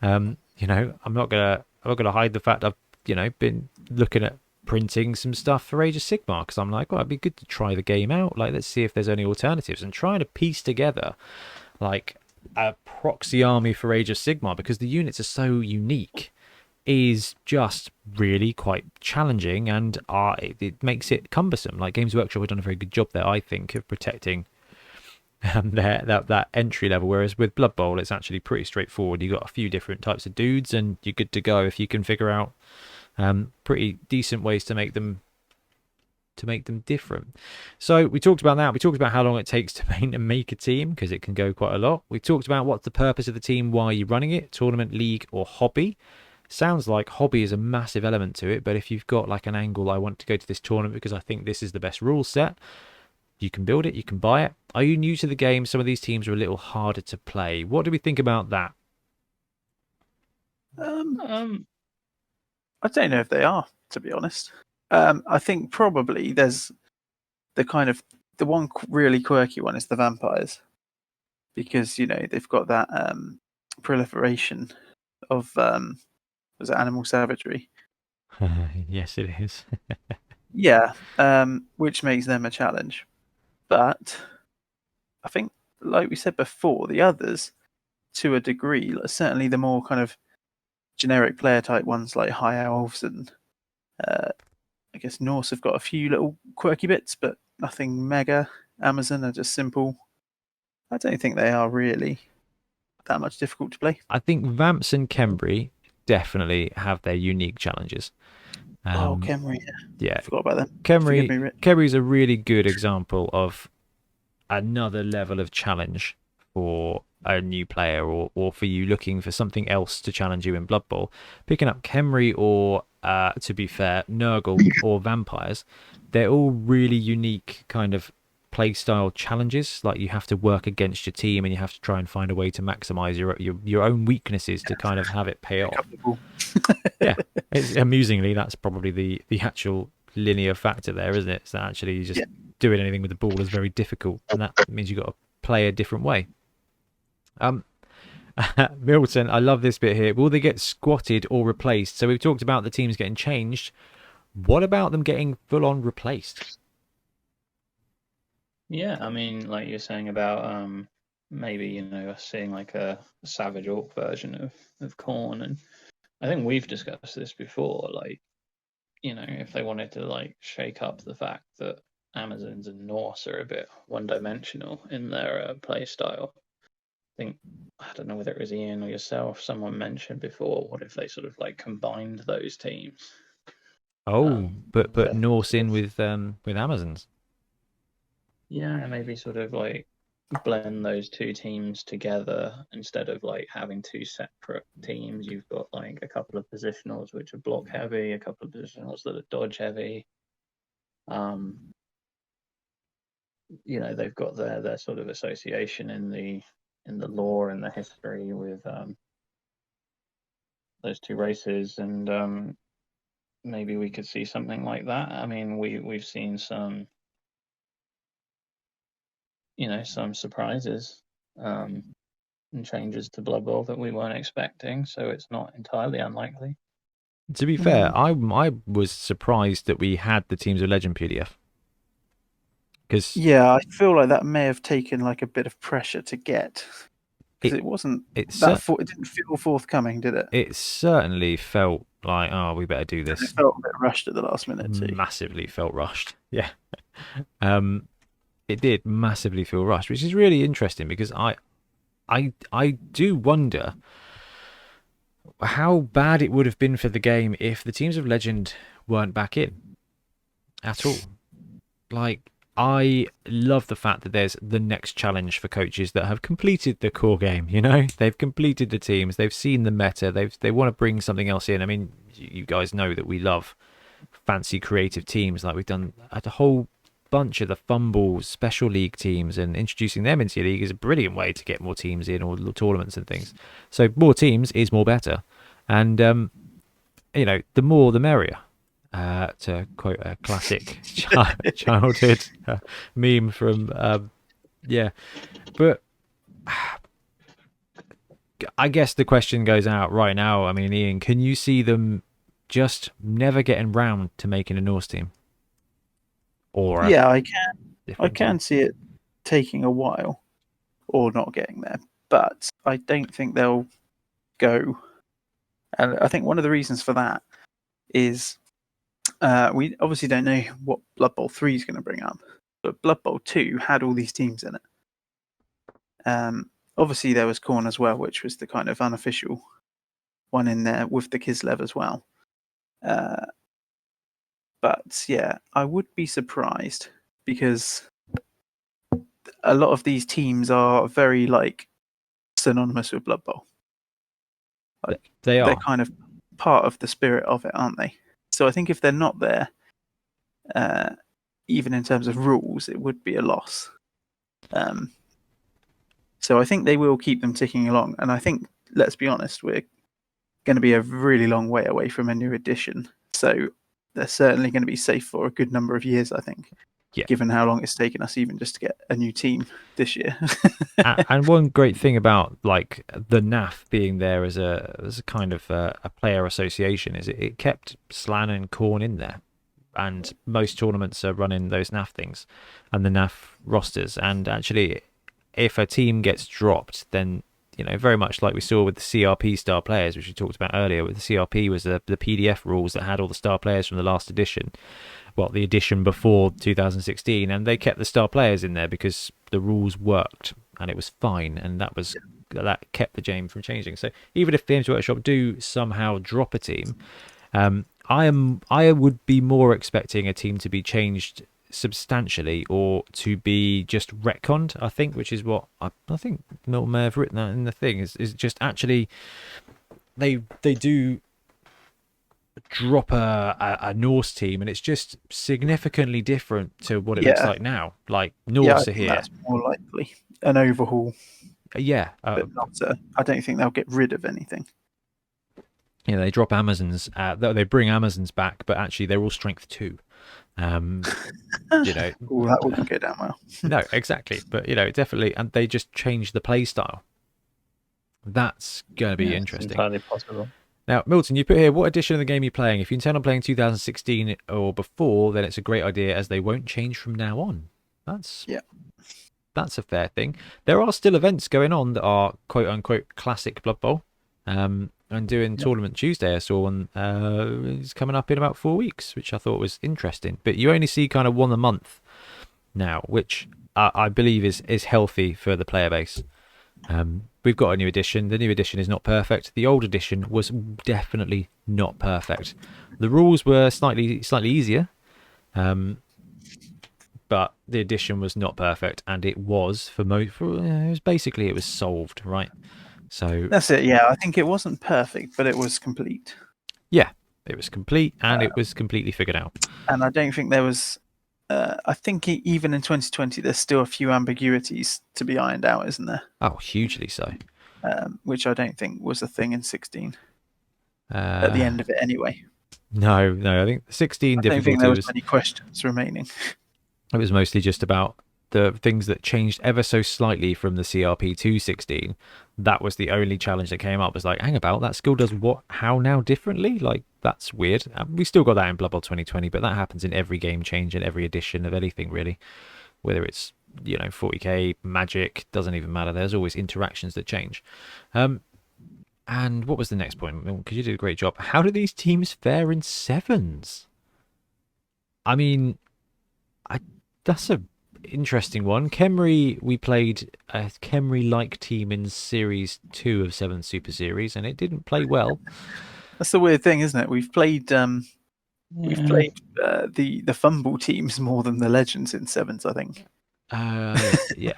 I'm not gonna hide the fact I've been looking at printing some stuff for Age of Sigmar, because I'm like, well, it'd be good to try the game out. Like, let's see if there's any alternatives, and trying to piece together like a proxy army for Age of Sigmar, because the units are so unique, is just really quite challenging, and it makes it cumbersome. Like, Games Workshop have done a very good job there, I think, of protecting that entry level, whereas with Blood Bowl it's actually pretty straightforward. You've got a few different types of dudes and you're good to go if you can figure out pretty decent ways to make them different. So we talked about that. We talked about how long it takes to paint and make a team, because it can go quite a lot. We talked about what's the purpose of the team, why you're running it, tournament, league, or hobby. Sounds like hobby is a massive element to it, but if you've got like an angle, I want to go to this tournament because I think this is the best rule set, you can build it, you can buy it. Are you new to the game? Some of these teams are a little harder to play. What do we think about that? I don't know if they are, to be honest. I think probably there's the one really quirky one is the vampires, because they've got that proliferation of was it animal savagery, Yes, it is. Yeah, which makes them a challenge. But I think, like we said before, the others, to a degree, certainly the more kind of generic player type ones like High Elves and I guess Norse have got a few little quirky bits, but nothing mega. Amazon are just simple. I don't think they are really that much difficult to play. I think Vamps and Khemri definitely have their unique challenges. Khemri, Yeah, forgot about them. Forgive me, Rich. Khemri's a really good example of another level of challenge for a new player or for you looking for something else to challenge you in Blood Bowl. Picking up Khemri or, to be fair, Nurgle or Vampires, they're all really unique kind of playstyle challenges. Like you have to work against your team and you have to try and find a way to maximize your own weaknesses to kind of have it pay off. Yeah, amusingly, that's probably the actual linear factor there, isn't it? So actually just doing anything with the ball is very difficult, and that means you've got to play a different way. Milton, I love this bit here. Will they get squatted or replaced? So we've talked about the teams getting changed. What about them getting full on replaced? Yeah, I mean, like you're saying about maybe us seeing like a Savage Orc version of Khorne, and I think we've discussed this before. Like, if they wanted to like shake up the fact that Amazons and Norse are a bit one-dimensional in their play style. I don't know whether it was Ian or yourself, someone mentioned before, what if they sort of like combined those teams? But Norse in with Amazons. Yeah, maybe sort of like blend those two teams together instead of like having two separate teams. You've got like a couple of positionals which are block heavy, a couple of positionals that are dodge heavy. They've got their sort of association in the lore and the history with those two races, and maybe we could see something like that. I mean, we've seen some some surprises and changes to Blood Bowl that we weren't expecting, so it's not entirely unlikely. To be fair, I was surprised that we had the Teams of Legend PDF. I feel like that may have taken like a bit of pressure to get, because it wasn't it didn't feel forthcoming, did it? It certainly felt like, we better do this. It felt a bit rushed at the last minute too. Massively felt rushed. Yeah. It did massively feel rushed, which is really interesting because I do wonder how bad it would have been for the game if the Teams of Legend weren't back in at all. Like, I love the fact that there's the next challenge for coaches that have completed the core game. They've completed the teams, they've seen the meta, they want to bring something else in. I mean, you guys know that we love fancy creative teams. Like, we've done a whole bunch of the Fumble special league teams, and introducing them into your league is a brilliant way to get more teams in, or tournaments and things. So more teams is more better, and the more the merrier. To quote a classic childhood meme from but I guess the question goes out right now. I mean, Ian, can you see them just never getting round to making a Norse team? Or I can see it taking a while or not getting there, but I don't think they'll go. And I think one of the reasons for that is we obviously don't know what Blood Bowl 3 is going to bring up, but Blood Bowl 2 had all these teams in it. Obviously, there was Khorne as well, which was the kind of unofficial one in there with the Kislev as well. But yeah, I would be surprised because a lot of these teams are very like synonymous with Blood Bowl. Like, they're kind of part of the spirit of it, aren't they? So I think if they're not there, even in terms of rules, it would be a loss. So I think they will keep them ticking along. And I think, let's be honest, we're going to be a really long way away from a new edition. So they're certainly going to be safe for a good number of years, I think. Yeah. Given how long it's taken us even just to get a new team this year. And one great thing about like the NAF being there as a kind of a player association is it kept Slan and Khorne in there, and most tournaments are running those NAF things and the NAF rosters. And actually, if a team gets dropped, then very much like we saw with the CRP star players, which we talked about earlier. With the CRP was the PDF rules that had all the star players from the last edition. Well, the edition before 2016, and they kept the star players in there because the rules worked and it was fine, and that kept the game from changing. So even if Games Workshop do somehow drop a team, I would be more expecting a team to be changed substantially or to be just retconned. I think, which is what I think Milton may have written that in the thing. Is just actually they do drop a Norse team, and it's just significantly different to what it looks like now. Like Norse are here. That's more likely an overhaul. Yeah, But not I don't think they'll get rid of anything. They drop Amazons. They bring Amazons back, but actually they're all strength 2. That wouldn't go down well. No, exactly. But definitely, and they just change the play style. That's going to be interesting. It's entirely possible. Now, Milton, you put here, what edition of the game are you playing? If you intend on playing 2016 or before, then it's a great idea as they won't change from now on. That's a fair thing. There are still events going on that are quote-unquote classic Blood Bowl. And doing Tournament Tuesday, I saw one is coming up in about 4 weeks, which I thought was interesting. But you only see kind of one a month now, which I believe is healthy for the player base. We've got a new edition. The new edition is not perfect. The old edition was definitely not perfect. The rules were slightly easier, but the edition was not perfect, and it was it was solved, right? So that's it. Yeah, I think it wasn't perfect, but it was complete. Yeah, it was complete, and it was completely figured out. And I don't think there was. I think even in 2020, there's still a few ambiguities to be ironed out, isn't there? Oh, hugely so. Which I don't think was a thing in 16. At the end of it, anyway. No. I think 16 difficulty I don't think there was many questions remaining. It was mostly just about the things that changed ever so slightly from the CRP to 16. That was the only challenge that came up. Was like, hang about, that skill does what? How now differently? Like, that's weird. We still got that in Blood Bowl 2020, but that happens in every game change and every edition of anything, really. Whether it's 40k, Magic, doesn't even matter. There's always interactions that change. And what was the next point? Because you did a great job. How do these teams fare in sevens? I mean, that's a interesting one. Khemri, we played a Khemri-like team in Series 2 of 7 Super Series, and it didn't play well. That's the weird thing, isn't it? We've played the Fumble teams more than the Legends in sevens, I think.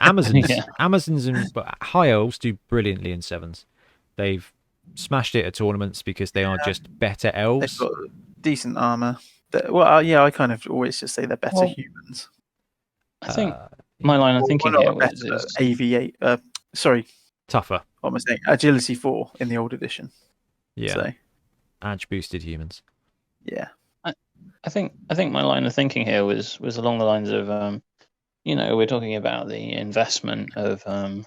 Amazons and High Elves do brilliantly in sevens. They've smashed it at tournaments because they are just better elves. They've got decent armor. I kind of always just say they're better humans. I think my line of thinking here was AV8. Tougher. What am I saying? Agility 4 in the old edition. Yeah. So. Edge boosted humans. Yeah. I think my line of thinking here was along the lines of we're talking about the investment of an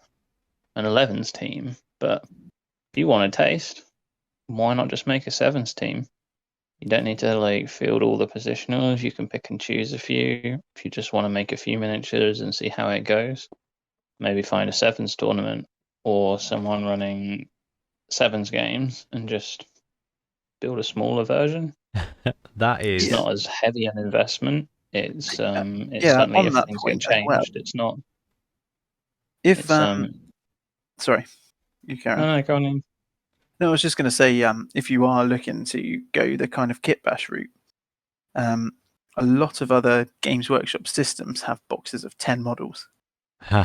11s team, but if you want a taste, why not just make a 7s team? You don't need to field all the positionals. You can pick and choose a few. If you just want to make a few miniatures and see how it goes, maybe find a 7s tournament or someone running 7s games and just build a smaller version. That is it's not as heavy an investment. It's certainly if things get changed, it's not. Sorry, you carry on. No, go on. No, I was just going to say, if you are looking to go the kind of kit bash route, a lot of other Games Workshop systems have boxes of 10 models. So,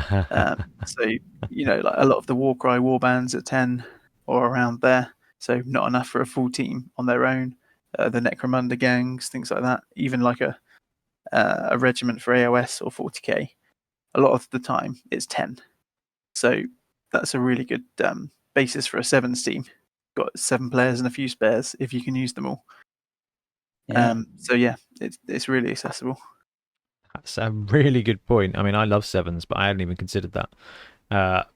a lot of the Warcry warbands are 10 or around there. So not enough for a full team on their own. The Necromunda gangs, things like that. Even like a regiment for AOS or 40k. A lot of the time, it's 10. So that's a really good basis for a 7s team. Got 7 players and a few spares if you can use them all. Yeah. It's really accessible. That's a really good point. I mean, I love sevens, but I hadn't even considered that.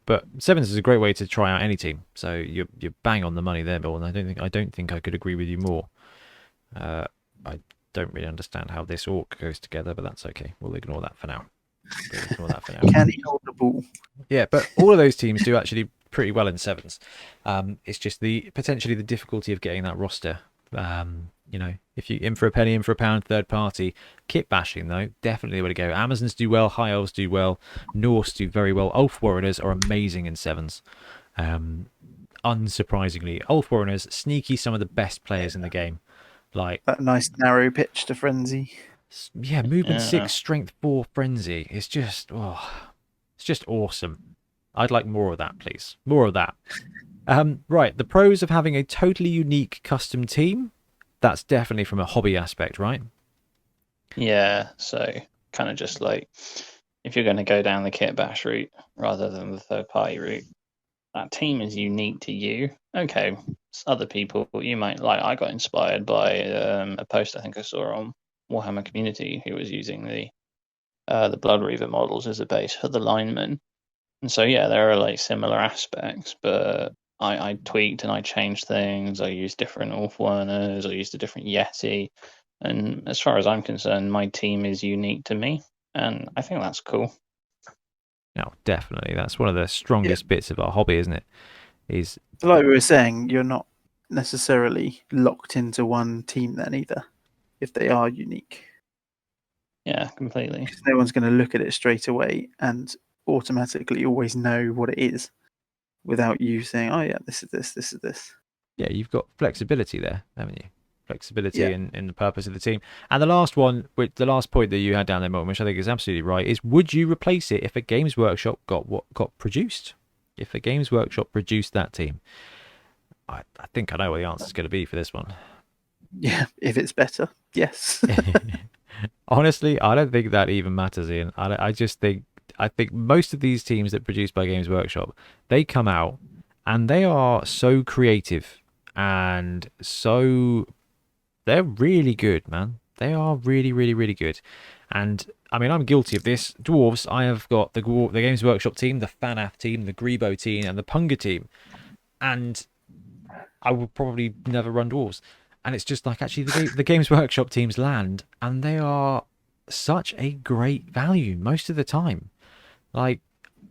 But sevens is a great way to try out any team. So you're bang on the money there, Bill. And I don't think I could agree with you more. I don't really understand how this orc goes together, but that's okay. We'll ignore that for now. Can he hold the ball? Yeah, but all of those teams do actually pretty well in sevens. It's just potentially the difficulty of getting that roster. If you in for a penny, in for a pound, third party. Kit bashing though, definitely the way to go. Amazons do well, High Elves do well, Norse do very well. Ulf Warriors are amazing in sevens. Unsurprisingly, Ulf Warriors sneaky some of the best players in the game. Like That nice narrow pitch to frenzy. yeah, movement Yeah. 6, strength 4, frenzy. It's just awesome. I'd like more of that, please. More of that. Right, the pros of having a totally unique custom team. That's definitely from a hobby aspect, right? Yeah, so kind of just like if you're going to go down the kit bash route rather than the third party route, that team is unique to you. Okay, other people you might like. I got inspired by a post I think I saw on Warhammer Community who was using the Blood Reaver models as a base for the linemen, and so yeah, there are like similar aspects, but I tweaked and I changed things. I used different Ulfwerners. I used a different Yeti. And as far as I'm concerned, my team is unique to me. And I think that's cool. No, definitely. That's one of the strongest bits of our hobby, isn't it? Is Like we were saying, you're not necessarily locked into one team then either, if they are unique. Yeah, completely. 'Cause no one's going to look at it straight away and automatically always know what it is without you saying, oh yeah, this is this, this is this. yeah, you've got flexibility there, haven't you? Flexibility Yeah. in the purpose of the team. And the last point that you had down there, Milton, which I think is absolutely right, is would you replace it if a Games Workshop got produced? If a Games Workshop produced that team? I think I know what the answer is going to be for this one. Yeah, if it's better, yes. Honestly, I don't think that even matters, Ian. I think most of these teams that are produced by Games Workshop, they come out and they are so creative and so they're really good, man. They are really, really, really good. And I mean, I'm guilty of this. Dwarves, I have got the Games Workshop team, the Fanath team, the Grebo team, and the Punga team. And I will probably never run Dwarves. And it's just like actually the Games Workshop teams land and they are such a great value most of the time. Like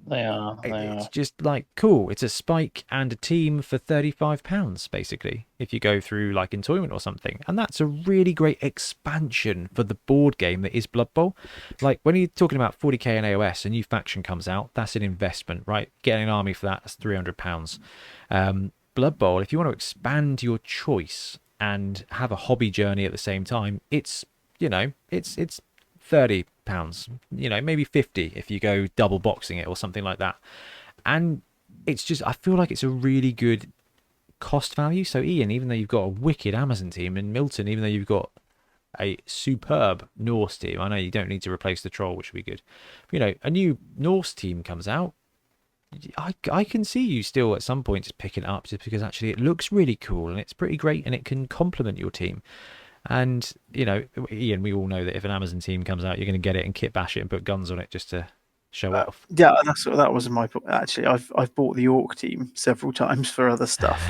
They are. it's just like cool. It's a spike and a team for £35 basically if you go through like in tournament or something, and that's a really great expansion for the board game that is Blood Bowl. Like when you're talking about 40k in AOS, a new faction comes out, that's an investment, right? Getting an army for that's £300. Blood Bowl, if you want to expand your choice and have a hobby journey at the same time, it's it's £30, maybe 50 if you go double boxing it or something like that. And it's just, I feel like it's a really good cost value. So Ian, even though you've got a wicked Amazon team, and Milton, even though you've got a superb Norse team, I know you don't need to replace the troll, which would be good. But, a new Norse team comes out, I can see you still at some point just picking it up just because actually it looks really cool and it's pretty great and it can complement your team. And, Ian, we all know that if an Amazon team comes out, you're going to get it and kit bash it and put guns on it just to show off. Yeah, that was my point. Actually, I've bought the Orc team several times for other stuff.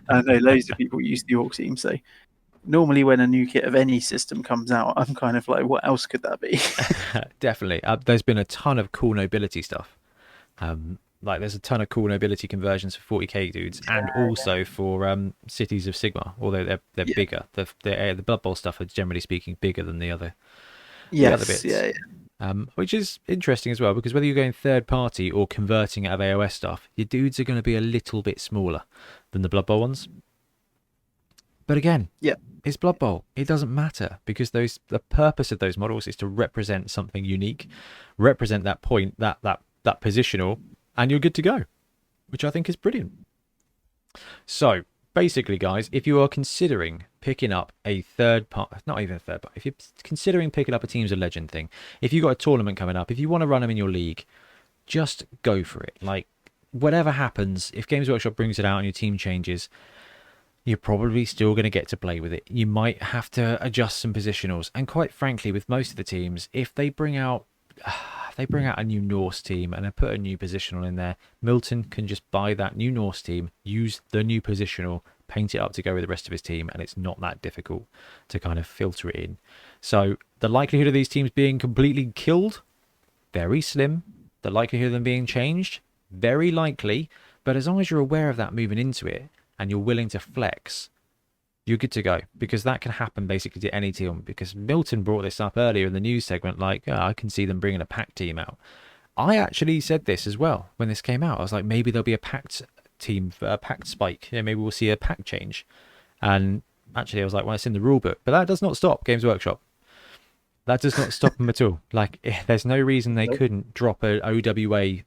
I know loads of people use the Orc team. So normally when a new kit of any system comes out, I'm kind of like, what else could that be? Definitely. There's been a ton of cool nobility stuff. Like there's a ton of cool nobility conversions for 40k dudes, and also for Cities of Sigmar. Although they're bigger, the Blood Bowl stuff are generally speaking bigger than the other bits. Yeah. Which is interesting as well, because whether you're going third party or converting out of AOS stuff, your dudes are going to be a little bit smaller than the Blood Bowl ones. But again, it's Blood Bowl. It doesn't matter because the purpose of those models is to represent something unique, represent that point, that positional. And you're good to go, which I think is brilliant. So basically, guys, if you are considering picking up a third part, not even a third part, if you're considering picking up a Teams of Legend thing, if you've got a tournament coming up, if you want to run them in your league, just go for it. Like whatever happens, if Games Workshop brings it out and your team changes, you're probably still going to get to play with it. You might have to adjust some positionals, and quite frankly, with most of the teams, if they bring out a new Norse team and they put a new positional in there, Milton can just buy that new Norse team, use the new positional, paint it up to go with the rest of his team, and it's not that difficult to kind of filter it in. So the likelihood of these teams being completely killed, very slim. The likelihood of them being changed, very likely. But as long as you're aware of that moving into it and you're willing to flex, you're good to go, because that can happen basically to any team. Because Milton brought this up earlier in the news segment, like, I can see them bringing a pack team out. I actually said this as well when this came out. I was like, maybe there'll be a packed team, a packed spike. Maybe we'll see a pack change. And actually, I was like, well, it's in the rule book. But that does not stop Games Workshop. That does not stop them at all. Like, there's no reason they couldn't drop a OWA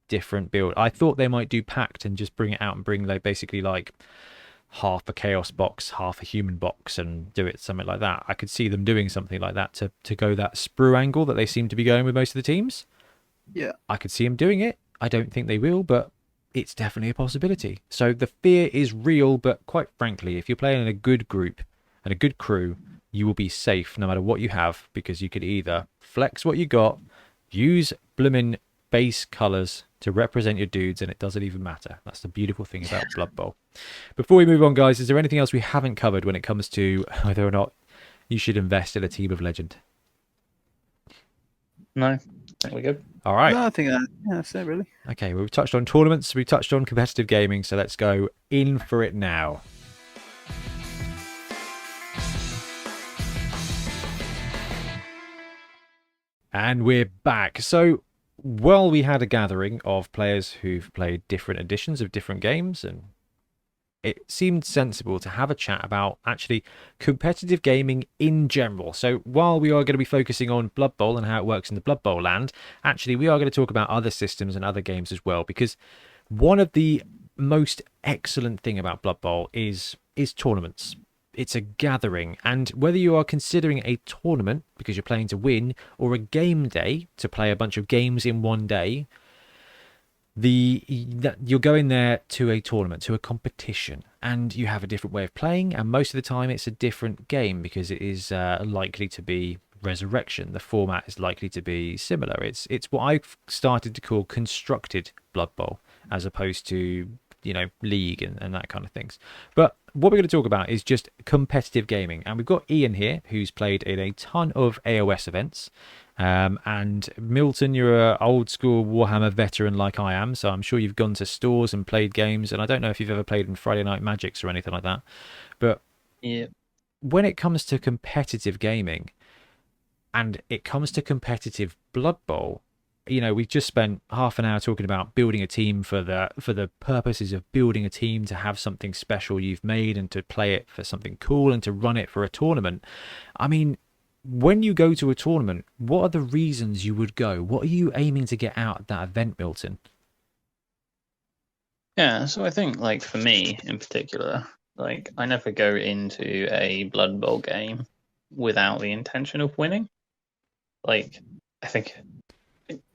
different build. I thought they might do packed and just bring it out and bring like basically like half a chaos box, half a human box, and do it something like that. I could see them doing something like that to go that sprue angle that they seem to be going with most of the teams. Yeah, I could see them doing it. I don't think they will, but it's definitely a possibility. So the fear is real, but quite frankly, if you're playing in a good group and a good crew, you will be safe no matter what you have, because you could either flex what you got, use blooming base colors to represent your dudes, and it doesn't even matter. That's the beautiful thing about Blood Bowl. Before we move on, guys, is there anything else we haven't covered when it comes to whether or not you should invest in a team of legend? No, I think we're good. All right. No, I think that's it, really. Okay, well, we've touched on tournaments, we've touched on competitive gaming, so let's go in for it now. And we're back. So, while we had a gathering of players who've played different editions of different games, and it seemed sensible to have a chat about actually competitive gaming in general. So while we are going to be focusing on Blood Bowl and how it works in the Blood Bowl land, actually we are going to talk about other systems and other games as well, because one of the most excellent thing about Blood Bowl is tournaments. It's a gathering, and whether you are considering a tournament because you're playing to win, or a game day to play a bunch of games in one day, you're going there to a tournament, to a competition, and you have a different way of playing, and most of the time it's a different game because it is likely to be Resurrection. The format is likely to be similar. It's what I've started to call constructed Blood Bowl, as opposed to league and that kind of things. But what we're going to talk about is just competitive gaming, and we've got Ian here who's played in a ton of AOS events, and Milton, you're an old school Warhammer veteran like I am, so I'm sure you've gone to stores and played games, and I don't know if you've ever played in Friday Night Magics or anything like that, but yeah, when it comes to competitive gaming and it comes to competitive Blood Bowl, we've just spent half an hour talking about building a team for the purposes of building a team to have something special you've made and to play it for something cool and to run it for a tournament. I mean, when you go to a tournament, what are the reasons you would go? What are you aiming to get out of that event, Milton? Yeah, so I think, like, for me in particular, like, I never go into a Blood Bowl game without the intention of winning. Like, I think,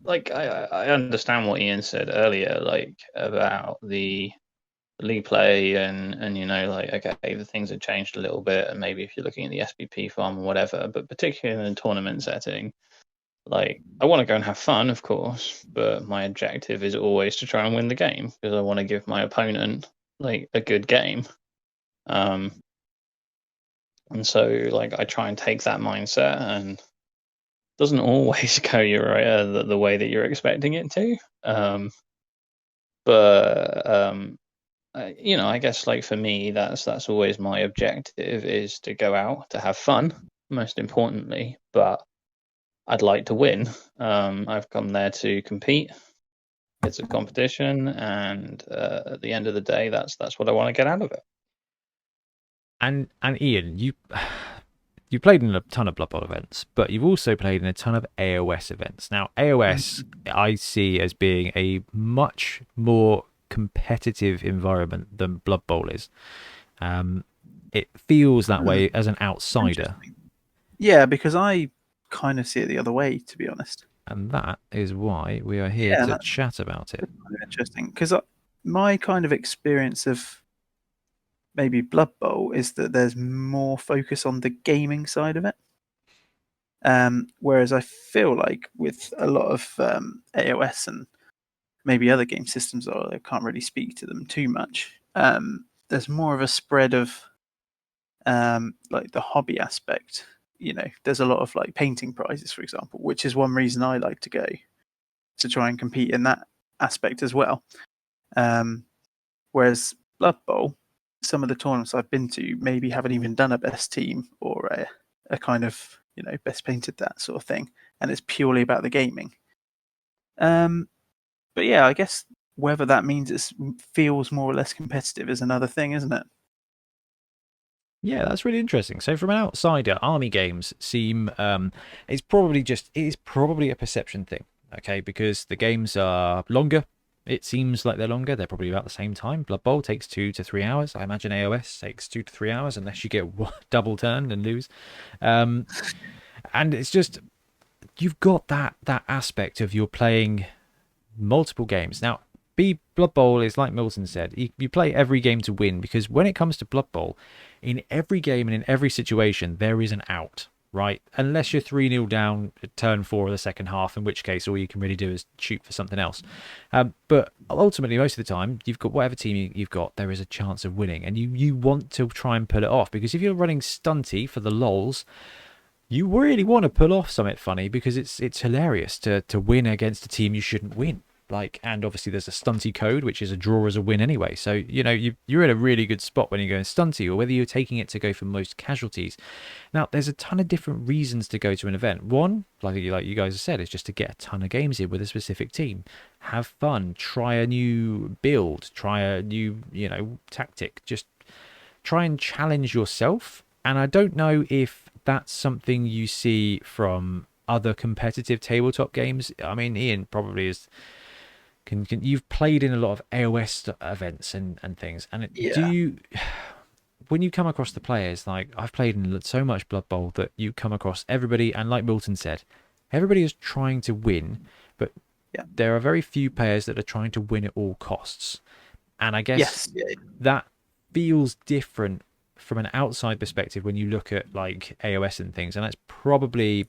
like, I understand what Ian said earlier, like, about the league play and like, okay, the things have changed a little bit, and maybe if you're looking at the SPP farm or whatever, but particularly in a tournament setting, like, I want to go and have fun, of course, but my objective is always to try and win the game, because I want to give my opponent, like, a good game. And so, like, I try and take that mindset, and it doesn't always go the way that you're expecting it to. I guess, like, for me, that's always my objective, is to go out to have fun, most importantly, but I'd like to win. I've come there to compete. It's a competition, and at the end of the day, that's what I want to get out of it. And Ian, you played in a ton of Blood Bowl events, but you've also played in a ton of AOS events. Now, AOS I see as being a much more competitive environment than Blood Bowl is. It feels that way as an outsider. Yeah, because I kind of see it the other way, to be honest. And that is why we are here to chat about it. Kind of interesting, because my kind of experience of maybe Blood Bowl is that there's more focus on the gaming side of it. Whereas I feel like with a lot of AOS and maybe other game systems, I can't really speak to them too much. There's more of a spread of like the hobby aspect. There's a lot of like painting prizes, for example, which is one reason I like to go to try and compete in that aspect as well. Whereas Blood Bowl, some of the tournaments I've been to maybe haven't even done a best team or a kind of best painted, that sort of thing, and it's purely about the gaming. But yeah, I guess whether that means it feels more or less competitive is another thing, isn't it? Yeah, that's really interesting. So from an outsider, army games seem it is probably a perception thing, okay? Because the games are longer. It seems like they're longer. They're probably about the same time. Blood Bowl takes 2 to 3 hours. I imagine AOS takes 2 to 3 hours, unless you get double turned and lose. And it's just, you've got that aspect of you're playing multiple games. Now, Blood Bowl is like Milton said, you play every game to win, because when it comes to Blood Bowl, in every game and in every situation, there is an out, right? Unless you're 3-0 down at turn 4 of the second half, in which case all you can really do is shoot for something else. But ultimately, most of the time, you've got whatever team you've got, there is a chance of winning, and you want to try and pull it off, because if you're running stunty for the lols, you really want to pull off something funny, because it's hilarious to win against a team you shouldn't win. And obviously there's a stunty code, which is a draw as a win anyway. So, you're in a really good spot when you're going stunty, or whether you're taking it to go for most casualties. Now, there's a ton of different reasons to go to an event. One, like you guys have said, is just to get a ton of games in with a specific team. Have fun, try a new build, try a new, tactic. Just try and challenge yourself. And I don't know if that's something you see from other competitive tabletop games. I mean, Ian probably is... You've played in a lot of AOS events and things, and do you, when you come across the players, like I've played in so much Blood Bowl, that you come across everybody, and like Milton said, everybody is trying to win, but there are very few players that are trying to win at all costs, and I guess that feels different from an outside perspective when you look at like AOS and things, and that's probably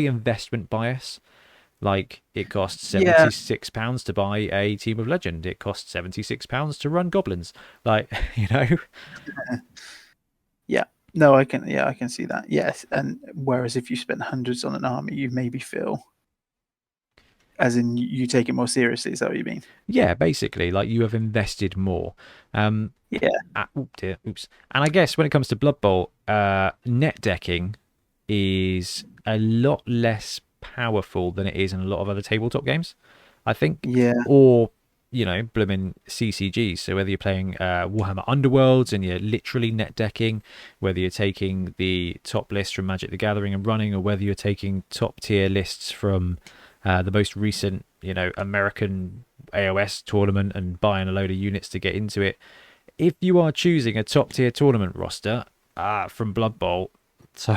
investment bias. Like, it costs £76 to buy a team of legend. It costs £76 to run goblins. Like, Yeah. No, I can see that. Yes. And whereas if you spend hundreds on an army, you maybe feel, as in you take it more seriously. Is that what you mean? Yeah, basically, like you have invested more. Oops. And I guess when it comes to Blood Bowl, net decking is a lot less powerful than it is in a lot of other tabletop games, I think. Or blooming CCGs. So whether you're playing Warhammer Underworlds and you're literally net decking, whether you're taking the top list from Magic the Gathering and running, or whether you're taking top tier lists from the most recent American AOS tournament and buying a load of units to get into it, if you are choosing a top tier tournament roster from Blood Bowl, so,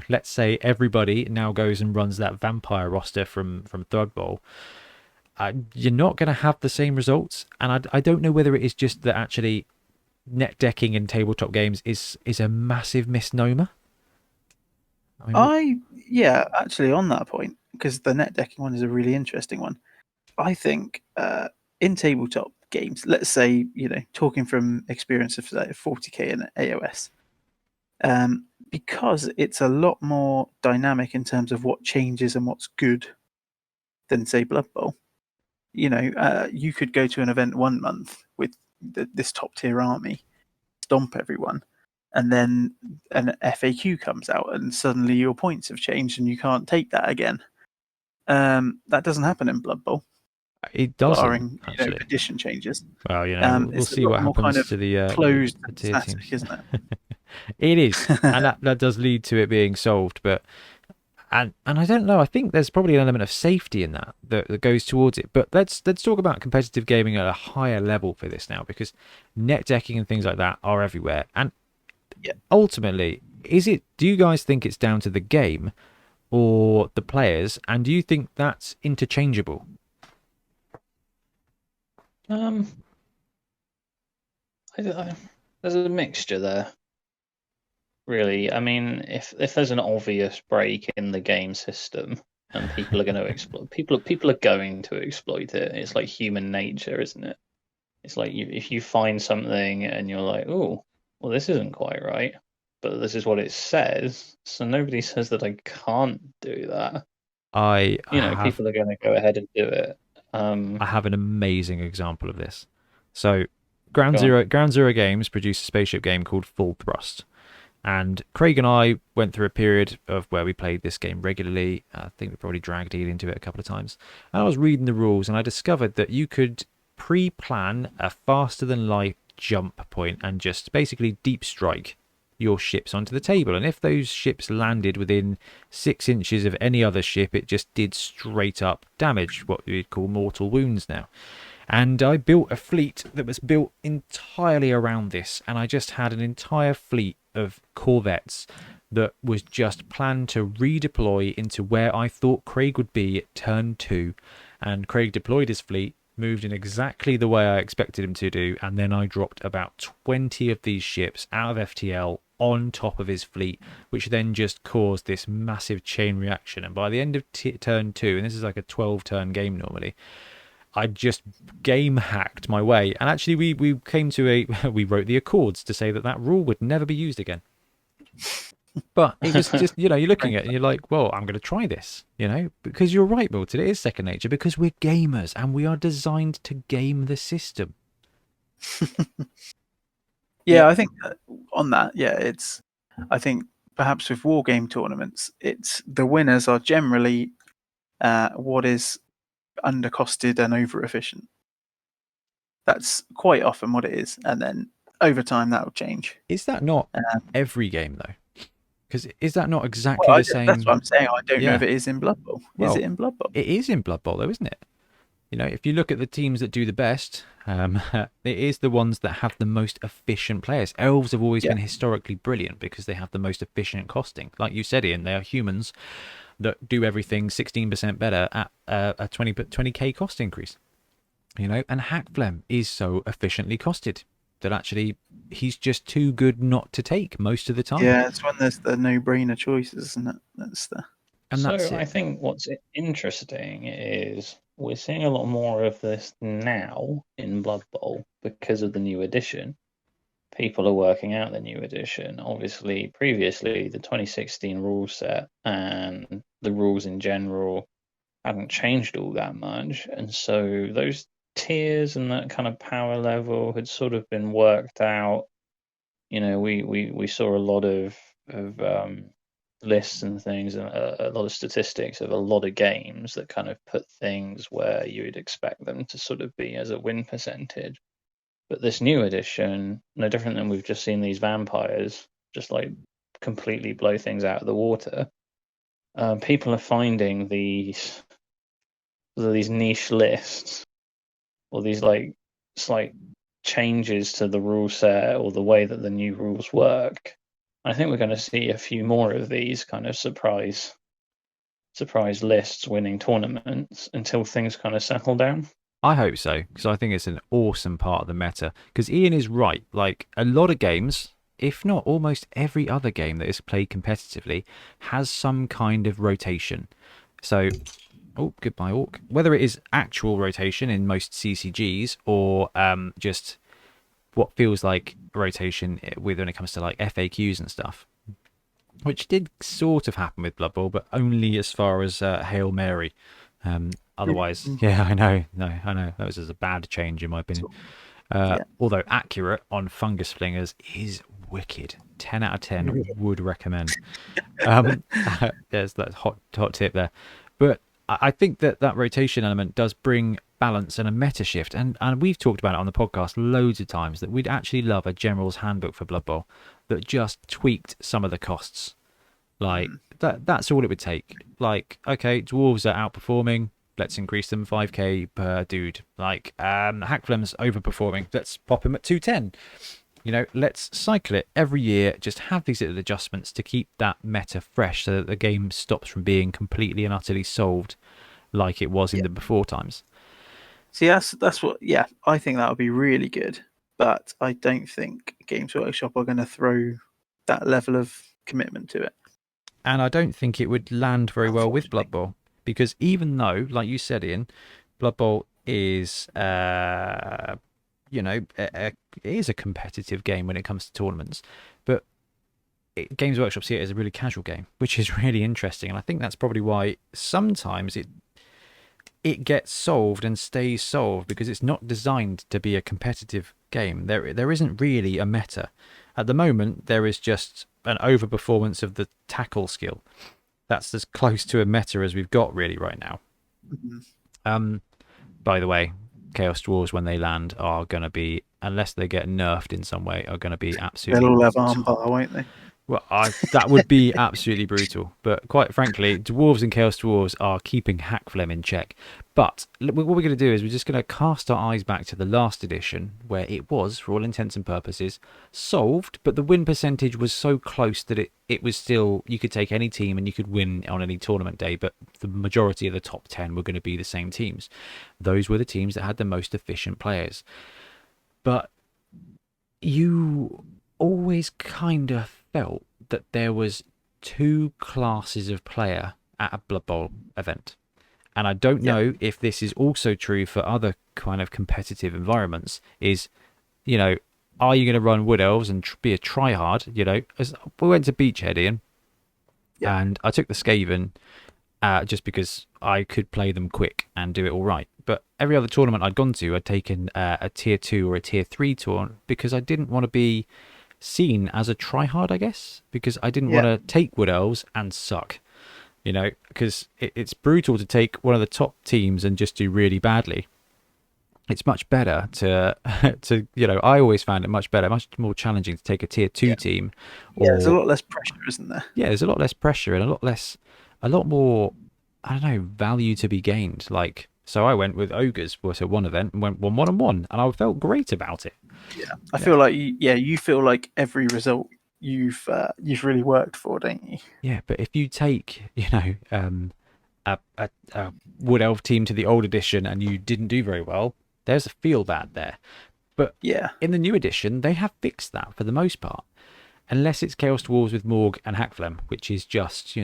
let's say everybody now goes and runs that vampire roster from Blood Bowl, you're not going to have the same results. And I don't know whether it is just that actually net decking in tabletop games is a massive misnomer. Actually, on that point, because the net decking one is a really interesting one. I think in tabletop games, let's say, talking from experience of like 40k in AOS, because it's a lot more dynamic in terms of what changes and what's good than, say, Blood Bowl. You could go to an event 1 month with this top tier army, stomp everyone, and then an FAQ comes out and suddenly your points have changed and you can't take that again. That doesn't happen in Blood Bowl. It doesn't, barring actually. Edition changes. Well, we'll see what happens kind of to the closed the tier static, teams. isn't it? It is, and that does lead to it being solved. But and I don't know. I think there's probably an element of safety in that goes towards it. But let's talk about competitive gaming at a higher level for this now, because net decking and things like that are everywhere. And ultimately, do you guys think it's down to the game or the players? And do you think that's interchangeable? there's a mixture there. Really, I mean, if there's an obvious break in the game system and people are going to exploit, people are going to exploit it. It's like human nature, isn't it? It's like if you find something and you're like, oh, well, this isn't quite right, but this is what it says, so nobody says that I can't do that. I have People are going to go ahead and do it. I have an amazing example of this. So, Go on. Ground Zero Games produced a spaceship game called Full Thrust, and Craig and I went through a period of where we played this game regularly. I think we probably dragged Ian into it a couple of times. And I was reading the rules, and I discovered that you could pre-plan a faster than light jump point and just basically deep strike your ships onto the table, and if those ships landed within 6 inches of any other ship, it just did straight up damage, what we'd call mortal wounds now. And I built a fleet that was built entirely around this, and I just had an entire fleet of corvettes that was just planned to redeploy into where I thought Craig would be at turn 2. And Craig deployed his fleet, moved in exactly the way I expected him to do, and then I dropped about 20 of these ships out of FTL on top of his fleet, which then just caused this massive chain reaction. And by the end of turn 2, and this is like a 12-turn game normally, I just game hacked my way. And actually we came to we wrote the accords to say that rule would never be used again. But it was just, you're looking at it and you're like, well, I'm going to try this, because you're right, Milton. It is second nature because we're gamers and we are designed to game the system. Yeah, I think on that, I think perhaps with war game tournaments, it's the winners are generally what is undercosted and over efficient. That's quite often what it is, and then over time that will change. Is that not every game though? Because is that not exactly the same? That's what I'm saying. I don't know if it is in Blood Bowl. Well, is it in Blood Bowl? It is in Blood Bowl, though, isn't it? If you look at the teams that do the best, it is the ones that have the most efficient players. Elves have always been historically brilliant because they have the most efficient costing. Like you said, Ian, they are humans that do everything 16% better at a 20k cost increase. And Hackflem is so efficiently costed that actually he's just too good not to take most of the time. Yeah, it's when there's the no-brainer choices, isn't it? That's it. I think what's interesting is we're seeing a lot more of this now in Blood Bowl because of the new edition. People are working out the new edition. Obviously, previously, the 2016 rule set and the rules in general hadn't changed all that much. And so those tiers and that kind of power level had sort of been worked out. We saw a lot of lists and things and a lot of statistics of a lot of games that kind of put things where you would expect them to sort of be as a win percentage. But this new edition, no different than we've just seen these vampires just like completely blow things out of the water. People are finding these niche lists or these like slight changes to the rule set or the way that the new rules work. I think we're going to see a few more of these kind of surprise lists winning tournaments until things kind of settle down. I hope so, because I think it's an awesome part of the meta. Because Ian is right. Like, a lot of games, if not almost every other game that is played competitively, has some kind of rotation. So, goodbye, Orc. Whether it is actual rotation in most CCGs or just what feels like rotation when it comes to like FAQs and stuff, which did sort of happen with Blood Bowl, but only as far as Hail Mary. Otherwise, I know. That was just a bad change in my opinion. Although accurate on Fungus Flingers is wicked. 10 out of 10 would recommend. There's that hot tip there. But I think that rotation element does bring balance and a meta shift. And we've talked about it on the podcast loads of times that we'd actually love a general's handbook for Blood Bowl that just tweaked some of the costs. Like, that's all it would take. Like, okay, dwarves are outperforming. Let's increase them 5k per dude. Like, Hackflem's overperforming. Let's pop him at 210. Let's cycle it every year. Just have these little adjustments to keep that meta fresh so that the game stops from being completely and utterly solved like it was in the before times. See, that's what, I think that would be really good. but I don't think Games Workshop are going to throw that level of commitment to it. And I don't think it would land very well with Blood Bowl, because even though, like you said, Ian, Blood Bowl is, it is a competitive game when it comes to tournaments, but Games Workshop see it as a really casual game, which is really interesting, and I think that's probably why sometimes it gets solved and stays solved, because it's not designed to be a competitive game. There isn't really a meta. At the moment, there is just an overperformance of the tackle skill. That's as close to a meta as we've got really right now. Mm-hmm. By the way, Chaos Dwarves, when they land, are going to be, unless they get nerfed in some way, are going to be absolutely... They'll all have armbar, won't they? Well, that would be absolutely brutal. But quite frankly, Dwarves and Chaos Dwarves are keeping Hackflem in check. But what we're going to do is we're just going to cast our eyes back to the last edition, where it was, for all intents and purposes, solved, but the win percentage was so close that it was still, you could take any team and you could win on any tournament day, but the majority of the top 10 were going to be the same teams. Those were the teams that had the most efficient players. But you always kind of felt that there was two classes of player at a Blood Bowl event. And I don't know if this is also true for other kind of competitive environments, is, are you going to run Wood Elves and be a tryhard? As we went to Beachhead, Ian, and I took the Skaven just because I could play them quick and do it all right. But every other tournament I'd gone to, I'd taken a tier 2 or a tier 3 tournament, because I didn't want to be seen as a tryhard, I guess, because I didn't want to take Wood Elves and suck, because it's brutal to take one of the top teams and just do really badly. It's much better to I always found it much better, much more challenging to take a tier 2 team. There's a lot less pressure, isn't there? Yeah, there's a lot less pressure and a lot more, I don't know, value to be gained. So I went with Ogres to one event and went 1-1, and I felt great about it. Yeah, I feel like you feel like every result you've really worked for, don't you? Yeah, but if you take a Wood Elf team to the old edition and you didn't do very well, there's a feel bad there. But in the new edition, they have fixed that for the most part, unless it's Chaos Dwarves with Morg and Hackflem, which is just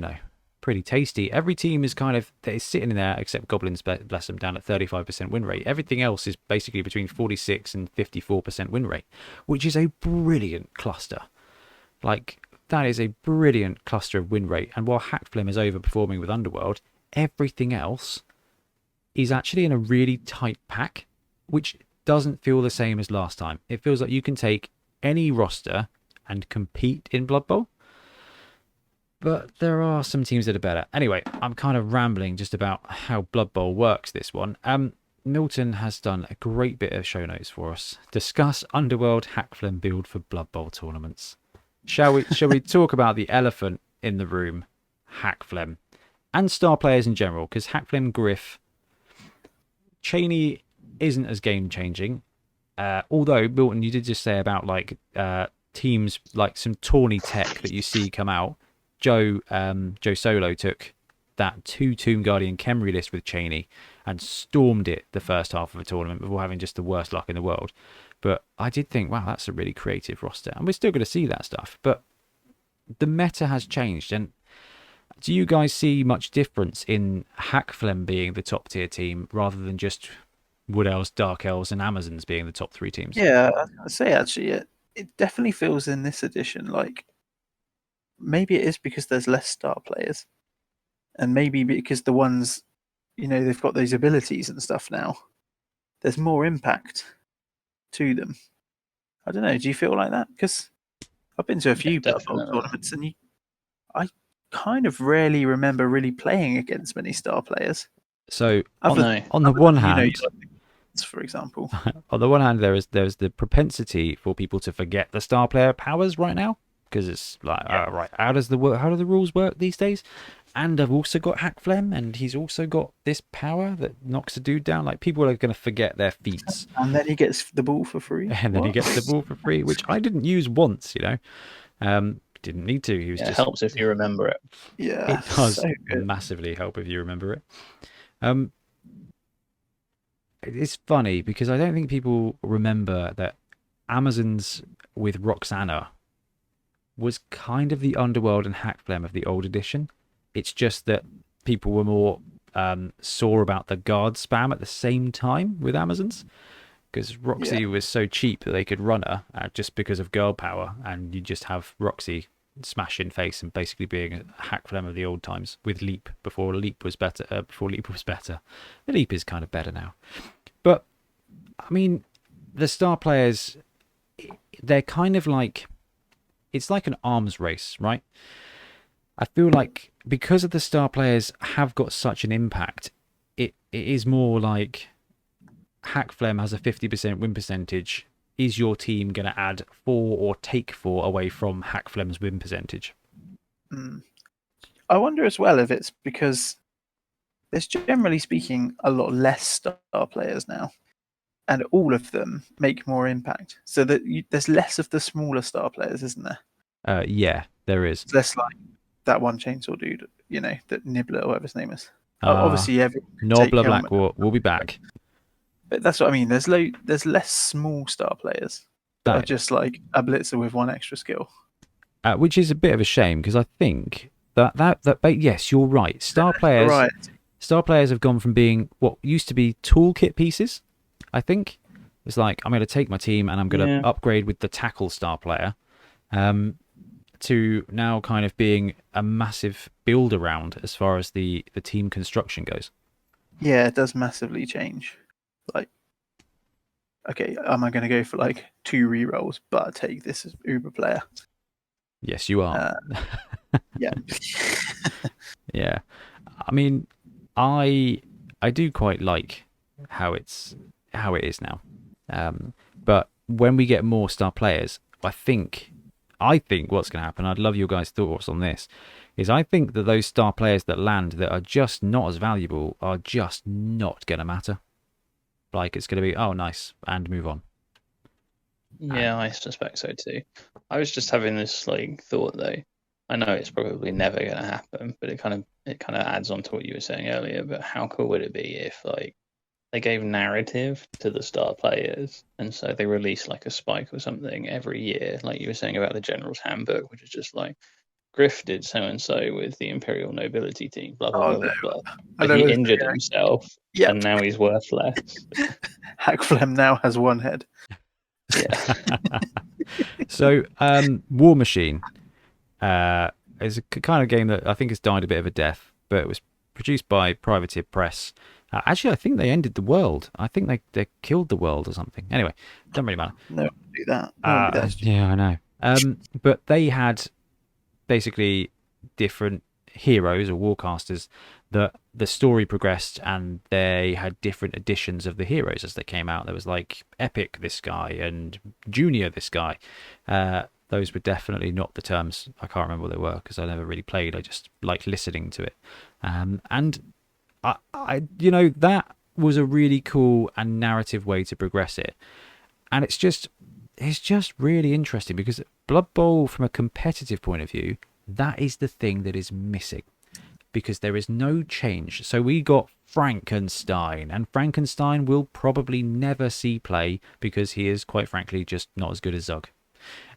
pretty tasty. Every team is they're sitting in there, except Goblins, bless them, down at 35% win rate. Everything else is basically between 46 and 54% win rate, which is a brilliant cluster. That is a brilliant cluster of win rate. And while Hackflem is overperforming with Underworld, everything else is actually in a really tight pack, which doesn't feel the same as last time. It feels like you can take any roster and compete in Blood Bowl. But there are some teams that are better. Anyway, I'm kind of rambling just about how Blood Bowl works this one. Milton has done a great bit of show notes for us. Discuss Underworld Hackflem build for Blood Bowl tournaments. Shall we talk about the elephant in the room, Hackflem, and star players in general? Because Hackflem, Griff, Cheney isn't as game changing. Although, Milton, you did just say about teams like some tawny tech that you see come out. Joe Solo took that 2 Tomb Guardian Khemri list with Cheney and stormed it the first half of a tournament before having just the worst luck in the world. But I did think, wow, that's a really creative roster. And we're still going to see that stuff. But the meta has changed. And do you guys see much difference in Hackflem being the top tier team rather than just Wood Elves, Dark Elves, and Amazons being the top 3 teams? Yeah, I'd say actually it definitely feels in this edition like maybe it is because there's less star players, and maybe because the ones, they've got those abilities and stuff now, there's more impact to them. I don't know. Do you feel like that? Because I've been to a few Blood Bowl tournaments, and I kind of rarely remember really playing against many star players. So on the one hand, for example, on the one hand, there's the propensity for people to forget the star player powers right now. Because it's right, how do the rules work these days? And I've also got Hackflem, and he's also got this power that knocks a dude down. People are going to forget their feats. And then he gets the ball for free. He gets the ball for free, which I didn't use once, didn't need to. He was it helps if you remember it. Yeah, it does massively help if you remember it. It's funny because I don't think people remember that Amazons with Roxana was kind of the Underworld and Hackflem of the old edition. It's just that people were more sore about the guard spam at the same time with Amazons, because Roxy was so cheap that they could run her just because of girl power, and you just have Roxy smash in face and basically being a Hackflem of the old times with Leap before Leap was better. The Leap is kind of better now. But, I mean, the star players, they're kind of like... It's like an arms race, right? I feel like because of the star players have got such an impact, it is more like Hackflem has a 50% win percentage. Is your team going to add 4 or take 4 away from Hackflem's win percentage? I wonder as well if it's because there's, generally speaking, a lot less star players now, and all of them make more impact. So that there's less of the smaller star players, isn't there? Yeah, there is. It's less like that one chainsaw dude, that Nibbler or whatever his name is. Obviously, everyone can take Nobbler helmet. Black will be back. But that's what I mean. There's less small star players that are just like a blitzer with 1 extra skill. Which is a bit of a shame, because I think that yes, you're right. Star players have gone from being what used to be toolkit pieces. I think it's like, I'm going to take my team and I'm going to upgrade with the tackle star player, to now kind of being a massive build around as far as the team construction goes. Yeah, it does massively change. Like, okay, am I going to go for like 2 rerolls, but take this as Uber player? Yes, you are. Yeah. Yeah. I mean, I do quite like how it is now. But when we get more star players, I think what's going to happen, I'd love your guys' thoughts on this, is I think that those star players that land that are just not as valuable are just not going to matter. Like, it's going to be, oh, nice, and move on. Yeah, I suspect so too. I was just having this thought though. I know it's probably never going to happen, but it kind of adds on to what you were saying earlier. But how cool would it be if they gave narrative to the star players, and so they release a spike or something every year, like you were saying about the General's Handbook, which is just Griff did so and so with the Imperial Nobility team, blah blah blah blah. But he injured himself, and now he's worth less. Hackflem now has 1 head. Yeah. So, War Machine is a kind of game that I think has died a bit of a death, but it was produced by Privateer Press. Actually, I think they ended the world. I think they killed the world or something. Anyway, doesn't really matter. No, do that. Yeah, I know. But they had basically different heroes or warcasters that the story progressed, and they had different editions of the heroes as they came out. There was Epic this guy and Junior this guy. Those were definitely not the terms. I can't remember what they were because I never really played. I just liked listening to it. And I that was a really cool and narrative way to progress it. And it's just really interesting because Blood Bowl, from a competitive point of view, that is the thing that is missing, because there is no change. So we got Frankenstein, and Frankenstein will probably never see play because he is, quite frankly, just not as good as Zug.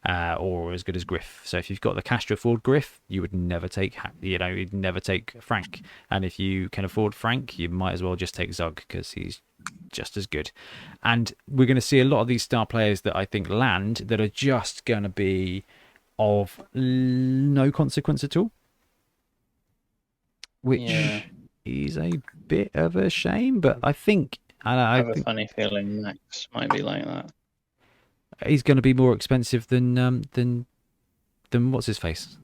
Or as good as Griff. So if you've got the cash to afford Griff, you would never take, you'd never take Frank. And if you can afford Frank, you might as well just take Zug because he's just as good. And we're going to see a lot of these star players that I think land that are just going to be of no consequence at all, which is a bit of a shame. But I think I have a funny feeling Max might be like that. He's going to be more expensive than what's his face,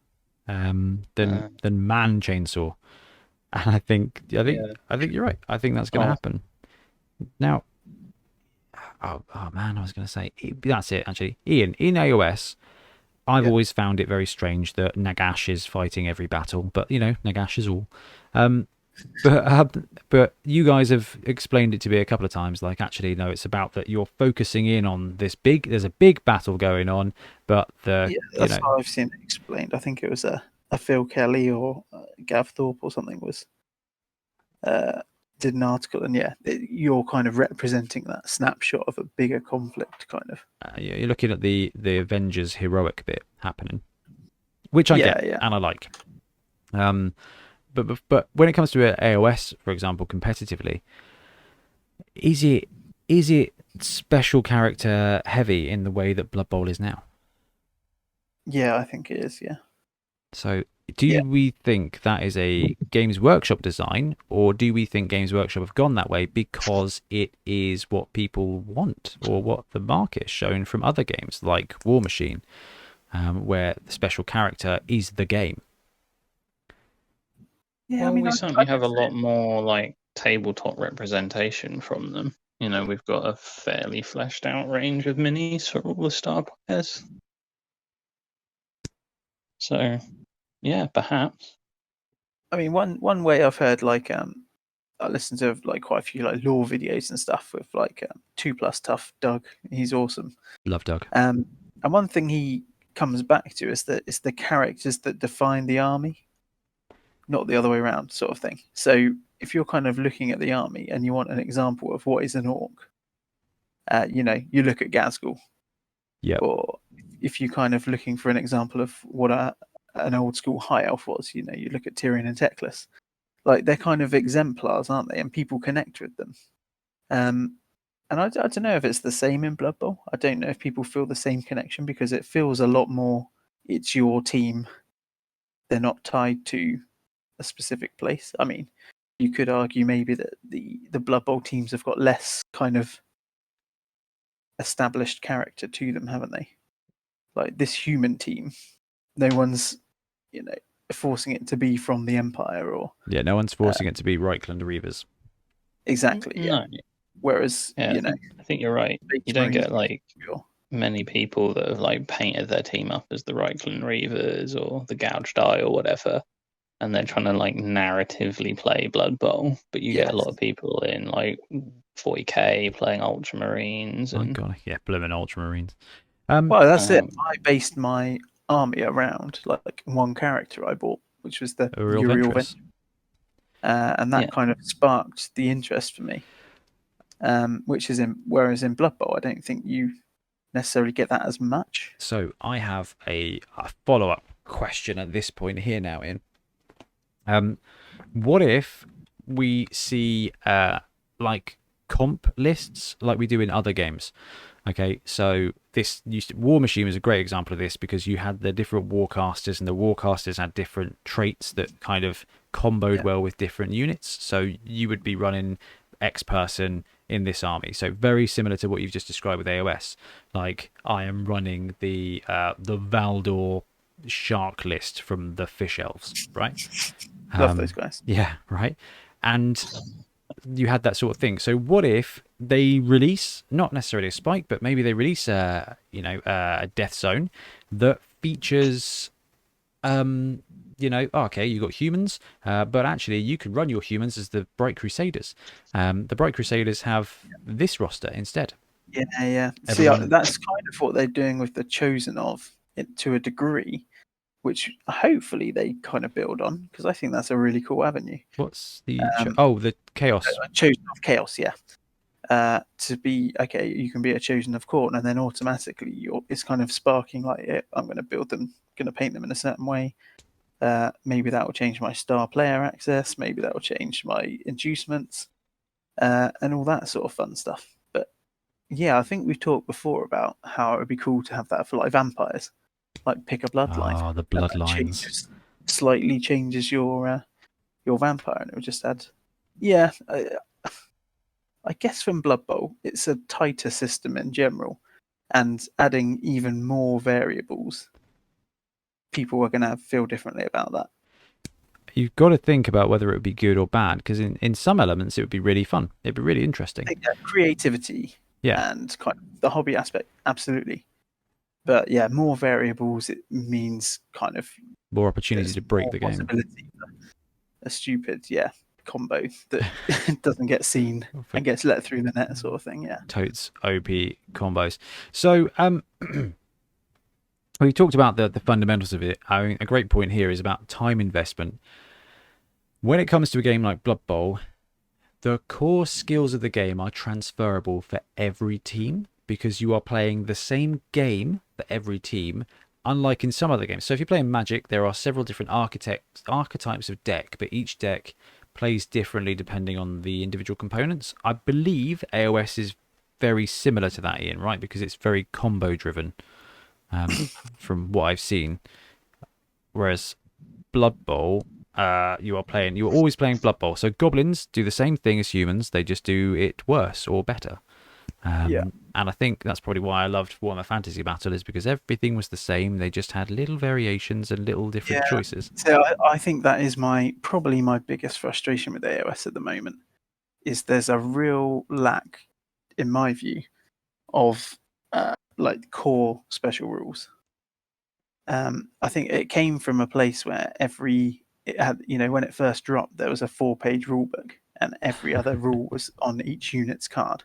than Man Chainsaw, and I think you're right. I think that's going to happen. Now, oh man, I was going to say that's it. Actually, Ian, in AOS, I've always found it very strange that Nagash is fighting every battle, but Nagash is all. But you guys have explained it to me a couple of times. Actually, no, it's about that you're focusing in on this big. There's a big battle going on, but that's how I've seen it explained. I think it was a Phil Kelly or Gav Thorpe or something was did an article, and you're kind of representing that snapshot of a bigger conflict, kind of. You're looking at the Avengers heroic bit happening, which I get and I like. But when it comes to AOS, for example, competitively, is it special character heavy in the way that Blood Bowl is now? Yeah, I think it is. Yeah. So, we think that is a Games Workshop design, or do we think Games Workshop have gone that way because it is what people want, or what the market has shown from other games like War Machine, where the special character is the game? Yeah, Well, we certainly have a lot more like tabletop representation from them. You know, we've got a fairly fleshed out range of minis for all the star players. So, yeah, perhaps. I mean, one way I've heard, like, I listened to like quite a few like lore videos and stuff with like 2+ Tough Doug. He's awesome. Love Doug. And one thing he comes back to is that it's the characters that define the army, not the other way around, sort of thing. So if you're kind of looking at the army and you want an example of what is an orc, you look at Gazgul. Yeah. Or if you're kind of looking for an example of what an old school high elf was, you look at Tyrion and Teclis. Like, they're kind of exemplars, aren't they? And people connect with them. And I don't know if it's the same in Blood Bowl. I don't know if people feel the same connection, because it feels a lot more it's your team. They're not tied to a specific place. I mean, you could argue maybe that the Blood Bowl teams have got less kind of established character to them, haven't they? Like this human team, no one's, forcing it to be from the Empire, or no one's forcing it to be Reichland Reavers. Exactly. Yeah. No. Whereas, I think you're right. You don't get like Sure. many people that have like painted their team up as the Reichland Reavers or the Gouged Eye or whatever, and they're trying to like narratively play Blood Bowl. But you get a lot of people in like 40k playing Ultramarines. And, God, yeah, blooming Ultramarines. Well, that's it. I based my army around like one character I bought, which was the Uriel Ventress. And that kind of sparked the interest for me. Whereas in Blood Bowl, I don't think you necessarily get that as much. So I have a follow-up question at this point here now, Ian. What if we see like comp lists like we do in other games? Okay, so War Machine was a great example of this, because you had the different warcasters, and the warcasters had different traits that kind of comboed well with different units. So you would be running X person in this army. So very similar to what you've just described with AOS. Like, I am running the Valdor shark list from the Fish Elves, right? Love those guys. Yeah, right. And you had that sort of thing. So what if they release, not necessarily a spike, but maybe they release a death zone that features okay, you got humans, but actually you could run your humans as the Bright Crusaders. The Bright Crusaders have this roster instead. Yeah. See, that's kind of what they're doing with the Chosen of it, to a degree, which hopefully they kind of build on, because I think that's a really cool avenue. What's the the Chaos? Chosen of Chaos, yeah. To be you can be a Chosen of Khorne, and then automatically it's kind of sparking like, I'm going to build them, going to paint them in a certain way. Maybe that will change my star player access. Maybe that will change my inducements, and all that sort of fun stuff. But yeah, I think we've talked before about how it would be cool to have that for like vampires, like pick a bloodline. Oh, the bloodlines. Slightly changes your vampire, and it would just add. Yeah, I guess from Blood Bowl, it's a tighter system in general, and adding even more variables, people are going to feel differently about that. You've got to think about whether it would be good or bad, because in some elements it would be really fun. It'd be really interesting. I think, creativity, and kind of the hobby aspect, absolutely. But yeah, more variables, it means kind of more opportunity to break the game. A stupid, combo that doesn't get seen and gets let through the net, sort of thing. Yeah. Totes OP combos. So we talked about the fundamentals of it. I mean, a great point here is about time investment. When it comes to a game like Blood Bowl, the core skills of the game are transferable for every team because you are playing the same game for every team, unlike in some other games. So if you're playing Magic, there are several different archetypes of deck, but each deck plays differently depending on the individual components. I believe AOS is very similar to that, Ian, right? Because it's very combo driven, from what I've seen. Whereas Blood Bowl, you're always playing Blood Bowl. So goblins do the same thing as humans, they just do it worse or better. Yeah. And I think that's probably why I loved Warhammer Fantasy Battle, is because everything was the same. They just had little variations and little different choices. So I think that is probably my biggest frustration with AOS at the moment, is there's a real lack, in my view, of like core special rules. I think it came from a place where it had, when it first dropped, there was a 4-page rule book, and every other rule was on each unit's card.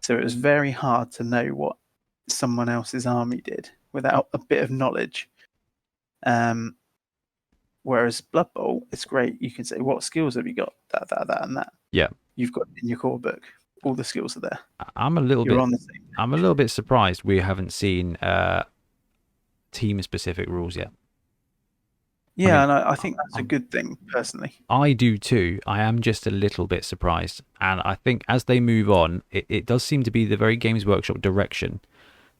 So it was very hard to know what someone else's army did without a bit of knowledge. Whereas Blood Bowl, it's great. You can say, what skills have you got? That, and that. Yeah. You've got in your core book. All the skills are there. I'm a little on the same page. I'm a little bit surprised we haven't seen team-specific rules yet. Yeah, and I think that's a good thing, personally. I do too. I am just a little bit surprised. And I think as they move on, it does seem to be the very Games Workshop direction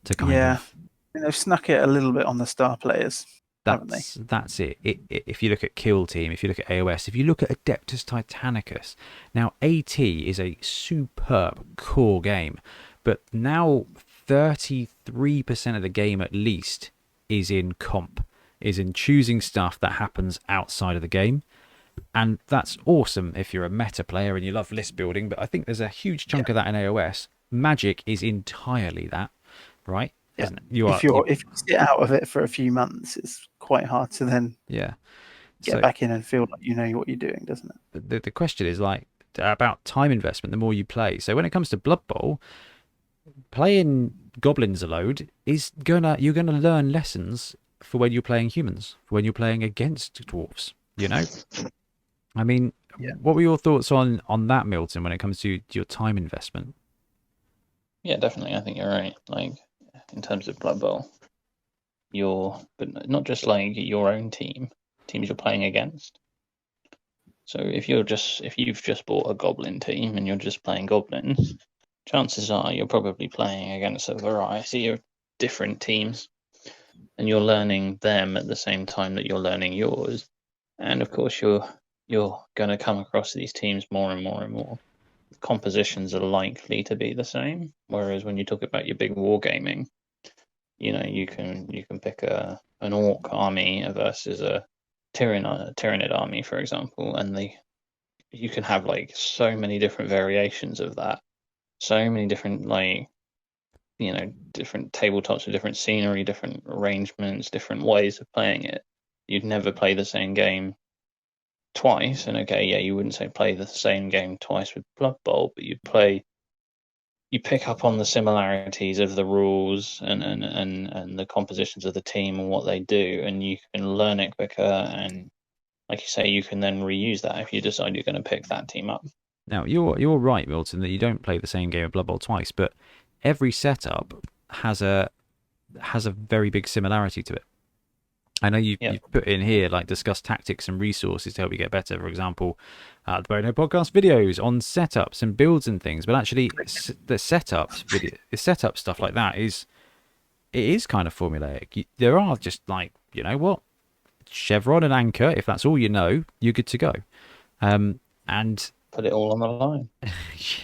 to kind of... They've snuck it a little bit on the star players, haven't they? That's it. If you look at Kill Team, if you look at AOS, if you look at Adeptus Titanicus, now AT is a superb core game, but now 33% of the game at least is in comp, is in choosing stuff that happens outside of the game. And that's awesome if you're a meta player and you love list building, but I think there's a huge chunk of that in AOS. Magic is entirely that, right? Yeah. Isn't it? If you sit out of it for a few months, it's quite hard to then get back in and feel like you know what you're doing, doesn't it? The question is like about time investment the more you play. So when it comes to Blood Bowl, playing goblins a load you're gonna learn lessons for when you're playing humans, for when you're playing against dwarves, I mean, what were your thoughts on that, Milton, when it comes to your time investment? Yeah, definitely. I think you're right. Like, in terms of Blood Bowl, but not just like your own teams you're playing against. So if you've just bought a goblin team and you're just playing goblins, chances are you're probably playing against a variety of different teams, and you're learning them at the same time that you're learning yours. And of course, you're going to come across these teams more and more and more. The compositions are likely to be the same. Whereas when you talk about your big wargaming, you can pick an orc army versus a Tyranid army, for example, and you can have like so many different variations of that, so many different different tabletops with different scenery, different arrangements, different ways of playing it. You'd never play the same game twice, and you wouldn't say play the same game twice with Blood Bowl, but you pick up on the similarities of the rules and the compositions of the team and what they do, and you can learn it quicker, and like you say, you can then reuse that if you decide you're going to pick that team up. Now, you're right, Milton, that you don't play the same game of Blood Bowl twice, but every setup has a very big similarity to it. I know you've put in here, like, discuss tactics and resources to help you get better. For example, the Bonehead Podcast videos on setups and builds and things. But actually, the setup stuff like that is kind of formulaic. There are just like, you know what, chevron and anchor. If that's all you know, you're good to go. And put it all on the line.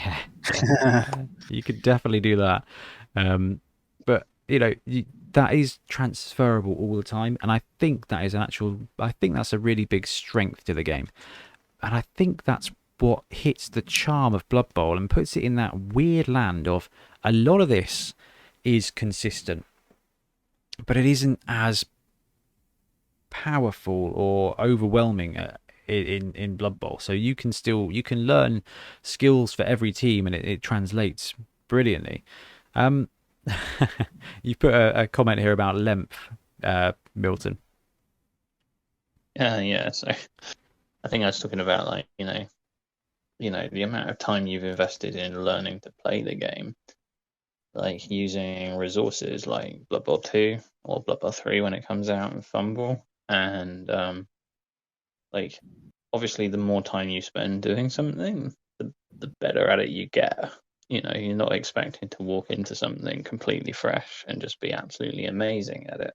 Yeah, you could definitely do that. But that is transferable all the time, and I think that is that's a really big strength to the game, and I think that's what hits the charm of Blood Bowl and puts it in that weird land of a lot of this is consistent, but it isn't as powerful or overwhelming in Blood Bowl. So you can learn skills for every team, and it translates brilliantly. You put a comment here about length, Milton. Yeah. So I think I was talking about, like, the amount of time you've invested in learning to play the game, like using resources like Blood Bowl 2 or Blood Bowl 3 when it comes out and Fumble, and like obviously the more time you spend doing something, the better at it you get. You're not expecting to walk into something completely fresh and just be absolutely amazing at it.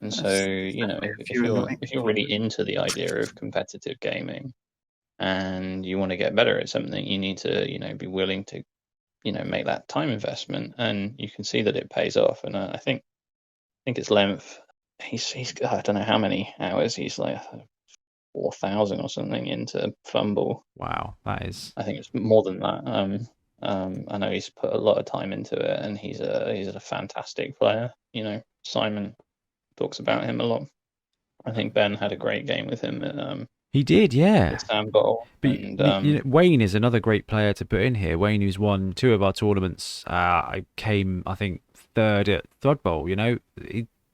And so, if you're really into the idea of competitive gaming and you want to get better at something, you need to, be willing to, make that time investment, and you can see that it pays off. And I think it's length. He's I don't know how many hours. He's like 4,000 or something into Fumble. Wow, that is. I think it's more than that. I know he's put a lot of time into it, and he's a fantastic player. Simon talks about him a lot. I think Ben had a great game with him at He did, yeah. Sam Bowl. But Wayne is another great player to put in here. Wayne, who's won 2 of our tournaments, I came, I think, 3rd at Thud Bowl.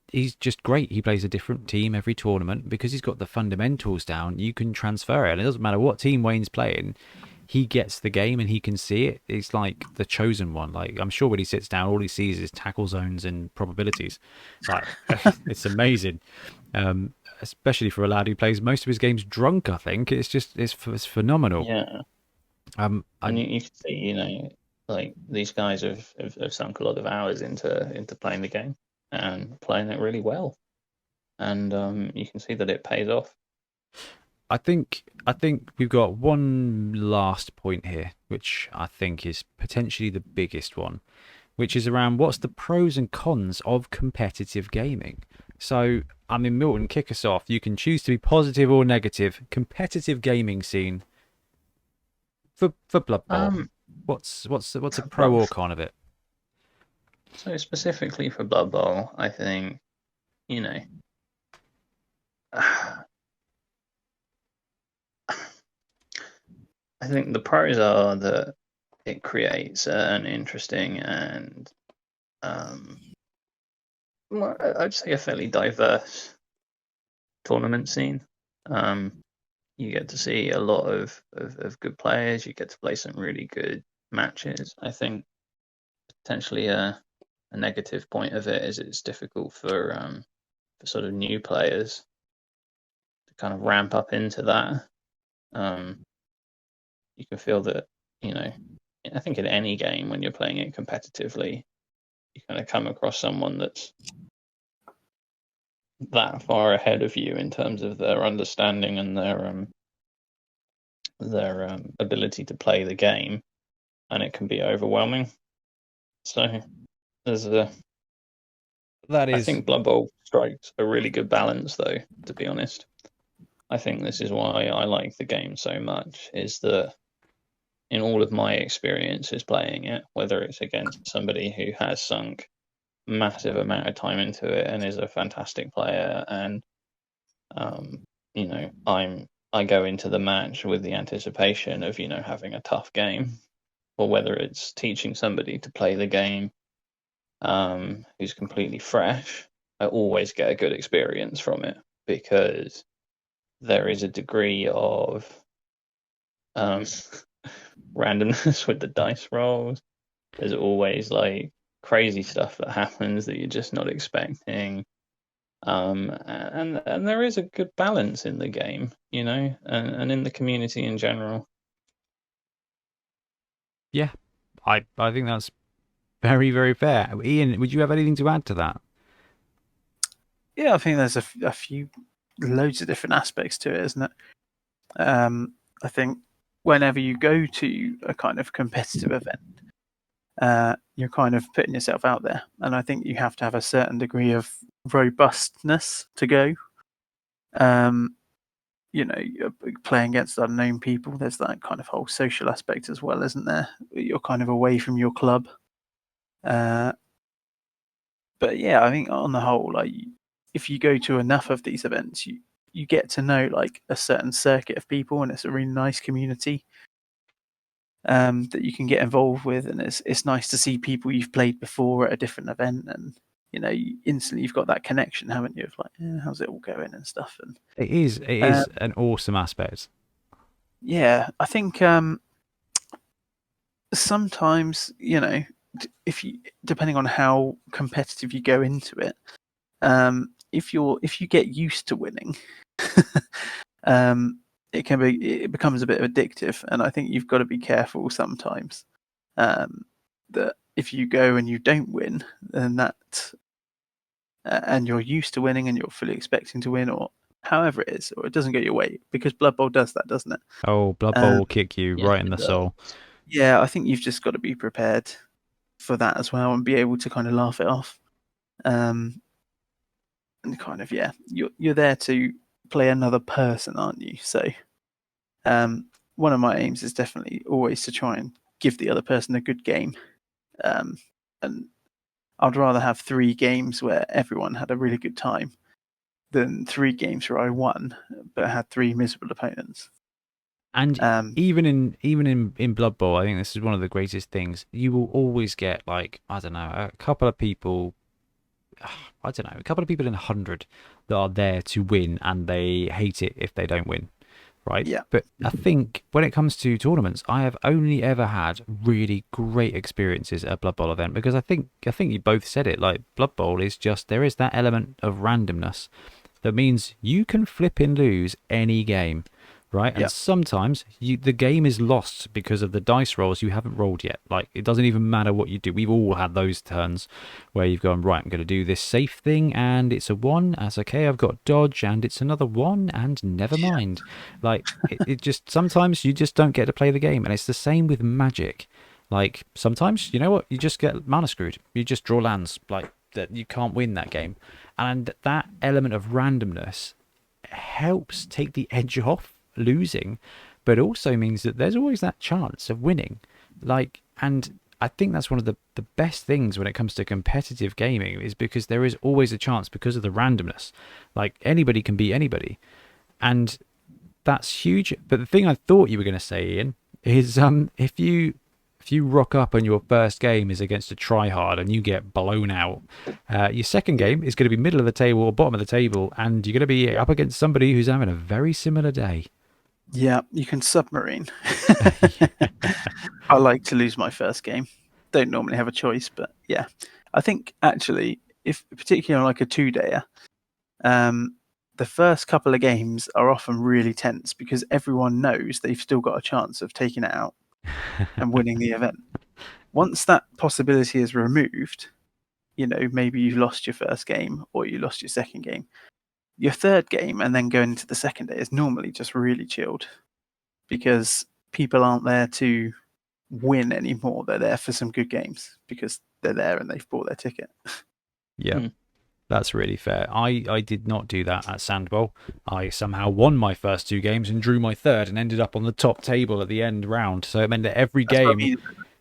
He's just great. He plays a different team every tournament because he's got the fundamentals down. You can transfer it, and it doesn't matter what team Wayne's playing. He gets the game and he can see it. It's like the chosen one. Like, I'm sure when he sits down, all he sees is tackle zones and probabilities. Like, it's amazing. Especially for a lad who plays most of his games drunk. I think it's phenomenal. Yeah. And you can see, like these guys have sunk a lot of hours into playing the game and playing it really well, and you can see that it pays off. I think we've got one last point here, which I think is potentially the biggest one, which is around what's the pros and cons of competitive gaming. So, Milton, kick us off. You can choose to be positive or negative. Competitive gaming scene for Blood Bowl. What's a pro or con of it? So specifically for Blood Bowl, I think, I think the pros are that it creates an interesting and I'd say a fairly diverse tournament scene. You get to see a lot of good players. You get to play some really good matches. I think potentially a negative point of it is it's difficult for sort of new players to kind of ramp up into that. You can feel that, I think in any game when you're playing it competitively, you kind of come across someone that's that far ahead of you in terms of their understanding and their ability to play the game, and it can be overwhelming. So I think Blood Bowl strikes a really good balance, though, to be honest. I think this is why I like the game so much, is that in all of my experiences playing it, whether it's against somebody who has sunk massive amount of time into it and is a fantastic player, and I go into the match with the anticipation of having a tough game, or whether it's teaching somebody to play the game who's completely fresh, I always get a good experience from it because there is a degree of randomness with the dice rolls. There's always like crazy stuff that happens that you're just not expecting, and there is a good balance in the game, and in the community in general. Yeah, I think that's very, very fair. Ian, would you have anything to add to that? Yeah, I think there's a few loads of different aspects to it, isn't it? I think whenever you go to a kind of competitive event, you're kind of putting yourself out there, and I think you have to have a certain degree of robustness to go. You're playing against unknown people. There's that kind of whole social aspect as well, isn't there? You're kind of away from your club. But yeah, I think on the whole, like, if you go to enough of these events, you get to know like a certain circuit of people, and it's a really nice community that you can get involved with, and it's nice to see people you've played before at a different event, and instantly you've got that connection, haven't you? Of like, how's it all going and stuff. And it is an awesome aspect. Yeah, I think sometimes, if you, depending on how competitive you go into it, if you get used to winning, it becomes a bit addictive, and I think you've got to be careful sometimes that if you go and you don't win, then and you're used to winning and you're fully expecting to win, or however it is, or it doesn't go your way, because Blood Bowl does that, doesn't it? Oh, Blood Bowl will kick you yeah, right in the it does. soul. Yeah, I think you've just got to be prepared for that as well and be able to kind of laugh it off. And kind of, you're there to play another person, aren't you? So one of my aims is definitely always to try and give the other person a good game. And I'd rather have 3 games where everyone had a really good time than 3 games where I won but had 3 miserable opponents. And even in Blood Bowl, I think this is one of the greatest things. You will always get, like, I don't know, a couple of people in 100 that are there to win, and they hate it if they don't win, right? Yeah. But I think when it comes to tournaments, I have only ever had really great experiences at a Blood Bowl event, because I think you both said it. Like, Blood Bowl is just, there is that element of randomness that means you can flip and lose any game. Right, and sometimes the game is lost because of the dice rolls you haven't rolled yet. Like, it doesn't even matter what you do. We've all had those turns where you've gone, right, I'm going to do this safe thing, and it's a 1. That's okay. I've got dodge, and it's another 1, and never mind. Like, it just, sometimes you just don't get to play the game, and it's the same with Magic. Like, sometimes, you know what, you just get mana screwed. You just draw lands, like, that you can't win that game, and that element of randomness helps take the edge off losing, but also means that there's always that chance of winning. Like, and I think that's one of the best things when it comes to competitive gaming, is because there is always a chance because of the randomness. Like, anybody can beat anybody, and that's huge. But the thing I thought you were going to say, Ian, is if you rock up and your first game is against a tryhard and you get blown out, your second game is going to be middle of the table or bottom of the table, and you're going to be up against somebody who's having a very similar day. Yeah, you can submarine. I like to lose my first game. Don't normally have a choice, but yeah. I think actually, if particularly on like a 2-dayer, the first couple of games are often really tense because everyone knows they've still got a chance of taking it out and winning the event. Once that possibility is removed, maybe you lost your first game or you lost your second game. Your third game and then going into the second day is normally just really chilled, because people aren't there to win anymore. They're there for some good games because they're there and they've bought their ticket. Yeah, that's really fair. I did not do that at Sandbowl. I somehow won my first 2 games and drew my third and ended up on the top table at the end round. So it meant that every game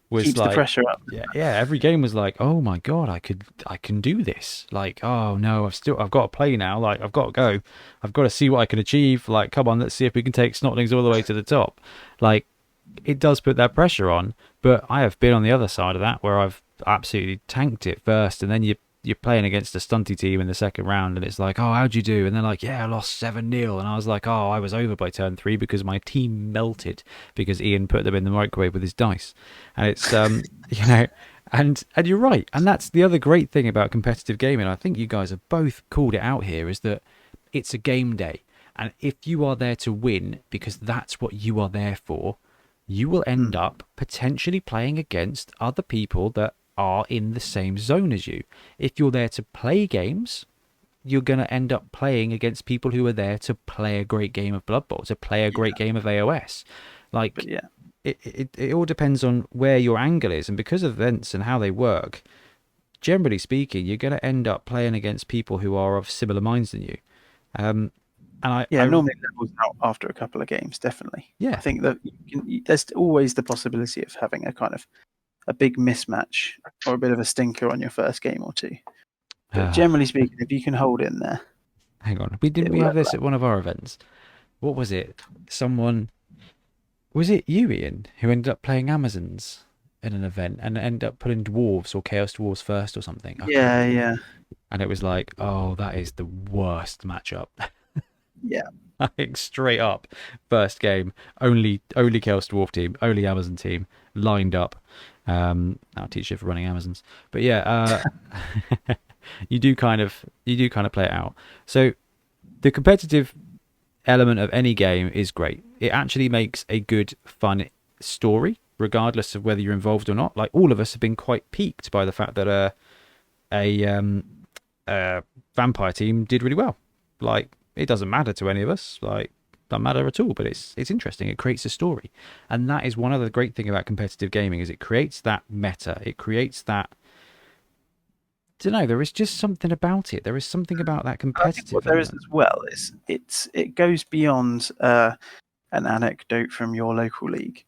was keeps like, the pressure up. Yeah, every game was like, oh my god, I can do this. Like, oh no, I've got to play now. Like, I've got to go. I've got to see what I can achieve. Like, come on, let's see if we can take Snotlings all the way to the top. Like, it does put that pressure on. But I have been on the other side of that, where I've absolutely tanked it first, and then you're playing against a stunty team in the second round, and it's like, oh, how'd you do? And they're like, yeah, I lost 7-0. And I was like, oh, I was over by turn 3 because my team melted because Ian put them in the microwave with his dice. And it's, and you're right. And that's the other great thing about competitive gaming. I think you guys have both called it out here, is that it's a game day. And if you are there to win, because that's what you are there for, you will end up potentially playing against other people that are in the same zone as you. If you're there to play games, you're going to end up playing against people who are there to play a great game of Blood Bowl, to play a great game of AOS. Like, but yeah, it all depends on where your angle is, and because of events and how they work, generally speaking, you're going to end up playing against people who are of similar minds than you. And I normally levels out after a couple of games, definitely. Yeah, I think that there's always the possibility of having a kind of a big mismatch or a bit of a stinker on your first game or 2. But generally speaking, if you can hold in there. Hang on, we have this at one of our events? What was it? Was it you, Ian, who ended up playing Amazons in an event and ended up putting dwarves or chaos dwarves first or something? Yeah. And it was like, oh, that is the worst matchup. Yeah. Like straight up, first game, only Chaos Dwarf team, only Amazon team lined up. I'll teach you for running Amazons, but yeah, you do kind of play it out. So the competitive element of any game is great. It actually makes a good, fun story, regardless of whether you're involved or not. Like, all of us have been quite piqued by the fact that a vampire team did really well. Like, it doesn't matter to any of us. Like, doesn't matter at all. But it's interesting. It creates a story, and that is one of the great thing about competitive gaming, is it creates that meta. It creates that. I don't know. There is just something about it. There is something about that competitive. What there is as well is it goes beyond an anecdote from your local league.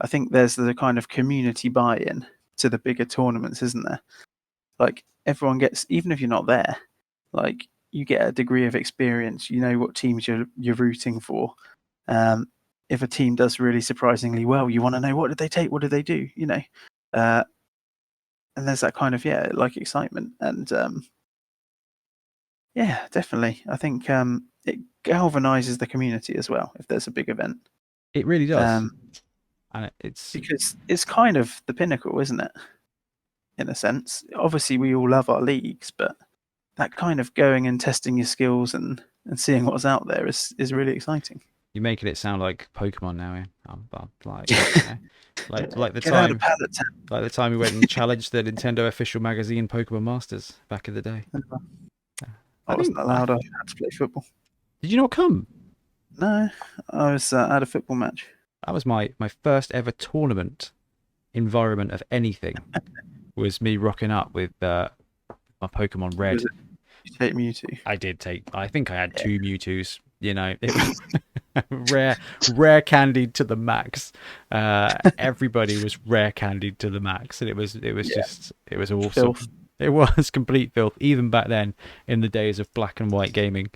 I think there's the kind of community buy-in to the bigger tournaments, isn't there? Like, everyone gets, even if you're not there, like, you get a degree of experience. You know what teams you're rooting for. If a team does really surprisingly well, you want to know, what did they take? What did they do? You know, and there's that kind of like excitement, and yeah, definitely. I think it galvanizes the community as well if there's a big event. It really does, and it's because it's kind of the pinnacle, isn't it? In a sense, obviously we all love our leagues, but that kind of going and testing your skills and seeing what's out there is really exciting. You're making it sound like Pokemon now, Ian. I'm like, like the Get out time, of pallet town. like the time we went and challenged the Nintendo official magazine Pokemon Masters back in the day. I wasn't allowed. I had to play football. Did you not come? No, I was at a football match. That was my first ever tournament environment of anything. Was me rocking up with my Pokemon Red. Was it, you take Mewtwo? I did take. I think I had 2 Mewtwo's. You know, it was rare candied to the max. Everybody was rare candied to the max, and it was awesome. Filth. It was complete filth, even back then in the days of black and white gaming.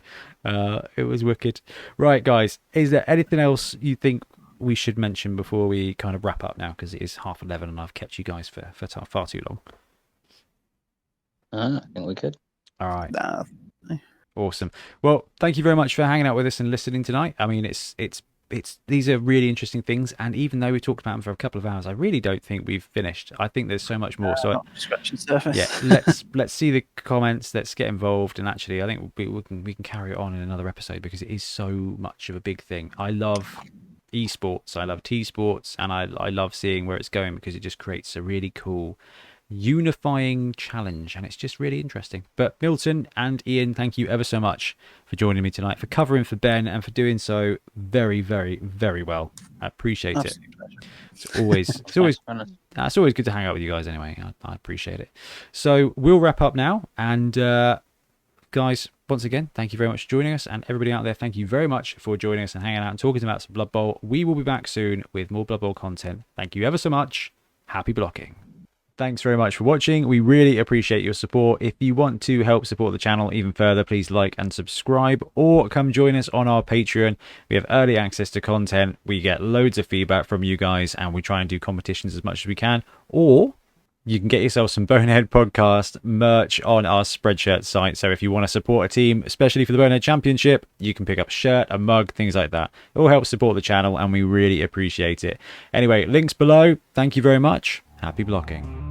It was wicked. Right, guys, is there anything else you think we should mention before we kind of wrap up now? Because it is 11:30 and I've kept you guys for far too long. I think we could. All right. Nah. Awesome. Well, thank you very much for hanging out with us and listening tonight. I mean, it's these are really interesting things, and even though we talked about them for a couple of hours, I really don't think we've finished. I think there's so much more. So Not scratching the surface. yeah, let's see the comments. Let's get involved, and actually, I think we can carry it on in another episode, because it is so much of a big thing. I love esports, I love T-sports, and I love seeing where it's going, because it just creates a really cool unifying challenge, and it's just really interesting. But Milton and Ian, thank you ever so much for joining me tonight, for covering for Ben, and for doing so very, very, very well. I appreciate Absolute it. pleasure. It's always good to hang out with you guys anyway. I appreciate it. So we'll wrap up now, and guys, once again, thank you very much for joining us, and everybody out there, thank you very much for joining us and hanging out and talking about some Blood Bowl. We will be back soon with more Blood Bowl content. Thank you ever so much. Happy blocking. Thanks very much for watching. We really appreciate your support. If you want to help support the channel even further, please like and subscribe, or come join us on our Patreon. We have early access to content. We get loads of feedback from you guys, and we try and do competitions as much as we can. Or you can get yourself some Bonehead Podcast merch on our Spreadshirt site. So if you want to support a team, especially for the Bonehead Championship, you can pick up a shirt, a mug, things like that. It all helps support the channel, and we really appreciate it. Anyway, links below. Thank you very much. Happy blocking.